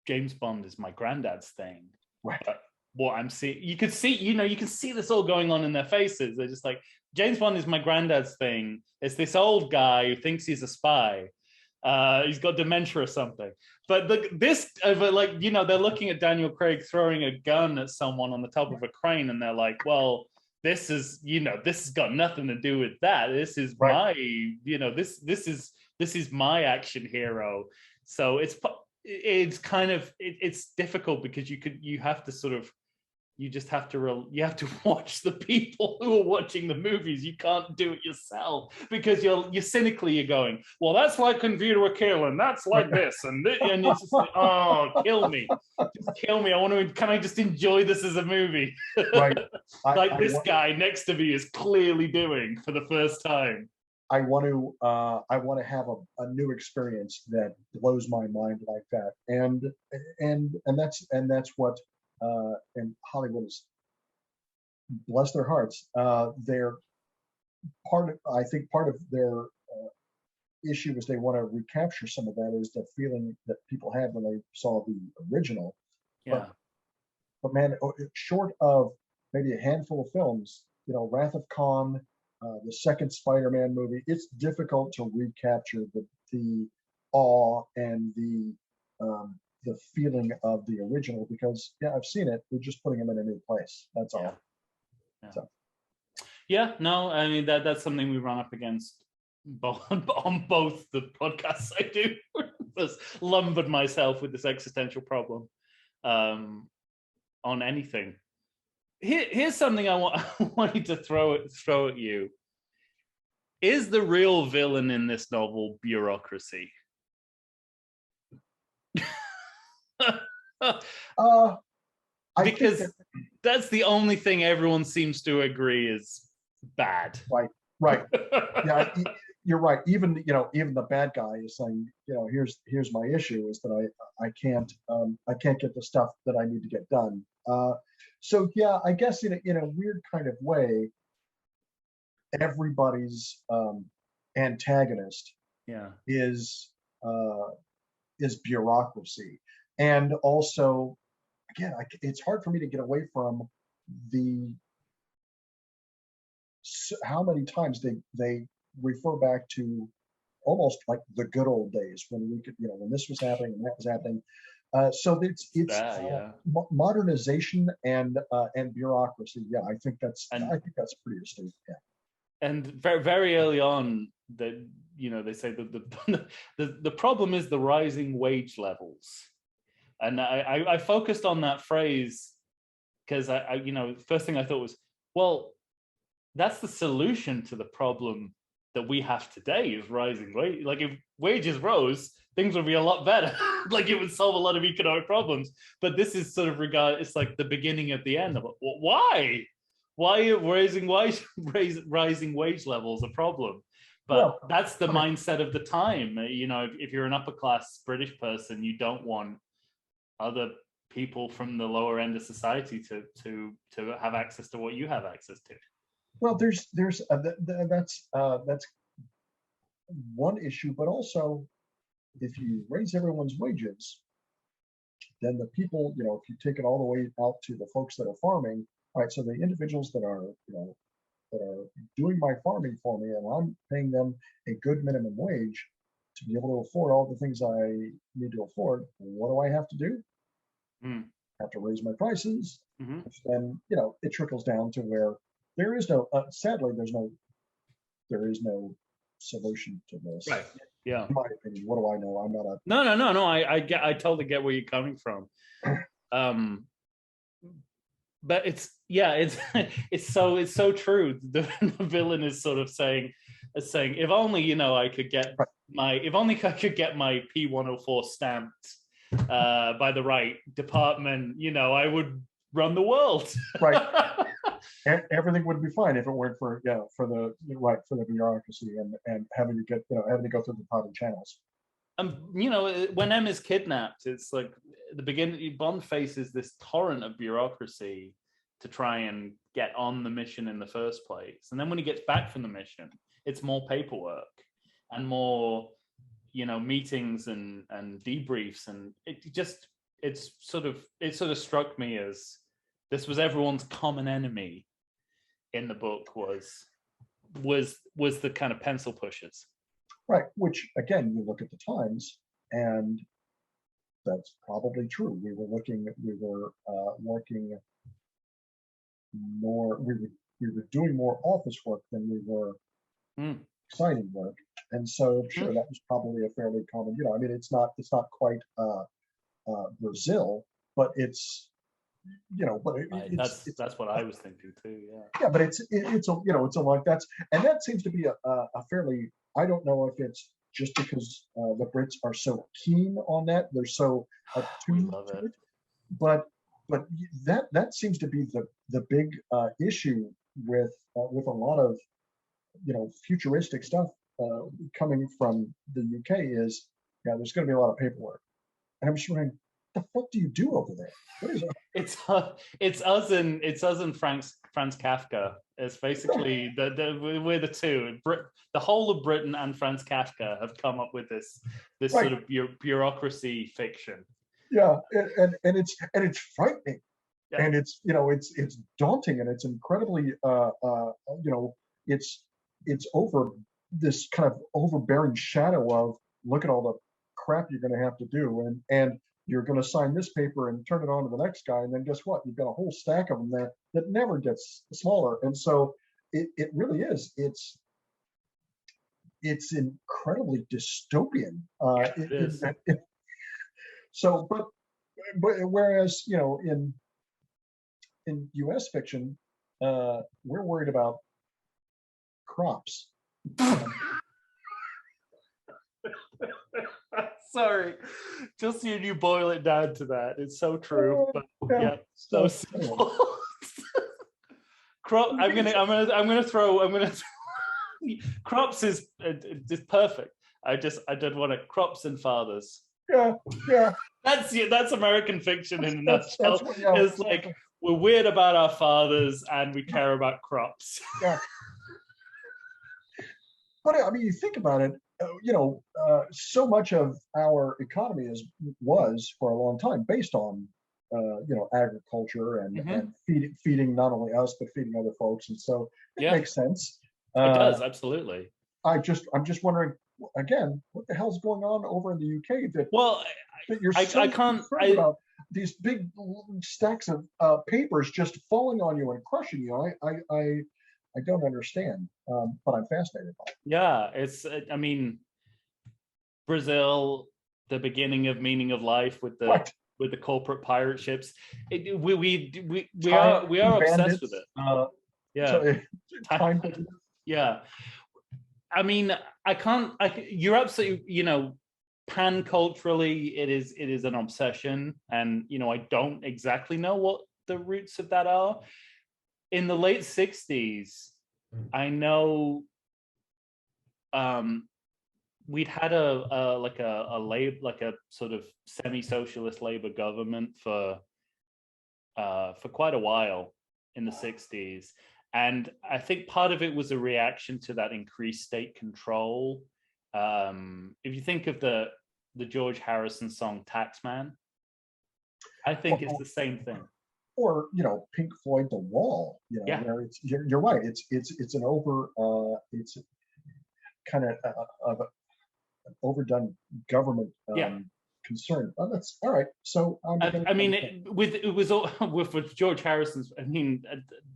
James Bond is my granddad's thing. Right. But what I'm seeing, you can see this all going on in their faces. They're just like, James Bond is my granddad's thing. It's this old guy who thinks he's a spy. He's got dementia or something. But they're looking at Daniel Craig throwing a gun at someone on the top of a crane, and they're like, well, this is, this has got nothing to do with that. This is my, this is my action hero. So it's kind of it's difficult because you have to sort of, you have to watch the people who are watching the movies. You can't do it yourself because you're cynically going, well, that's like Convita a Kill, and that's like this, and it's just like, oh, kill me. Just kill me. Can I just enjoy this as a movie? Right. This guy next to me is clearly doing for the first time. I want to have a new experience that blows my mind like that, and that's what and Hollywood is, bless their hearts. They're I think part of their issue is they want to recapture some of that, is the feeling that people had when they saw the original. Yeah. But man, short of maybe a handful of films, Wrath of Khan, the second Spider-Man movie, it's difficult to recapture the awe and the feeling of the original, because I've seen it. We're just putting them in a new place. That's all. Yeah. So. Yeah, no, I mean that's something we run up against on both the podcasts I do. Just lumbered myself with this existential problem on anything. Here's something I wanted to throw at you. Is the real villain in this novel bureaucracy? Because that's the only thing everyone seems to agree is bad. Right. Yeah, you're right. Even the bad guy is saying, here's my issue, is that I can't get the stuff that I need to get done. So yeah, I guess in a weird kind of way, everybody's antagonist is bureaucracy. And also, again, it's hard for me to get away from how many times they refer back to almost like the good old days when we could, when this was happening and that was happening. So it's modernization and bureaucracy. Yeah, I think that's pretty astute. Yeah. And very, very early on, that they say that the problem is the rising wage levels, and I focused on that phrase because I first thing I thought was, well, that's the solution to the problem that we have today, is rising wage. Like if wages rose, things would be a lot better. Like it would solve a lot of economic problems. But this is sort of it's like the beginning of the end of it. Well, why? Why are rising wage levels a problem? But that's the mindset of the time. If you're an upper class British person, you don't want other people from the lower end of society to have access to what you have access to. Well, that's one issue, but also if you raise everyone's wages, then the people, if you take it all the way out to the folks that are farming, all right, so the individuals that are, that are doing my farming for me, and I'm paying them a good minimum wage to be able to afford all the things I need to afford, what do I have to do? I have to raise my prices. Then, it trickles down to where there is no, sadly, there is no solution to this. Right. Yeah. In my opinion, what do I know? I'm not a No. I totally get where you're coming from. But it's it's so true. The villain is sort of saying, if only I could get my P104 stamped by the right department, I would run the world. Right. Everything would be fine if it weren't for the bureaucracy and having to go through the proper channels. When M is kidnapped, it's like the beginning. Bond faces this torrent of bureaucracy to try and get on the mission in the first place, and then when he gets back from the mission, it's more paperwork and more, meetings and debriefs, and it sort of struck me as this was everyone's common enemy in the book was the kind of pencil pushers. Right, which again, you look at the times, and that's probably true. We were working more. We were doing more office work than we were signing work, and so sure, that was probably a fairly common. It's not quite Brazil, but it's. That's what I was thinking too. Yeah. Yeah, but it's that seems to be a fairly. I don't know if it's just because the Brits are so keen on that, they're so attuned to it, but that seems to be the big issue with a lot of futuristic stuff coming from the UK is there's going to be a lot of paperwork, and I'm just wondering, what the fuck do you do over there? What is it? It's us and Franz Kafka. It's basically we're the two. The whole of Britain and Franz Kafka have come up with this right. Sort of bureaucracy fiction. Yeah, and it's frightening, yeah. And it's daunting, and it's incredibly it's over this kind of overbearing shadow of look at all the crap you're going to have to do, and you're going to sign this paper and turn it on to the next guy, and then guess what? You've got a whole stack of them there that never gets smaller, and so it really is. It's incredibly dystopian. It is. So, but whereas in U.S. fiction, we're worried about crops. Sorry, just so you boil it down to that. It's so true, but yeah, so simple. Crop. I'm gonna throw. Crops is perfect. I did want to crops and fathers. Yeah. That's American fiction in a nutshell. It's like we're weird about our fathers and we care about crops. Yeah. But you think about it. So much of our economy was for a long time based on agriculture and feeding not only us but feeding other folks, and so it makes sense. It does, absolutely. I'm just wondering again, what the hell's going on over in the UK that you're so concerned about these big stacks of papers just falling on you and crushing you. I don't understand, but I'm fascinated by it. Yeah, it's. Brazil, the beginning of Meaning of Life with the corporate pirate ships. We are obsessed with it. Yeah. You're absolutely. Pan culturally, it is an obsession, and I don't exactly know what the roots of that are. In the late 60s, I know we'd had a sort of semi-socialist Labour government for quite a while in the 60s. And I think part of it was a reaction to that increased state control. If you think of the George Harrison song Taxman, I think it's the same thing. Or, you know, Pink Floyd, The Wall, you know, where it's, you're right. It's an it's kind of an overdone government concern. Oh, that's all right. So I mean, with George Harrison's. I mean,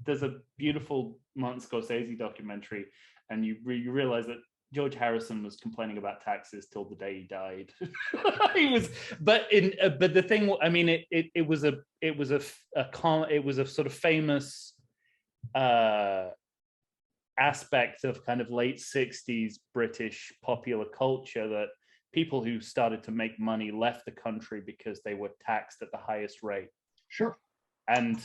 there's a beautiful Martin Scorsese documentary, and you realize that George Harrison was complaining about taxes till the day he died. He was, but the thing. I mean, it was a sort of famous aspect of kind of late 60s British popular culture that people who started to make money left the country because they were taxed at the highest rate. Sure. And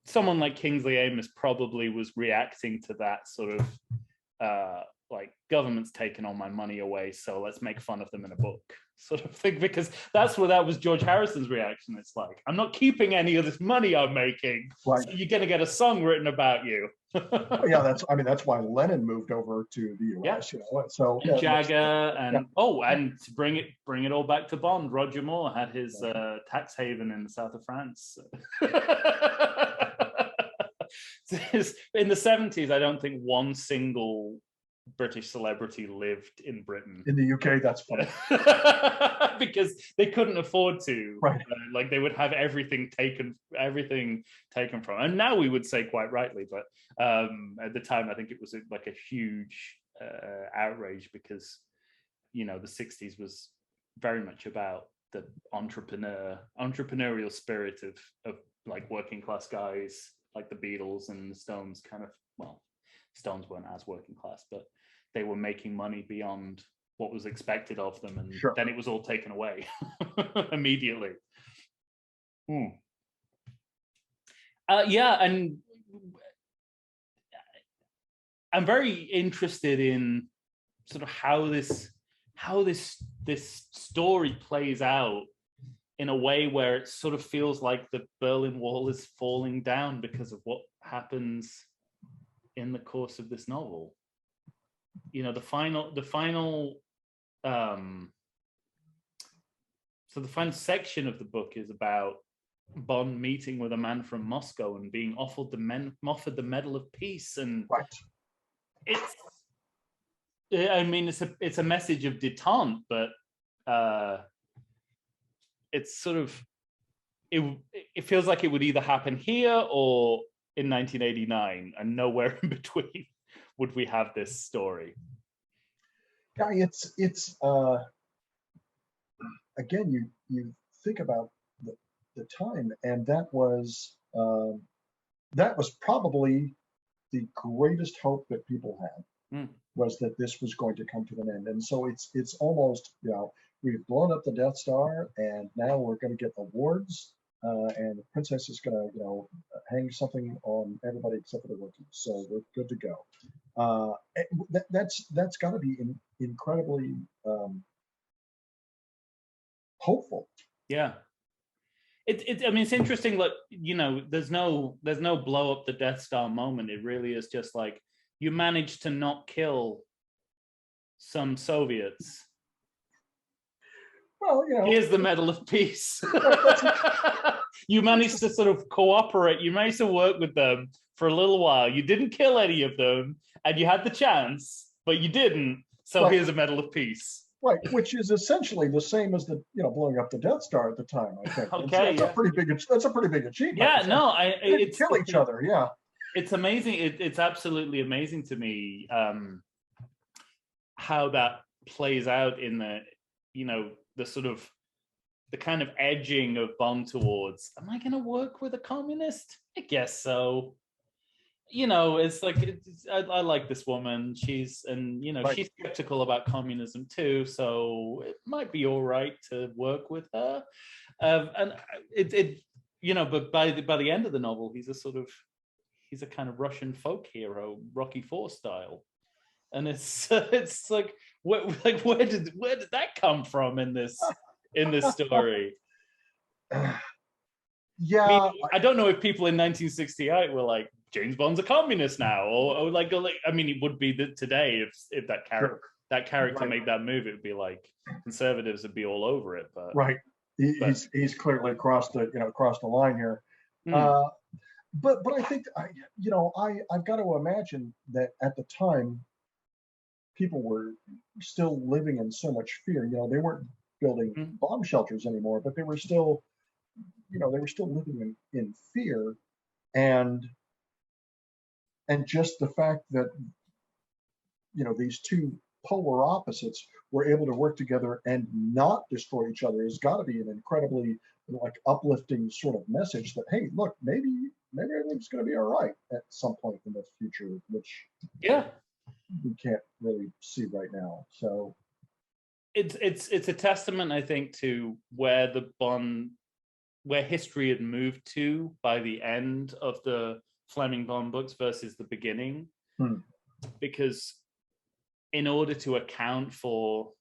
someone like Kingsley Amis probably was reacting to that sort of like, government's taken all my money away, so let's make fun of them in a book sort of thing, because that was George Harrison's reaction. It's like, I'm not keeping any of this money I'm making, right. So you're going to get a song written about you. Yeah, that's why Lennon moved over to the US. Yeah. You know, so and Jagger and and to bring it all back to Bond, Roger Moore had his tax haven in the south of France. In the 70s, I don't think one single British celebrity lived in Britain. In the UK, that's funny. Because they couldn't afford to. Right. Like, they would have everything taken from. And now we would say quite rightly, but at the time, I think it was like a huge outrage, because, you know, the 60s was very much about the entrepreneurial spirit of like working class guys like the Beatles and the Stones. Kind of, well, Stones weren't as working class, but they were making money beyond what was expected of them, and then it was all taken away immediately. And I'm very interested in sort of how this story plays out in a way where it sort of feels like the Berlin Wall is falling down because of what happens in the course of this novel. You know, the final section of the book is about Bond meeting with a man from Moscow and being offered the Medal of Peace, and it's a message of detente, but it's sort of it feels like it would either happen here or in 1989, and nowhere in between would we have this story. Yeah, it's again, you think about the time, and that was probably the greatest hope that people had, was that this was going to come to an end. And so it's almost, you know, we've blown up the Death Star, and now we're going to get awards, and the princess is going to, you know, hang something on everybody except for the rookies. So we're good to go. That's got to be incredibly hopeful. Yeah. I mean, it's interesting. Like, you know, there's no blow up the Death Star moment. It really is just like, you managed to not kill some Soviets. Well, you know, here's the Medal of Peace. You managed to sort of cooperate. You managed to work with them for a little while. You didn't kill any of them, and you had the chance, but you didn't. So here's a Medal of Peace. Right, which is essentially the same as blowing up the Death Star at the time, I think. Okay, that's a pretty big achievement. Yeah, no, they kill each other. Yeah, it's amazing. It's absolutely amazing to me how that plays out in the, you know, the sort of the kind of edging of Bond towards, am I going to work with a communist? I guess so. You know, it's like, I like this woman. She's skeptical about communism too, so it might be all right to work with her. And but by the end of the novel, he's a kind of Russian folk hero, Rocky IV style. And it's like, where did that come from in this story? Yeah, I mean, I don't know if people in 1968 were like, James Bond's a communist now, or like I mean, it would be today if that character right. made that move, it would be like conservatives would be all over it. But right, he's clearly crossed the line here. hmm. But I think I've got to imagine that at the time people were still living in so much fear. They weren't building bomb shelters anymore, but they were still living in fear, and just the fact that these two polar opposites were able to work together and not destroy each other has got to be an incredibly like uplifting sort of message that, hey, look, maybe everything's going to be all right at some point in the future, which we can't really see right now. So it's a testament, I think, to where history had moved to by the end of the Fleming Bond books versus the beginning. Because in order to account for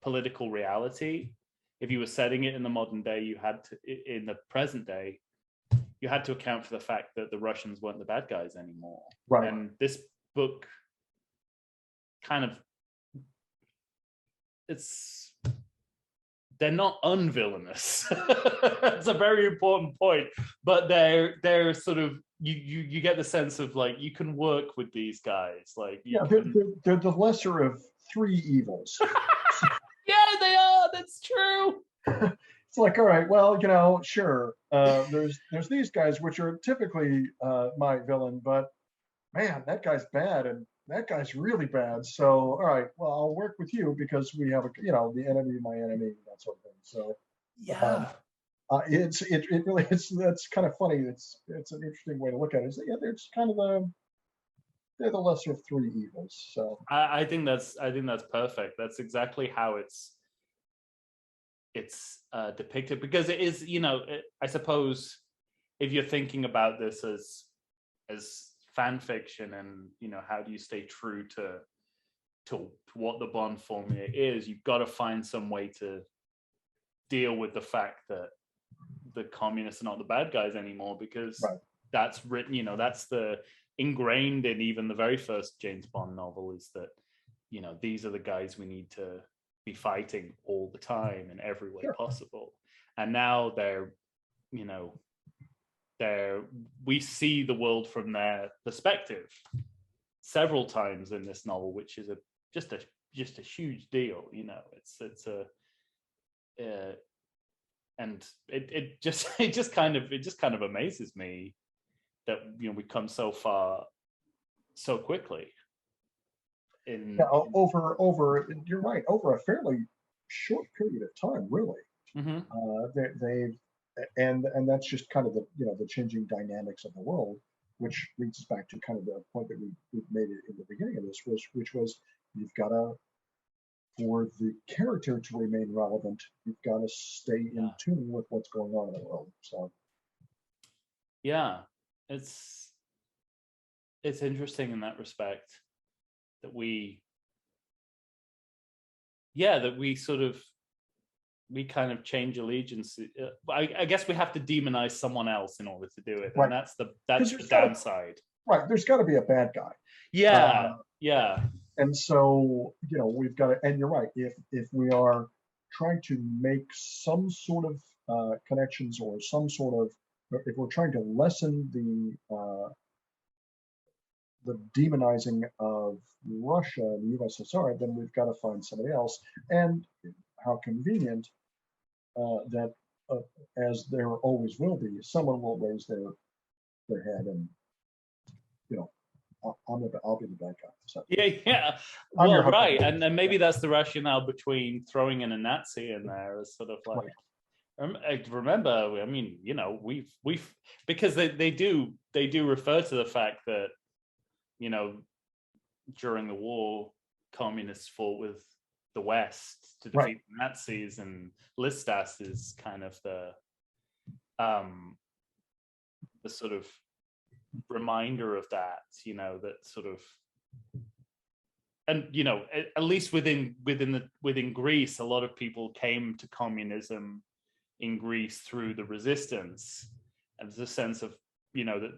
political reality, if you were setting it in the modern day, in the present day, you had to account for the fact that the Russians weren't the bad guys anymore. Right. And this book they're not unvillainous. It's a very important point, but they're sort of, you get the sense of like, you can work with these guys. Like, they're the lesser of three evils. Yeah, they are. That's true. It's like, all right, well, sure. There's these guys, which are typically my villain, but man, that guy's bad, and that guy's really bad. So, all right, well, I'll work with you because we have the enemy, my enemy, that sort of thing. So, yeah, it really that's kind of funny. It's an interesting way to look at it. They're just kind of they're the lesser of three evils. So I think that's perfect. That's exactly how it's depicted, because it is, I suppose if you're thinking about this as fan fiction, and how do you stay true to what the Bond formula is, you've got to find some way to deal with the fact that the communists are not the bad guys anymore, because that's written, that's the ingrained in even the very first James Bond novel, is that these are the guys we need to be fighting all the time in every way possible. And now we see the world from their perspective several times in this novel, which is just a huge deal. And it just kind of amazes me that we come so far so quickly. Over you're right, over a fairly short period of time, really. And that's just kind of the changing dynamics of the world, which leads us back to kind of the point that we made it in the beginning of this, which was you've got to, for the character to remain relevant, you've got to stay in tune with what's going on in the world. So yeah, it's interesting in that respect that we kind of change allegiance. I guess we have to demonize someone else in order to do it, and that's the downside. There's got to be a bad guy. Yeah. And so we've got to. And you're right. If we are trying to make some sort of connections, or some sort of, if we're trying to lessen the demonizing of Russia and the USSR, then we've got to find somebody else. And how convenient that, as there always will be, someone will raise their head, and I'll be the bad guy. So yeah. Well, right, and maybe that's the rationale between throwing in a Nazi in there as sort of like. Remember, I mean, we've because they do refer to the fact that during the war, communists fought with the West to defeat the Nazis, and Listas is kind of the sort of reminder of that, that sort of and at least within Greece, a lot of people came to communism in Greece through the resistance, and there's a sense of that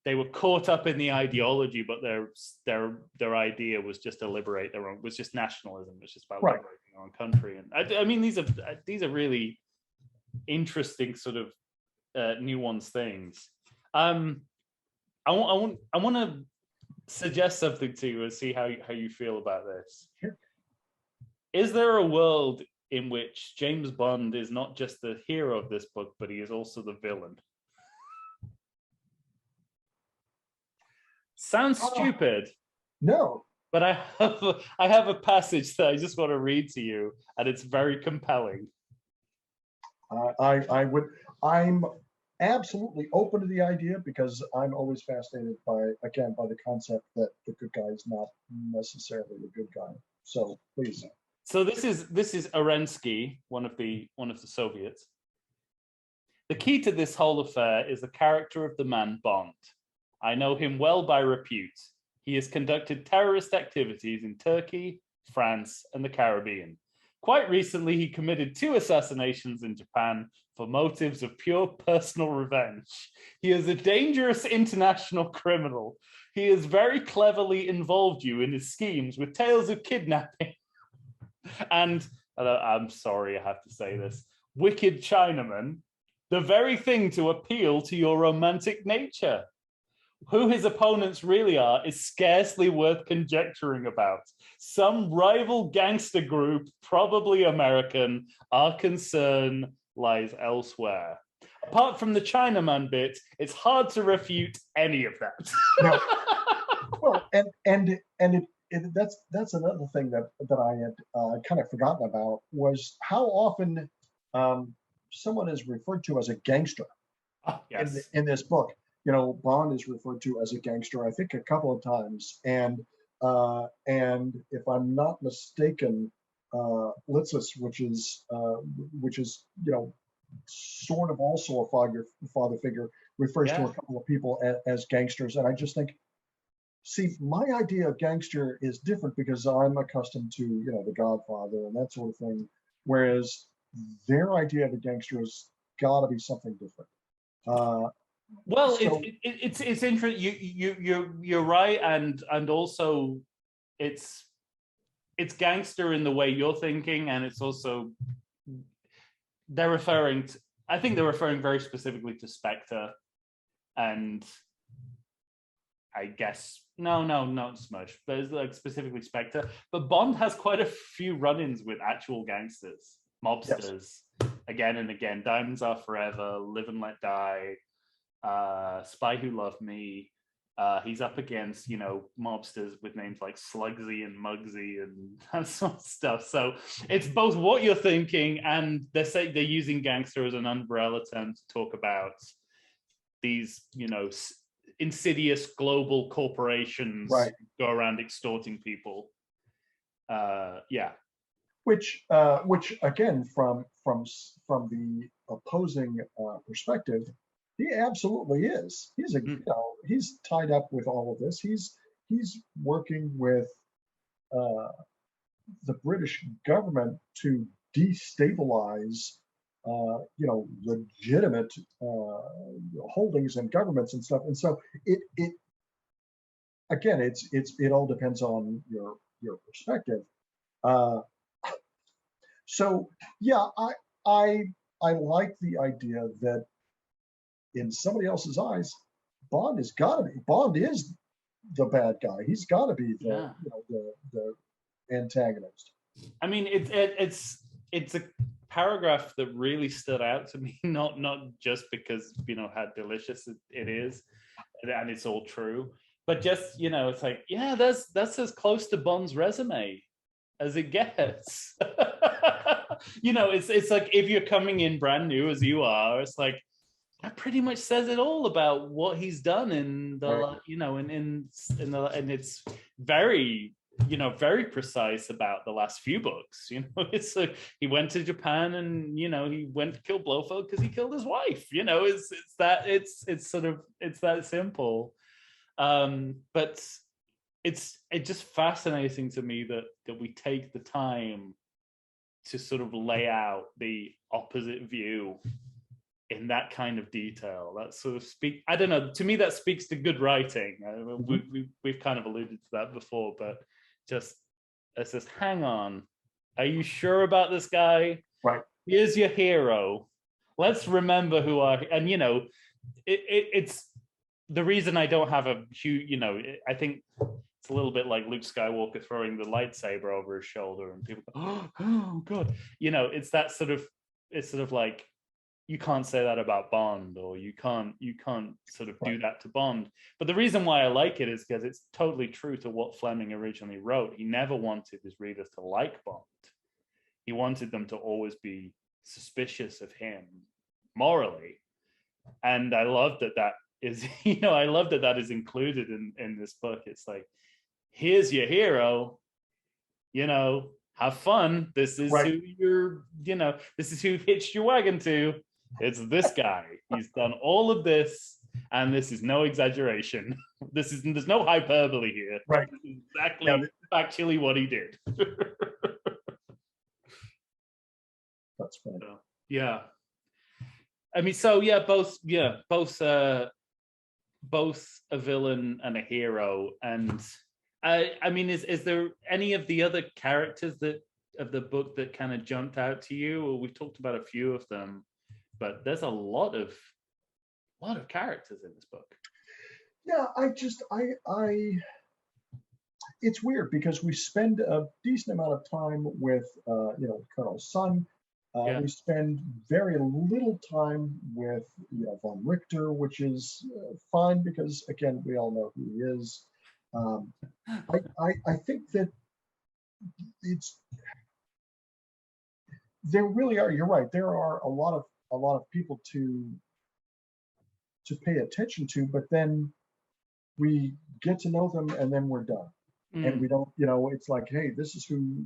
they were caught up in the ideology, but their idea was just to liberate their own, was just nationalism, was just about liberating their own country. And I mean, these are really interesting sort of nuanced things. I want to suggest something to you and see how you feel about this. Sure. Is there a world in which James Bond is not just the hero of this book, but he is also the villain? Sounds stupid. No. But I have a passage that I just want to read to you, and it's very compelling. I'm absolutely open to the idea, because I'm always fascinated by the concept that the good guy is not necessarily a good guy. So please. So this is Arensky, one of the Soviets. The key to this whole affair is the character of the man Bond. I know him well by repute. He has conducted terrorist activities in Turkey, France, and the Caribbean. Quite recently, he committed 2 assassinations in Japan for motives of pure personal revenge. He is a dangerous international criminal. He has very cleverly involved you in his schemes with tales of kidnapping and, I'm sorry I have to say this, wicked Chinaman, the very thing to appeal to your romantic nature. Who his opponents really are is scarcely worth conjecturing about. Some rival gangster group, probably American, our concern lies elsewhere. Apart from the Chinaman bit, it's hard to refute any of that. No. Well, and that's another thing that I had kind of forgotten about, was how often someone is referred to as a gangster yes. in this book. Bond is referred to as a gangster, I think, a couple of times, and if I'm not mistaken, Litzis, which is sort of also a father figure, refers to a couple of people as gangsters, and I just think, see, my idea of gangster is different, because I'm accustomed to The Godfather and that sort of thing, whereas their idea of a gangster has got to be something different. Well, so, it's interesting. You're right, and also it's gangster in the way you're thinking, and it's also they're referring to. I think they're referring very specifically to Spectre, and I guess no, not so much. There's like specifically Spectre, but Bond has quite a few run-ins with actual gangsters, mobsters, again and again. Diamonds Are Forever, Live and Let Die. Spy Who Loved Me. He's up against, mobsters with names like Slugsy and Muggsy and that sort of stuff. So it's both what you're thinking, and they're using gangster as an umbrella term to talk about these, insidious global corporations go around extorting people. Which again, from the opposing perspective, he absolutely is. He's tied up with all of this. He's working with the British government to destabilize, legitimate holdings and governments and stuff. And so it all depends on your perspective. So yeah, I like the idea that in somebody else's eyes, Bond is the bad guy. He's got to be the antagonist. I mean, it's a paragraph that really stood out to me, not just because how delicious it is, and it's all true, but just it's like, that's as close to Bond's resume as it gets. It's like, if you're coming in brand new as you are, it's like, that pretty much says it all about what he's done in the, and it's very, very precise about the last few books. It's like he went to Japan and, he went to kill Blofeld because he killed his wife. It's that simple. But it's just fascinating to me that we take the time to sort of lay out the opposite view in that kind of detail. That sort of I don't know, to me that speaks to good writing. We've kind of alluded to that before, but just it says, hang on, are you sure about this guy? Right. Here's your hero. Let's remember who are, and you know, it's the reason I don't have a huge, you know, I think it's a little bit like Luke Skywalker throwing the lightsaber over his shoulder and people go, oh God, you know, it's sort of like, you can't say that about Bond, or you can't sort of do that to Bond. But the reason why I like it is because it's totally true to what Fleming originally wrote. He never wanted his readers to like Bond. He wanted them to always be suspicious of him morally. And I love that is, you know, I love that is included in this book. It's like, here's your hero, you know, have fun. This is who you're, you know, this is who you've hitched your wagon to. It's this guy. He's done all of this, and this is no exaggeration. There's no hyperbole here. Right. This is exactly actually what he did. That's funny. So, yeah. I mean, so yeah, both a villain and a hero. And I mean, is there any of the other characters of the book that kind of jumped out to you? Well, we've talked about a few of them, but there's a lot of characters in this book. Yeah, it's weird because we spend a decent amount of time with you know, Colonel's son. We spend very little time with, you know, von Richter, which is fine because, again, we all know who he is. I think that there really are. You're right. There are a lot of people to pay attention to, but then we get to know them and then we're done. And we don't, you know, it's like, hey, this is who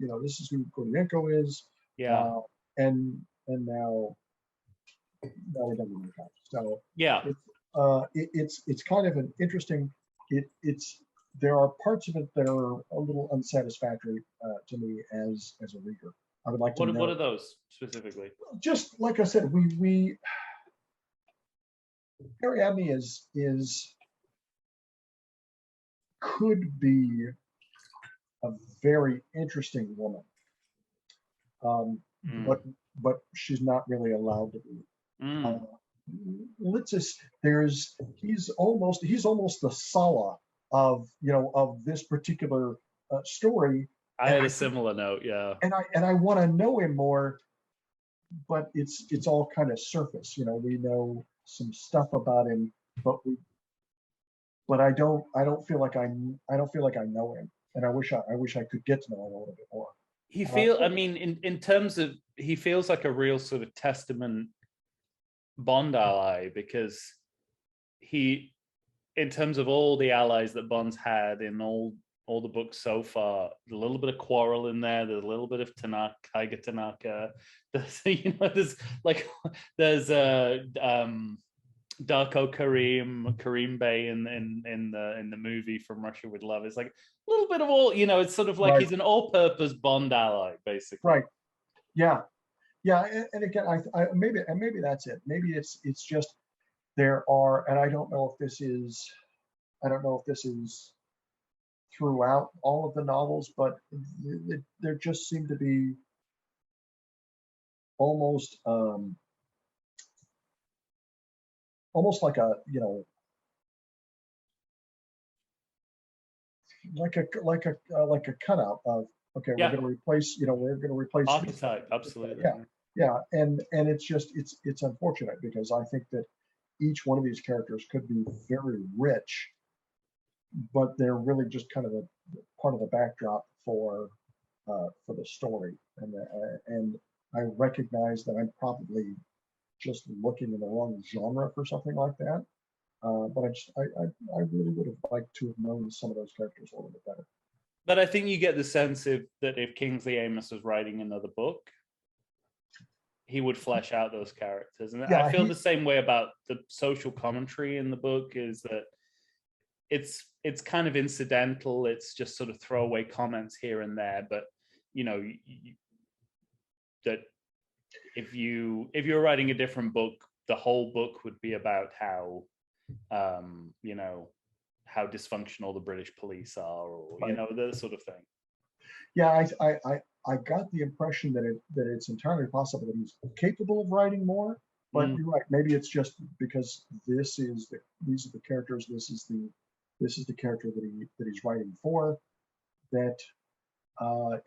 Gordienko is. Yeah. And now we're done with that. So yeah, it's kind of an interesting. There are parts of it that are a little unsatisfactory to me as a reader. I would like to know. What are those specifically? Just like I said, Kingsley Amis could be a very interesting woman. But she's not really allowed to be. He's almost the Sala of this particular story. I had a similar note, yeah. And I want to know him more, but it's all kind of surface. You know, we know some stuff about him, but I don't feel like I know him, and I wish I could get to know him a little bit more. I mean, in terms of, he feels like a real sort of testament Bond ally, because he, in terms of all the allies that Bond's had in all the books so far, a little bit of Quarrel in there, there's a little bit of Kaiga Tanaka, there's Darko Karim Bey in the movie From Russia with Love. It's like a little bit of all, you know, it's sort of like he's an all-purpose Bond ally, basically. Right. Yeah. And again, I maybe that's it. Maybe it's just there are, and I don't know if this is throughout all of the novels, but there just seem to be almost like a, you know, like a cutout of, okay, we're going to replace archetype, absolutely. Yeah, and it's unfortunate because I think that each one of these characters could be very rich, but they're really just kind of a part of the backdrop for the story, and I recognize that I'm probably just looking in the wrong genre for something like that. But I really would have liked to have known some of those characters a little bit better. But I think you get the sense that if Kingsley Amis was writing another book, he would flesh out those characters. And I feel the same way about the social commentary in the book, is that it's kind of incidental. It's just sort of throwaway comments here and there. But that if you're writing a different book, the whole book would be about how how dysfunctional the British police are, or the sort of thing. Yeah, I got the impression that it's entirely possible that he's capable of writing more. But you're right. Maybe it's just because these are the characters. This is the character that he's writing for. That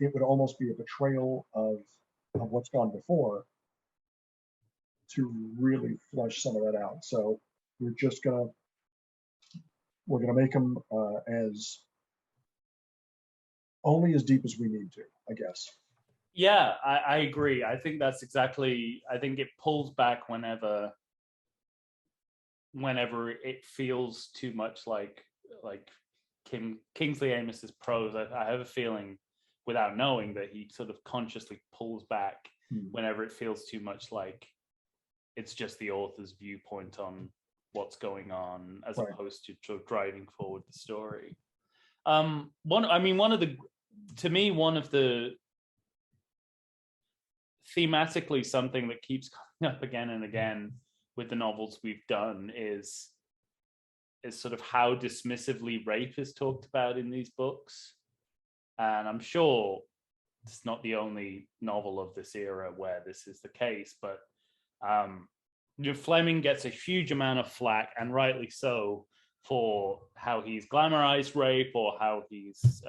it would almost be a betrayal of what's gone before to really flesh some of that out. So we're gonna make them as only as deep as we need to, I guess. Yeah, I agree. I think that's exactly. I think it pulls back whenever it feels too much like Kingsley Amis's prose. I have a feeling, without knowing, that he sort of consciously pulls back whenever it feels too much like it's just the author's viewpoint on what's going on, as opposed to sort of driving forward the story. Thematically, something that keeps coming up again and again with the novels we've done is sort of how dismissively rape is talked about in these books. And I'm sure it's not the only novel of this era where this is the case, but Fleming gets a huge amount of flack, and rightly so, for how he's glamorized rape, or how he's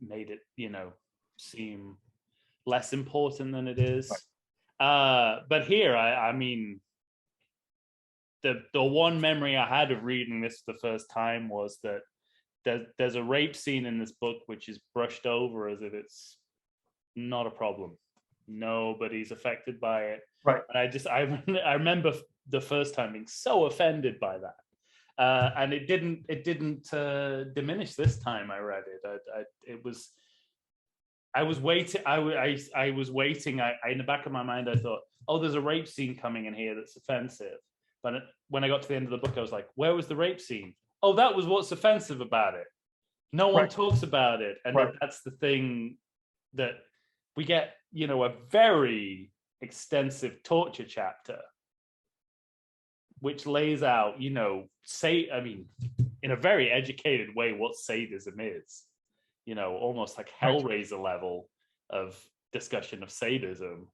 made it, seem less important than it is. But here, I mean, the one memory I had of reading this the first time was that there's a rape scene in this book which is brushed over as if it's not a problem. Nobody's affected by it. Right. And I remember the first time being so offended by that. And it didn't diminish this time I read it. I was waiting. I was waiting. In the back of my mind, I thought, "Oh, there's a rape scene coming in here that's offensive." But when I got to the end of the book, I was like, "Where was the rape scene? Oh, that was what's offensive about it. No one talks about it." And that's the thing, that we get, a very extensive torture chapter, which lays out, in a very educated way, what sadism is. Almost like Hellraiser level of discussion of sadism.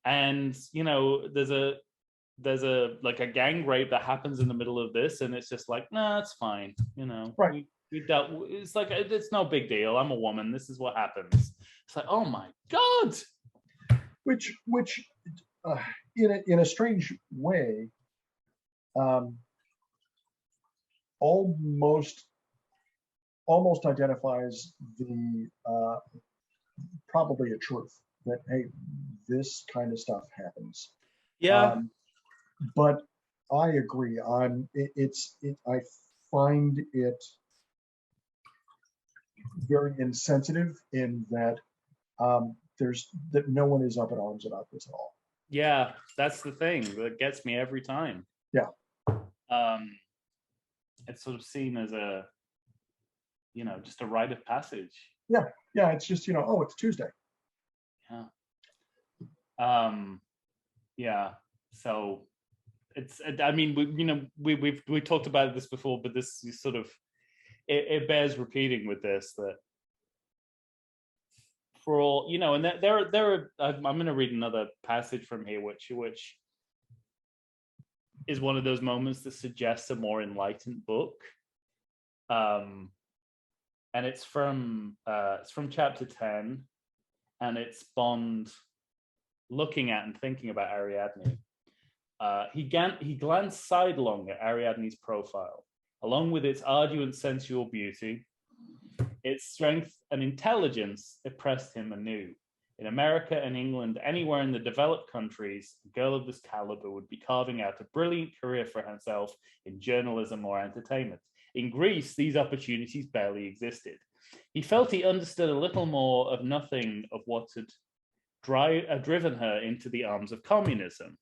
And, there's a gang rape that happens in the middle of this, and it's just like, nah, it's fine. Right. We dealt, it's like, it's no big deal. I'm a woman. This is what happens. It's like, oh my God. Which in a strange way, almost identifies the probably a truth that, hey, this kind of stuff happens. Yeah. But I agree. I find it very insensitive in that that no one is up in arms about this at all. Yeah, that's the thing that gets me every time. Yeah. It's sort of seen as a, just a rite of passage. Yeah. It's just, oh, it's Tuesday. Yeah. Yeah. So it's, I mean, we talked about this before, but this is sort of, it bears repeating with this, that for all, and there are, I'm going to read another passage from here, which is one of those moments that suggests a more enlightened book. And it's from chapter 10, and it's Bond looking at and thinking about Ariadne. He glanced sidelong at Ariadne's profile, along with its ardent sensual beauty. Its strength and intelligence impressed him anew. In America and England, anywhere in the developed countries, a girl of this caliber would be carving out a brilliant career for herself in journalism or entertainment. In Greece, these opportunities barely existed. He felt he understood a little more of nothing of what had driven her into the arms of communism.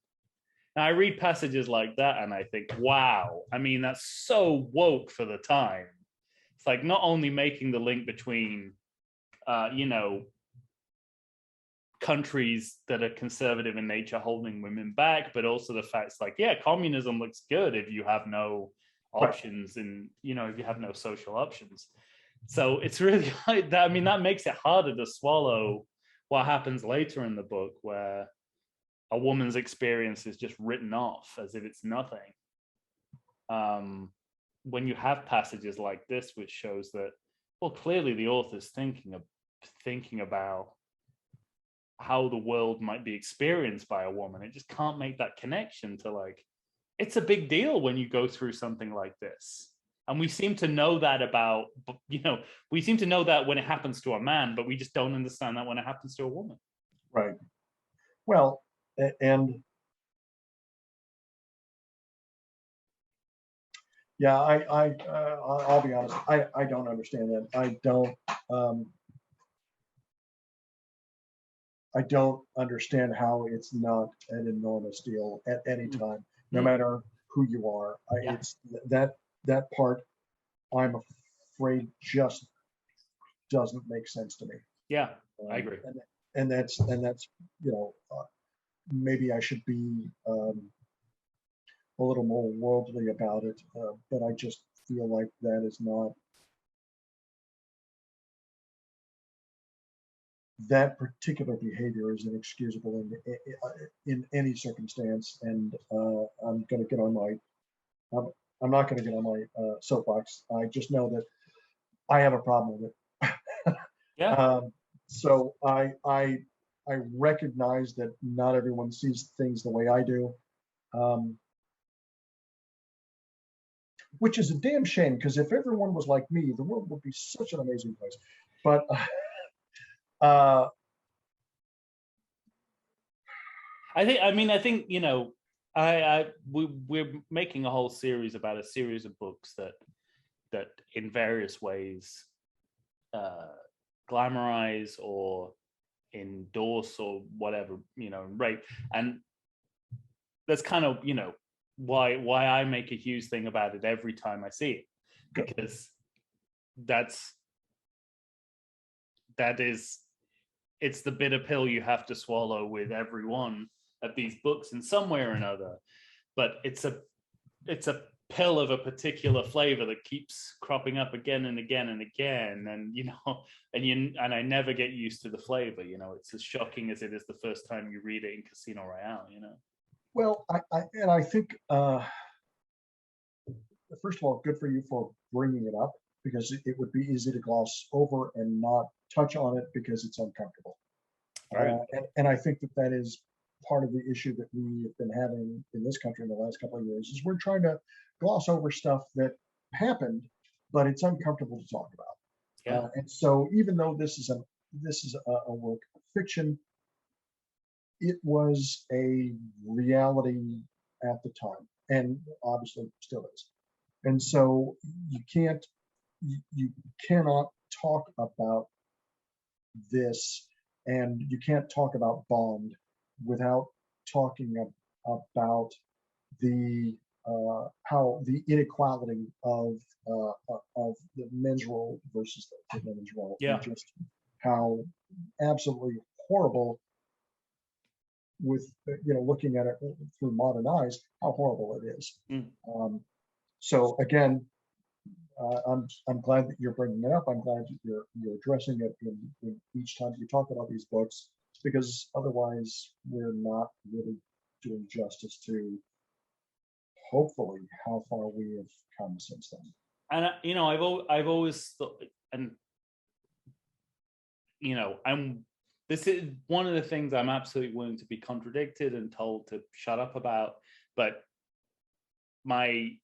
And I read passages like that and I think, wow, I mean, that's so woke for the time. It's like not only making the link between, countries that are conservative in nature holding women back, but also the facts like, yeah, communism looks good if you have no options and, if you have no social options. So it's really like that. I mean, that makes it harder to swallow what happens later in the book, where a woman's experience is just written off as if it's nothing. When you have passages like this, which shows that, well, clearly the author's thinking about how the world might be experienced by a woman. It just can't make that connection to, like, it's a big deal when you go through something like this. And we seem to know that about, we seem to know that when it happens to a man, but we just don't understand that when it happens to a woman. Right. Well, and yeah, I'll be honest. I don't understand that. I don't understand how it's not an enormous deal at any time, no matter who you are. It's that part, I'm afraid, just doesn't make sense to me. Yeah, I agree. And that's maybe I should be a little more worldly about it, but I just feel like that is not, that particular behavior is inexcusable in any circumstance. And I'm going to get on my, I'm not going to get on my soapbox. I just know that I have a problem with it. Yeah. So I recognize that not everyone sees things the way I do, which is a damn shame, because if everyone was like me, the world would be such an amazing place. But I think we're making a whole series about a series of books that in various ways glamorize or endorse or whatever, rape. And that's kind of, why I make a huge thing about it every time I see it, because it's the bitter pill you have to swallow with every one of these books in some way or another. But it's a pill of a particular flavor that keeps cropping up again and again and again, and I never get used to the flavor. It's as shocking as it is the first time you read it in Casino Royale. Well, I think first of all, good for you for bringing it up, because it would be easy to gloss over and not touch on it because it's uncomfortable. Right. And I think that is part of the issue that we have been having in this country in the last couple of years, is we're trying to gloss over stuff that happened, but it's uncomfortable to talk about. Yeah. And so even though this is a work of fiction, it was a reality at the time, and obviously still is. And so you cannot talk about this, and you can't talk about Bond without talking about the how the inequality of the men's role versus the women's role, Yeah. and just how absolutely horrible, with looking at it through modern eyes, how horrible it is. So again, I'm glad that you're bringing it up. I'm glad that you're addressing it in each time you talk about these books, because otherwise we're not really doing justice to, hopefully, how far we have come since then. And I've always thought, and this is one of the things I'm absolutely willing to be contradicted and told to shut up about, but my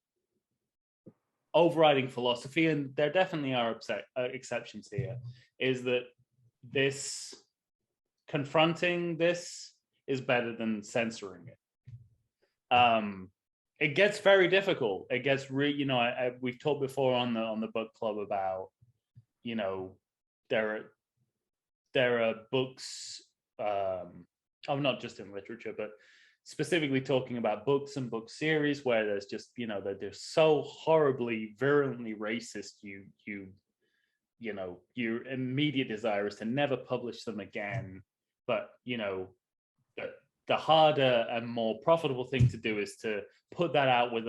overriding philosophy, and there definitely are exceptions here, is that confronting this is better than censoring it. It gets very difficult. It gets we've talked before on the book club about, there are books, not just in literature, but specifically talking about books and book series where there's just, that they're so horribly, virulently racist, your immediate desire is to never publish them again. But, the harder and more profitable thing to do is to put that out with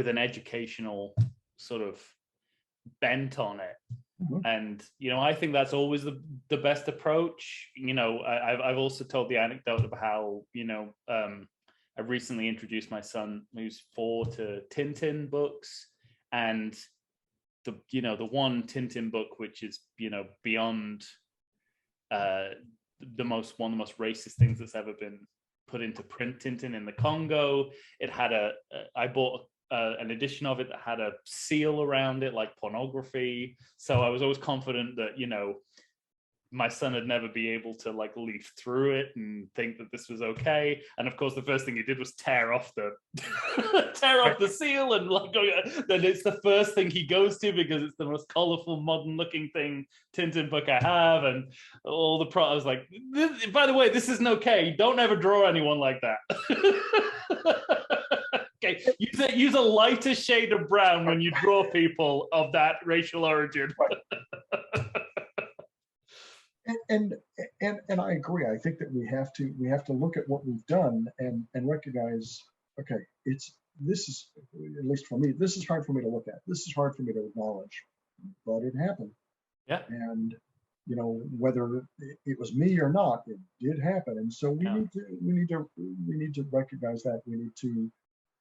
an educational sort of bent on it. Mhm. And I think that's always the best approach. I've also told the anecdote of how I recently introduced my son, who's 4, to Tintin books, and the one Tintin book which is beyond one of the most racist things that's ever been put into print, Tintin in the Congo. It had I bought an edition of it that had a seal around it like pornography, so I was always confident that my son would never be able to like leaf through it and think that this was okay. And of course the first thing he did was tear off the seal, and then it's the first thing he goes to because it's the most colorful, modern looking thing Tintin book I have. And all the I was like, by the way, this isn't okay, don't ever draw anyone like that. Okay, use a lighter shade of brown when you draw people of that racial origin. And I agree. I think that we have to look at what we've done and recognize, okay, this is, at least for me, this is hard for me to look at. This is hard for me to acknowledge, but it happened. Yeah. And whether it was me or not, it did happen. And so we need to recognize that. We need to,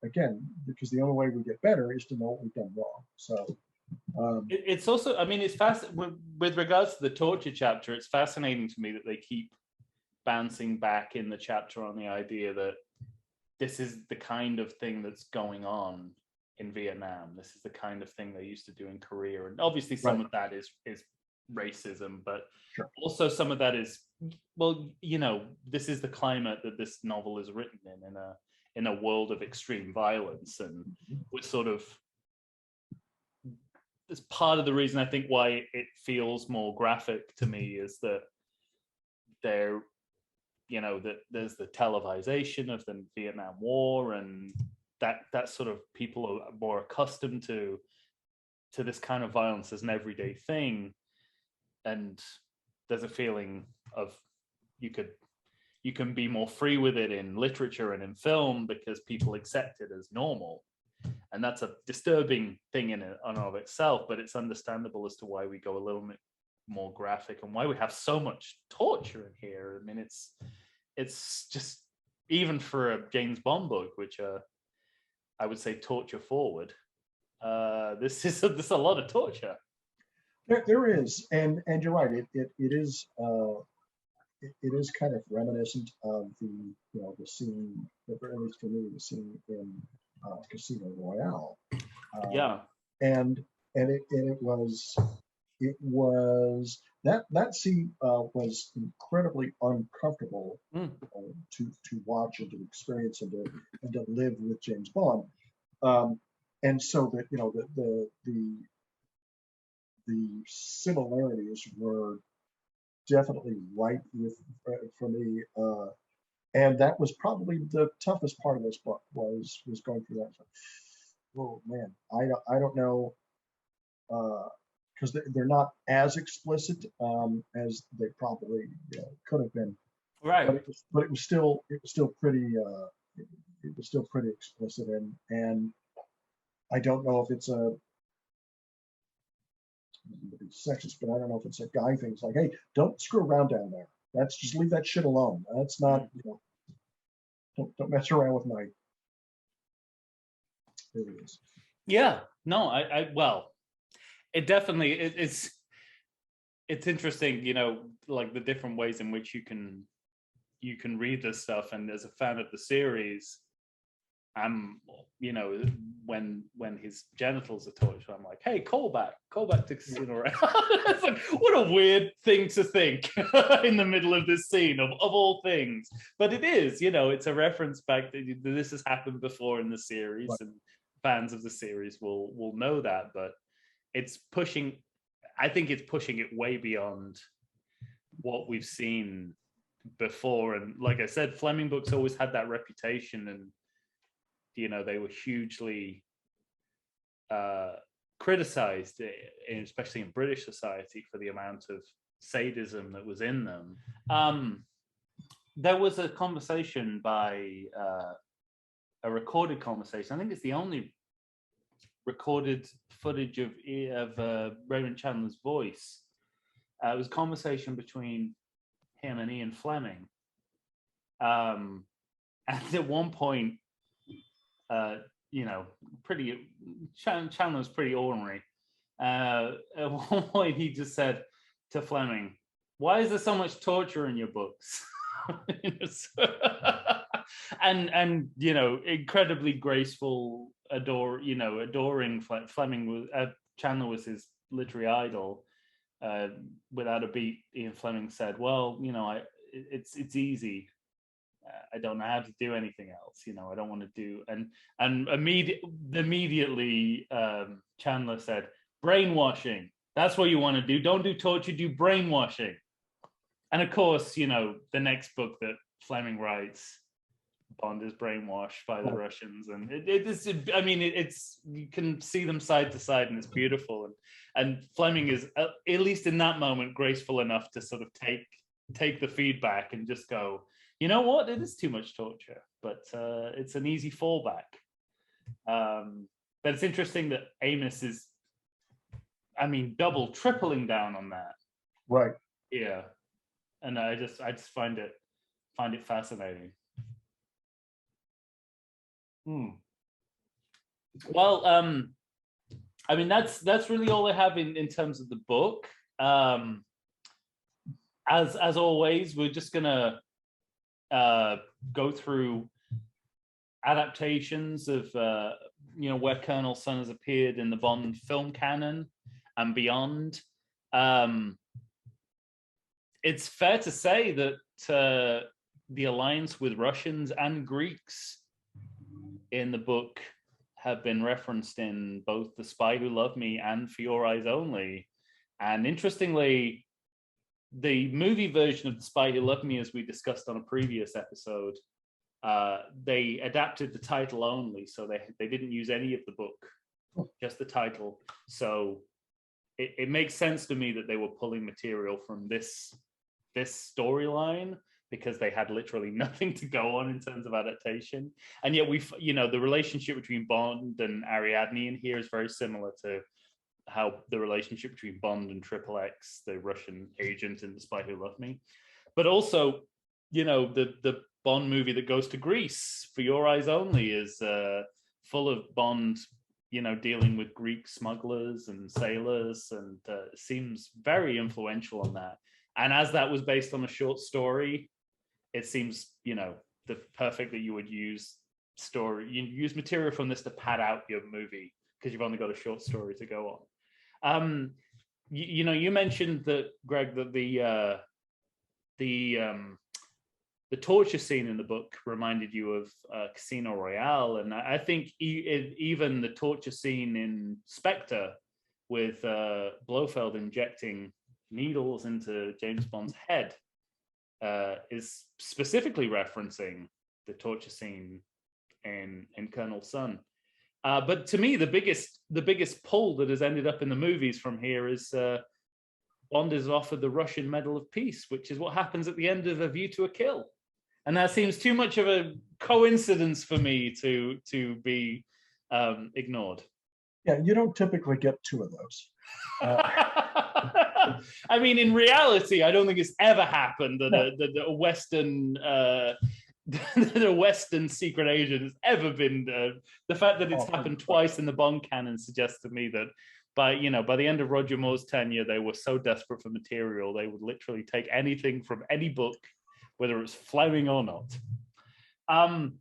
again, because the only way we get better is to know what we've done wrong. So. It's also, it's fascinating with regards to the torture chapter. It's fascinating to me that they keep bouncing back in the chapter on the idea that this is the kind of thing that's going on in Vietnam. This is the kind of thing they used to do in Korea, and obviously some of that is racism, but also some of that is, well, this is the climate that this novel is written in a world of extreme violence, and we're sort of. It's part of the reason I think why it feels more graphic to me is that that there's the televisation of the Vietnam War, and that sort of people are more accustomed to this kind of violence as an everyday thing, and there's a feeling of you can be more free with it in literature and in film because people accept it as normal. And that's a disturbing thing in and of itself, but it's understandable as to why we go a little bit more graphic and why we have so much torture in here. It's just, even for a James Bond book, which I would say torture forward, this is a lot of torture. There is, and you're right. It is kind of reminiscent of the scene, at least for me, the scene in Casino Royale. And it was that scene was incredibly uncomfortable to watch and to experience and to live with James Bond. And so that the similarities were definitely right for me. And that was probably the toughest part of this book was going through that. Oh man, I don't know, because they're not as explicit as they probably could have been. Right. But it was still pretty explicit, and I don't know if it's sexist, but I don't know if it's a guy thing. It's like, hey, don't screw around down there. That's just leave that shit alone. That's not, don't mess around with my. There it is. Yeah, no, well, it definitely it's interesting, like the different ways in which you can read this stuff. And as a fan of the series, I'm, when his genitals are tortured, I'm like, hey, call back to Casino Royale. It's like, what a weird thing to think in the middle of this scene of all things. But it is, it's a reference back to this has happened before in the series, right. And fans of the series will know that. But I think it's pushing it way beyond what we've seen before. And like I said, Fleming books always had that reputation, and they were hugely criticized, especially in British society, for the amount of sadism that was in them. There was a conversation by a recorded conversation. I think it's the only recorded footage of Raymond Chandler's voice. It was a conversation between him and Ian Fleming. And at one point, Chandler was pretty ordinary. At one point, he just said to Fleming, "Why is there so much torture in your books?" and incredibly graceful, adoring. Fleming was Chandler was his literary idol. Without a beat, Ian Fleming said, "Well, it's easy. I don't know how to do anything else. I don't want to do." And immediately Chandler said, "Brainwashing. That's what you want to do. Don't do torture. Do brainwashing." And of course, the next book that Fleming writes, Bond is brainwashed by the Russians, and it's you can see them side to side, and it's beautiful. And Fleming is, at least in that moment, graceful enough to sort of take the feedback and just go, "You know what? It is too much torture, but it's an easy fallback." But it's interesting that Amis is, double, tripling down on that. Right. Yeah. And I just find it fascinating. Well, that's really all I have in terms of the book. As always, we're just gonna go through adaptations of where Colonel Sun has appeared in the Bond film canon and beyond. It's fair to say that the alliance with Russians and Greeks in the book have been referenced in both The Spy Who Loved Me and For Your Eyes Only. And interestingly, the movie version of The Spy Who Loved Me, as we discussed on a previous episode, they adapted the title only. So they didn't use any of the book, just the title. So it makes sense to me that they were pulling material from this storyline, because they had literally nothing to go on in terms of adaptation. And yet the relationship between Bond and Ariadne in here is very similar to how the relationship between Bond and Triple X, the Russian agent in The Spy Who Loved Me. But also, the Bond movie that goes to Greece, For Your Eyes Only, is full of Bond, dealing with Greek smugglers and sailors, and seems very influential on that. And as that was based on a short story, it seems, the perfect that you would use material from this to pad out your movie, because you've only got a short story to go on. You mentioned that, Greg, that the torture scene in the book reminded you of Casino Royale, and I think even the torture scene in Spectre with Blofeld injecting needles into James Bond's head is specifically referencing the torture scene in Colonel Sun. But to me, the biggest pull that has ended up in the movies from here is Bond is offered the Russian Medal of Peace, which is what happens at the end of A View to a Kill. And that seems too much of a coincidence for me to be ignored. Yeah, you don't typically get two of those. In reality, I don't think it's ever happened that a Western that a Western secret agent has ever been. The fact that it's happened twice in the Bond canon suggests to me that by the end of Roger Moore's tenure, they were so desperate for material they would literally take anything from any book, whether it's Fleming or not.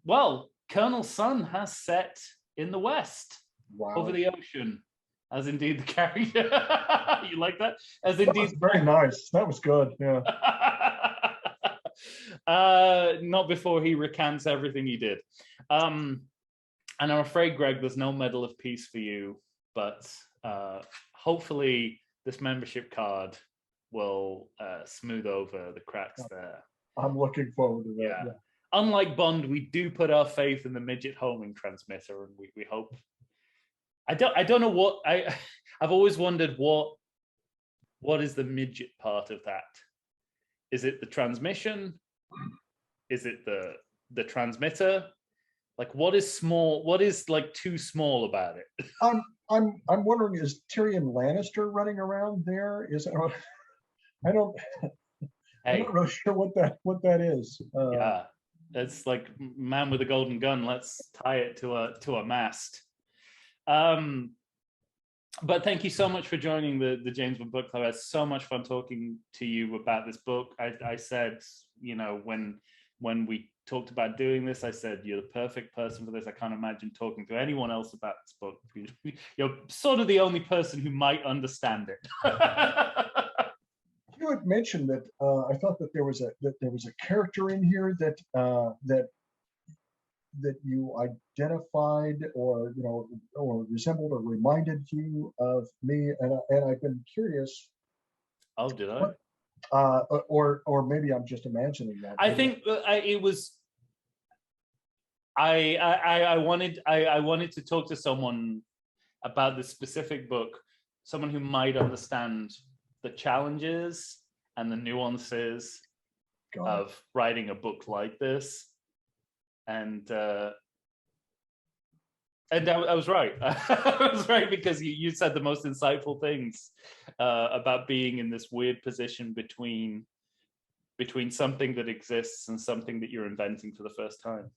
Well, Colonel Sun has set in the West, over the ocean, as indeed the character. You like that? As indeed, that was very nice. That was good. Yeah. Not before he recants everything he did. And I'm afraid, Greg, there's no Medal of Peace for you, but hopefully this membership card will smooth over the cracks there. I'm looking forward to that. Yeah. Unlike Bond, we do put our faith in the midget homing transmitter, and we hope. I don't know what I've always wondered what is the midget part of that? Is it the transmission? Is it the transmitter? Like, what is small? What is like too small about it? I'm wondering, is Tyrion Lannister running around there? I don't I'm not really sure what that is. Yeah, it's like man with a golden gun. Let's tie it to a mast. But thank you so much for joining the James Bond Book Club. I had so much fun talking to you about this book. I said, when we talked about doing this, I said, you're the perfect person for this. I can't imagine talking to anyone else about this book. You're sort of the only person who might understand it. You had mentioned that I thought that there was a character in here that you identified or resembled or reminded you of me, and I've been curious. Oh, did I? Or maybe I'm just imagining that. I think it was. I wanted to talk to someone about this specific book, someone who might understand the challenges and the nuances of writing a book like this. And I was right. I was right, because you said the most insightful things about being in this weird position between something that exists and something that you're inventing for the first time.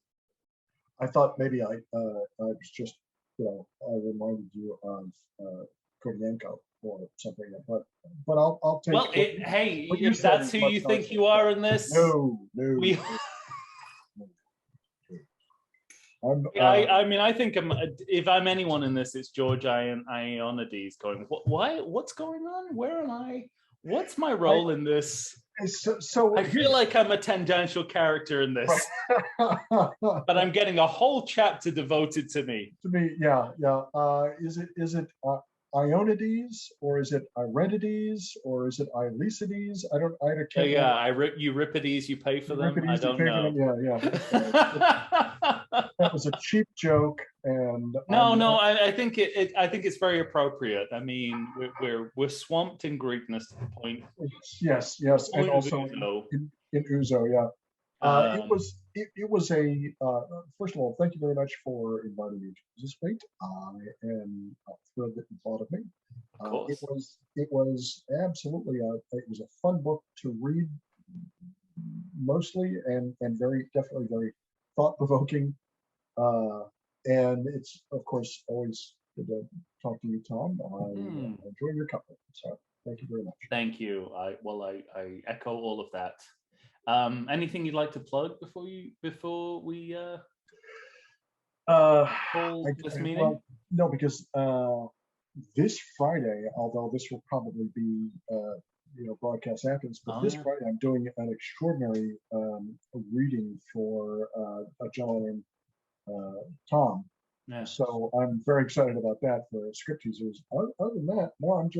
I thought maybe I was just, I reminded you of Kodienko or something, but I'll take. Well, hey, if that's who you think you are in this, no. I mean, I think if I'm anyone in this, it's George Ionides going, what's going on? Where am I? What's my role in this? So I feel like I'm a tangential character in this, but I'm getting a whole chapter devoted to me. Yeah. Is it Ionides, or is it Irenides, or is it Ilicides? I don't care. Yeah, Euripides, you pay for them. I don't know. Yeah. That was a cheap joke, and I think it's very appropriate. I mean, we're swamped in Greekness to the point. Yes, and also in Ouzo, yeah. It was a first of all, thank you very much for inviting me to participate. I am thrilled that you thought of me. Of course. It was absolutely it was a fun book to read, mostly, and definitely very thought-provoking. And it's, of course, always good to talk to you, Tom. I enjoy your company, so thank you very much. Thank you. I echo all of that. Anything you'd like to plug before we call this meeting? Well, no, because this Friday, although this will probably be broadcast after this, but this Friday I'm doing an extraordinary reading for a gentleman named Tom. Yeah. So I'm very excited about that for script teasers. Other than that, no, I'm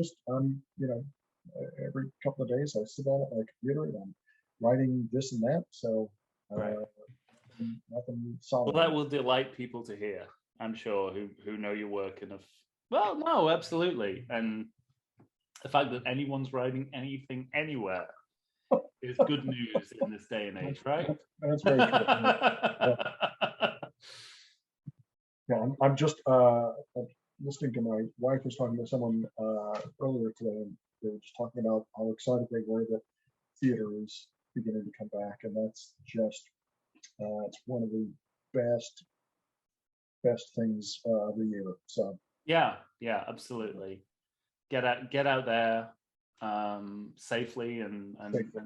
every couple of days I sit down at my computer and I'm writing this and that. So nothing solid. Well, that will delight people to hear, I'm sure, who know your work and have. Well, no, absolutely, and the fact that anyone's writing anything anywhere is good news in this day and age, right? That's very true. Yeah, I'm just listening to my wife was talking to someone earlier today, and they were just talking about how excited they were that theater is beginning to come back, and that's just it's one of the best things of the year. So yeah, absolutely. Get out there safely and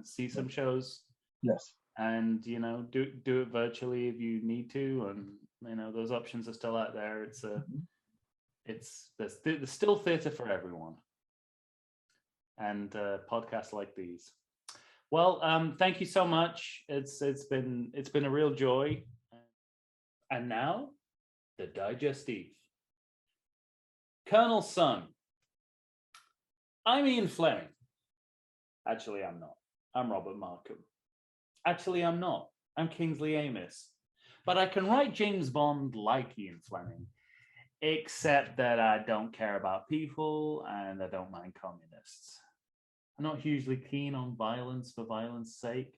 see some shows. Yes. And do it virtually if you need to, and those options are still out there. There's still theater for everyone, and podcasts like these. Well, thank you so much. It's been a real joy. And now, the digestif. Colonel Sun. I'm Ian Fleming. Actually, I'm not. I'm Robert Markham. Actually, I'm not. I'm Kingsley Amis. But I can write James Bond like Ian Fleming, except that I don't care about people and I don't mind communists. I'm not hugely keen on violence for violence sake,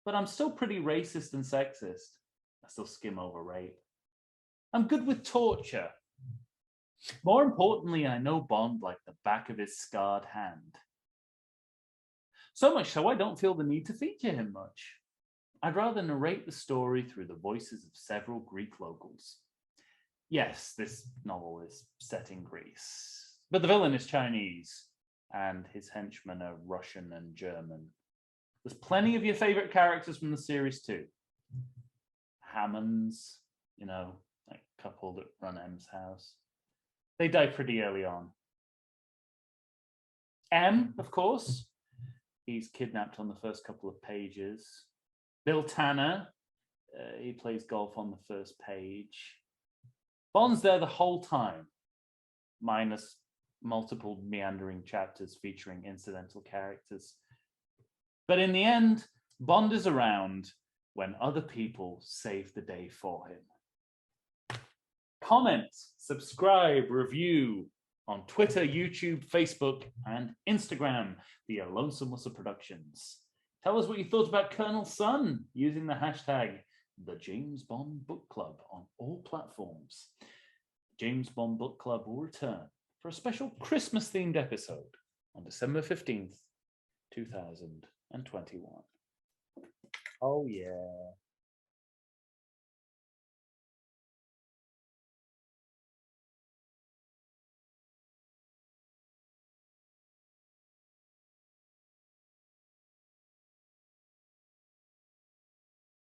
but I'm still pretty racist and sexist. I still skim over rape. I'm good with torture. More importantly, I know Bond like the back of his scarred hand. So much so I don't feel the need to feature him much. I'd rather narrate the story through the voices of several Greek locals. Yes, this novel is set in Greece, but the villain is Chinese, and his henchmen are Russian and German. There's plenty of your favorite characters from the series too. Hammonds, like couple that run M's house. They die pretty early on. M, of course, he's kidnapped on the first couple of pages. Bill Tanner, he plays golf on the first page. Bond's there the whole time, minus multiple meandering chapters featuring incidental characters. But in the end, Bond is around when other people save the day for him. Comment, subscribe, review on Twitter, YouTube, Facebook, and Instagram via Lonesome Whistle Productions. Tell us what you thought about Colonel Sun using the hashtag The James Bond Book Club on all platforms. The James Bond Book Club will return for a special Christmas-themed episode on December 15th, 2021. Oh, yeah.